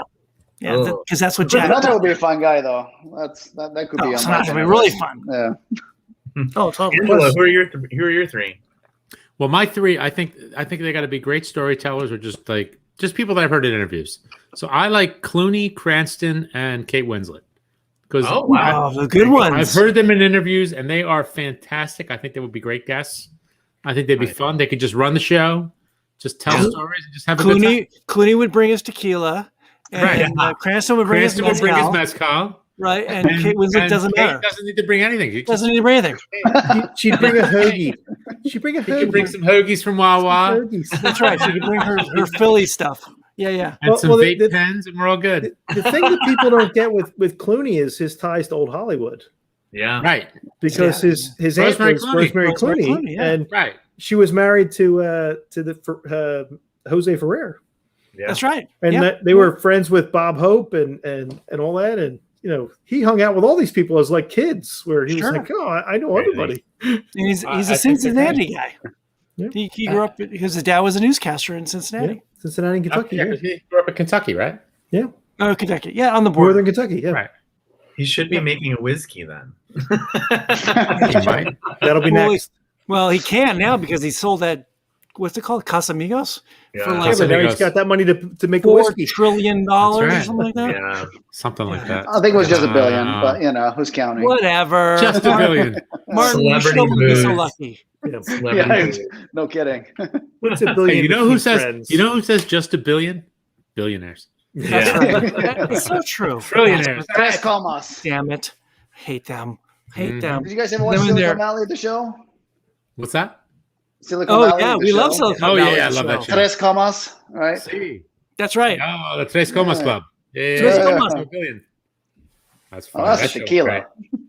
Speaker 2: Because that's what Jack.
Speaker 5: Sinatra would be a fun guy, though. That could be.
Speaker 2: Sinatra would be really fun.
Speaker 5: Yeah.
Speaker 2: Oh, totally.
Speaker 4: Angela, who are your 3?
Speaker 1: Well, my 3, I think they got to be great storytellers or just people that I've heard in interviews. So I like Clooney, Cranston, and Kate Winslet. Because
Speaker 2: the good ones.
Speaker 1: I've heard them in interviews, and they are fantastic. I think they would be great guests. I think they'd be fun. They could just run the show, just tell stories, and just have a good time.
Speaker 2: Clooney would bring us tequila, and Cranston would bring us
Speaker 1: mezcal.
Speaker 2: Right, and Kate Winslet doesn't matter.
Speaker 1: Doesn't need to bring anything.
Speaker 2: Doesn't need to bring anything.
Speaker 3: She'd bring a hoagie. She could
Speaker 1: bring some hoagies from Wawa.
Speaker 2: That's right. She could bring her Philly stuff. Yeah.
Speaker 1: And some vape pens, and we're all good.
Speaker 3: The thing that people don't get with Clooney is his ties to old Hollywood.
Speaker 4: Yeah.
Speaker 1: Right.
Speaker 3: Because his aunt was Rosemary Clooney, and she was married to Jose Ferrer.
Speaker 4: Yeah.
Speaker 2: That's right.
Speaker 3: And they were friends with Bob Hope and all that, and he hung out with all these people as like kids, where he was like, "Oh, I know everybody."
Speaker 2: And he's a Cincinnati guy. Yeah. He grew up because his dad was a newscaster in Cincinnati.
Speaker 3: Yeah. Cincinnati, Kentucky.
Speaker 1: He grew up in Kentucky, right?
Speaker 3: Yeah.
Speaker 2: Oh, Kentucky. Yeah, on the border.
Speaker 3: Northern Kentucky. Yeah.
Speaker 1: Right.
Speaker 4: He should be making a whiskey then.
Speaker 1: He might.
Speaker 3: That'll be next.
Speaker 2: Well, he can now because he sold that what's it called, Casamigos, for
Speaker 3: Yeah,
Speaker 2: like
Speaker 3: but now he's got that money to make a
Speaker 2: $4
Speaker 3: whiskey.
Speaker 2: trillion or something like that.
Speaker 4: Yeah,
Speaker 1: something like that.
Speaker 5: I think it was just $1 billion, but who's counting?
Speaker 2: Whatever.
Speaker 1: Just $1 billion.
Speaker 2: Martin, you
Speaker 4: Celebrity
Speaker 2: should be so
Speaker 4: booze.
Speaker 2: lucky.
Speaker 5: Yeah, no kidding.
Speaker 3: What's $1 billion?
Speaker 1: Hey, you know who says?
Speaker 3: friends?
Speaker 1: You know who says just $1 billion? Billionaires.
Speaker 2: That's right. It's so true.
Speaker 1: Trillionaires.
Speaker 5: Tres comas.
Speaker 2: Damn it. Hate them. Hate them.
Speaker 5: Did you guys ever watch
Speaker 2: Them in
Speaker 5: Silicon
Speaker 2: there.
Speaker 5: Valley at the show?
Speaker 1: What's that?
Speaker 5: Silicon
Speaker 2: Oh,
Speaker 5: Valley.
Speaker 2: yeah.
Speaker 5: the
Speaker 2: We love
Speaker 5: show?
Speaker 2: Silicon
Speaker 1: Oh,
Speaker 2: Valley.
Speaker 1: yeah, I love that show.
Speaker 5: Tres comas, right?
Speaker 1: See.
Speaker 2: That's right.
Speaker 1: Oh, the Tres Comas Club. Yeah,
Speaker 2: Tres
Speaker 1: yeah,
Speaker 2: Comas.
Speaker 1: $1 billion. That's fun.
Speaker 5: Oh, that's
Speaker 1: That
Speaker 5: a
Speaker 1: show's
Speaker 5: tequila.
Speaker 1: great.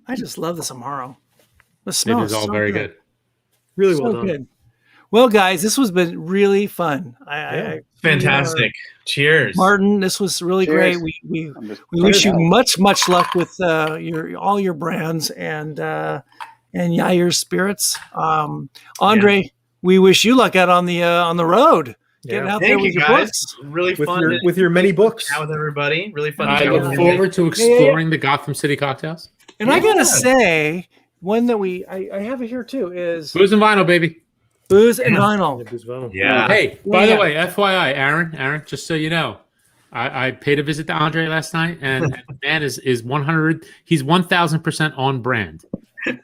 Speaker 2: I just love this Amaro. The
Speaker 1: It
Speaker 2: smell
Speaker 1: is all very good.
Speaker 3: Really
Speaker 2: So
Speaker 3: well done.
Speaker 2: good. Well, guys, this has been really fun. I
Speaker 4: fantastic. Cheers.
Speaker 2: Martin, this was really
Speaker 5: Cheers.
Speaker 2: great. We
Speaker 5: I'm just-
Speaker 2: wish you
Speaker 5: Cheers.
Speaker 2: much luck with all your brands and Geijer's spirits. Andre, we wish you luck out on the road. Getting out there
Speaker 4: Thank
Speaker 2: with
Speaker 4: you
Speaker 2: your
Speaker 4: guys.
Speaker 2: books.
Speaker 4: Really fun
Speaker 3: with your many books.
Speaker 4: out with everybody. Really fun.
Speaker 1: I
Speaker 4: to
Speaker 1: look
Speaker 4: chat.
Speaker 1: forward to exploring the Gotham City cocktails.
Speaker 2: And I gotta say, one that I have it here too is
Speaker 1: Booze and vinyl, baby.
Speaker 2: booze and vinyl.
Speaker 4: Yeah.
Speaker 1: Hey, by the
Speaker 2: Yeah.
Speaker 1: way, FYI, Aaron, just so you know, I paid a visit to Andre last night, and the man is 100. He's 1,000% on brand.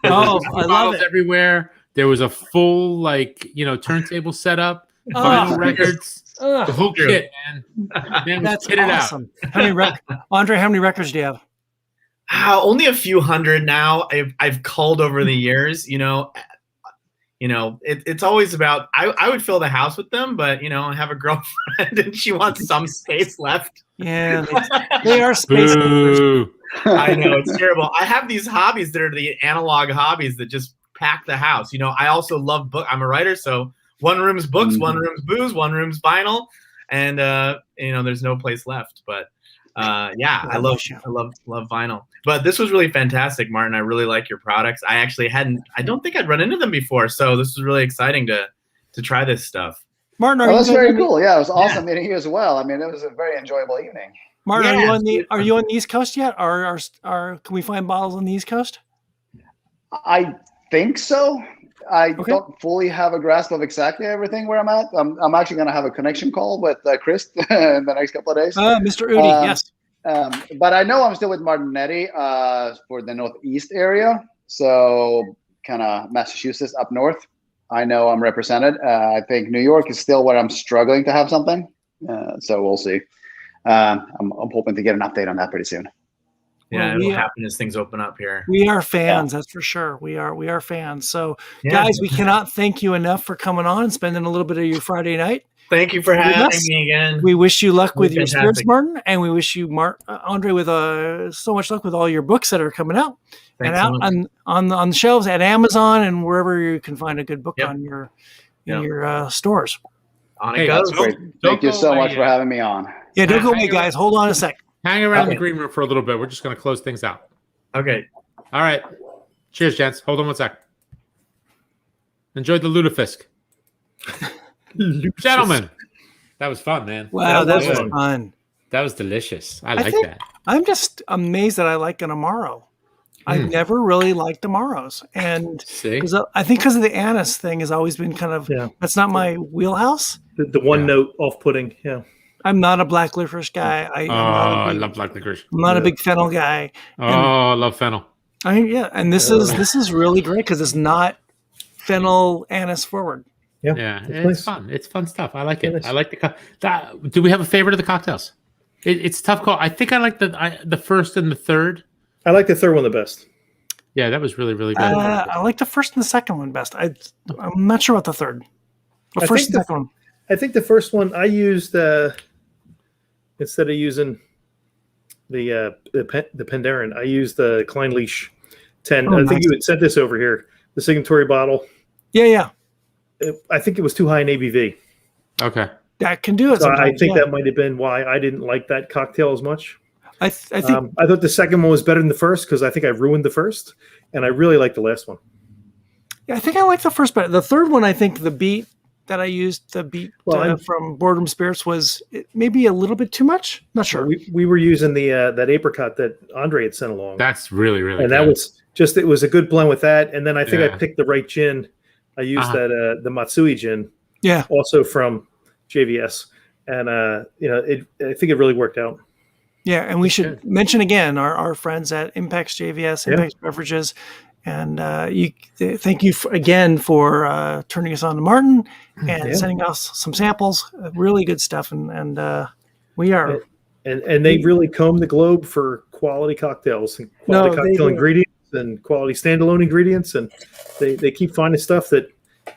Speaker 2: Oh, I love
Speaker 1: Bottles
Speaker 2: it.
Speaker 1: everywhere. There was a full turntable setup, vinyl records, the whole
Speaker 4: True.
Speaker 1: kit, man. Man was
Speaker 2: That's
Speaker 1: kitted
Speaker 2: awesome. How many Andre? How many records do you have?
Speaker 4: Only a few hundred now. I've culled over the years. It's always about. I would fill the house with them, but I have a girlfriend and she wants some space left.
Speaker 2: Yeah, they are space.
Speaker 1: Boo.
Speaker 4: I know, it's terrible. I have these hobbies that are the analog hobbies that just pack the house. I also love book. I'm a writer, so one room's books, one room's booze, one room's vinyl, and there's no place left. But I love vinyl. But this was really fantastic, Martin. I really like your products. I don't think I'd run into them before, so this was really exciting to try this stuff.
Speaker 2: Martin,
Speaker 5: That's very cool. Yeah, it was awesome meeting you as well. I mean, it was a very enjoyable evening.
Speaker 2: Martin,
Speaker 4: Yeah.
Speaker 2: are you on the East Coast yet? Or can we find bottles on the East Coast?
Speaker 5: I think so. I don't fully have a grasp of exactly everything where I'm at. I'm actually going to have a connection call with Chris in the next couple of days.
Speaker 2: Mr. Udi, yes.
Speaker 5: But I know I'm still with Martinetti for the Northeast area. So kind of Massachusetts up north. I know I'm represented. I think New York is still where I'm struggling to have something. So we'll see. I'm hoping to get an update on that pretty soon.
Speaker 4: Yeah, it'll happen as things open up here.
Speaker 2: We are fans, that's for sure. We are fans. So, guys, we cannot thank you enough for coming on and spending a little bit of your Friday night.
Speaker 4: Thank you for having me again.
Speaker 2: We wish you luck with your
Speaker 4: Fantastic.
Speaker 2: spirits, Martin, and we wish you, Andre, with so much luck with all your books that are coming out
Speaker 4: Thanks
Speaker 2: and
Speaker 4: so
Speaker 2: out
Speaker 4: much.
Speaker 2: on the shelves at Amazon and wherever you can find a good book
Speaker 4: Yep.
Speaker 2: on your stores.
Speaker 4: On
Speaker 1: Hey,
Speaker 4: it goes.
Speaker 5: Great. Thank you so much for having me on.
Speaker 2: Yeah, don't go
Speaker 1: Hang
Speaker 2: away, guys. Hold on a sec.
Speaker 1: Hang around the green room for a little bit. We're just going to close things out.
Speaker 4: Okay.
Speaker 1: All right. Cheers, gents. Hold on one sec. Enjoy the lutefisk. Gentlemen, that was fun, man.
Speaker 2: Wow, that was
Speaker 1: good.
Speaker 2: fun.
Speaker 1: That was delicious. I like
Speaker 2: think-
Speaker 1: that.
Speaker 2: I'm just amazed that I like an Amaro. I've never really liked Amaros, and
Speaker 1: See?
Speaker 2: I think because of the anise thing has always been kind of that's not my wheelhouse.
Speaker 3: The one note off-putting. Yeah.
Speaker 2: I'm not a black licorice guy.
Speaker 1: I love black licorice.
Speaker 2: I'm not a big fennel guy.
Speaker 1: I love fennel.
Speaker 2: And this is really great because it's not fennel anise forward.
Speaker 1: Yeah, it's
Speaker 3: nice.
Speaker 1: fun. It's fun stuff. I like it.
Speaker 3: Nice.
Speaker 1: I like do we have a favorite of the cocktails? It's a tough call. I think I like the first and the third.
Speaker 3: I like the third one the best.
Speaker 1: Yeah, that was really, really good.
Speaker 2: I like the first and the second one best. I'm not sure about the third. The first and second one.
Speaker 3: I think the first one I used instead of using the Penderyn, I used the Klein Leash 10.
Speaker 2: Oh,
Speaker 3: I think
Speaker 2: nice.
Speaker 3: you had sent this over here, the signatory bottle.
Speaker 2: Yeah.
Speaker 3: I think it was too high in ABV.
Speaker 1: Okay.
Speaker 2: That can do it.
Speaker 3: So I
Speaker 2: sometimes,
Speaker 3: think that might have been why I didn't like that cocktail as much.
Speaker 2: I think
Speaker 3: I thought the second one was better than the first because I think I ruined the first, and I really like the last one.
Speaker 2: I think I like the first better. The third one, I think the beat that I used, from Boredom Spirits was maybe a little bit too much. Not sure.
Speaker 3: We were using that apricot that Andre had sent along.
Speaker 1: That's really, really
Speaker 3: and
Speaker 1: good.
Speaker 3: that was just, it was a good blend with that. And then I think
Speaker 1: Yeah.
Speaker 3: I picked the right gin. I used the Matsui gin
Speaker 2: Yeah.
Speaker 3: Also from JVS. And, I think it really worked out.
Speaker 2: Yeah. And we should mention again our friends at Impex JVS, Impex Beverages. And thank you again for turning us on to Martin and sending us some samples. Really good stuff. And we are.
Speaker 3: And they really comb the globe for quality cocktails and quality cocktail ingredients and quality standalone ingredients. And they keep finding stuff that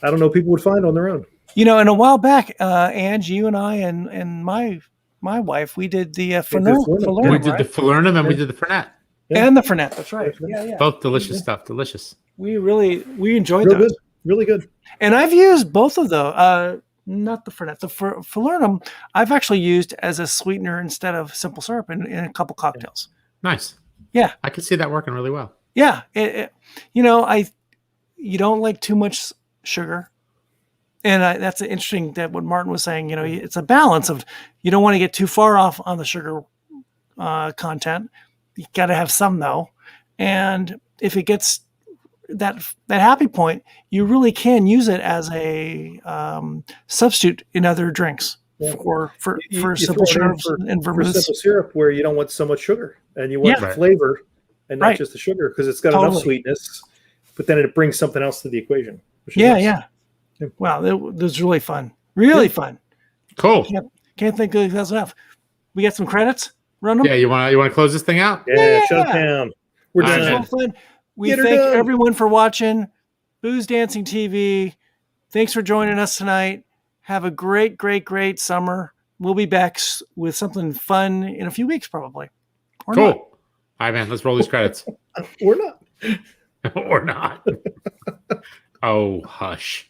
Speaker 3: I don't know people would find on their own.
Speaker 2: And a while back, Ange, you and I and my wife, we did the Falernum.
Speaker 1: We did the Falernum and we did the Fernet.
Speaker 2: Yeah. And the Fernet, that's right. Yeah.
Speaker 1: Both delicious stuff. Delicious.
Speaker 2: We enjoyed those.
Speaker 3: Good. Really good.
Speaker 2: And I've used both of those. Not the Fernet. The Falernum, I've actually used as a sweetener instead of simple syrup in a couple cocktails.
Speaker 1: Nice.
Speaker 2: Yeah.
Speaker 1: I can see that working really well.
Speaker 2: Yeah. You don't like too much sugar. And that's interesting that what Martin was saying, it's a balance of, you don't want to get too far off on the sugar content. You got to have some though. And if it gets that happy point, you really can use it as a substitute in other drinks for simple syrup and vermouths.
Speaker 3: For simple syrup where you don't want so much sugar and you want flavor and not just the sugar because it's got enough sweetness, but then it brings something else to the equation.
Speaker 2: Yeah. Wow, that was really fun. Really fun.
Speaker 1: Cool.
Speaker 2: Can't think of that's enough. We got some credits. Run them.
Speaker 1: Yeah, you want to close this thing out?
Speaker 3: Yeah. Shut it down. We're done.
Speaker 2: Fun. We thank everyone for watching Booze Dancing TV. Thanks for joining us tonight. Have a great, great, great summer. We'll be back with something fun in a few weeks, probably.
Speaker 1: Cool. Not. All right, man. Let's roll these credits.
Speaker 3: Or not.
Speaker 1: Or not. Oh, hush.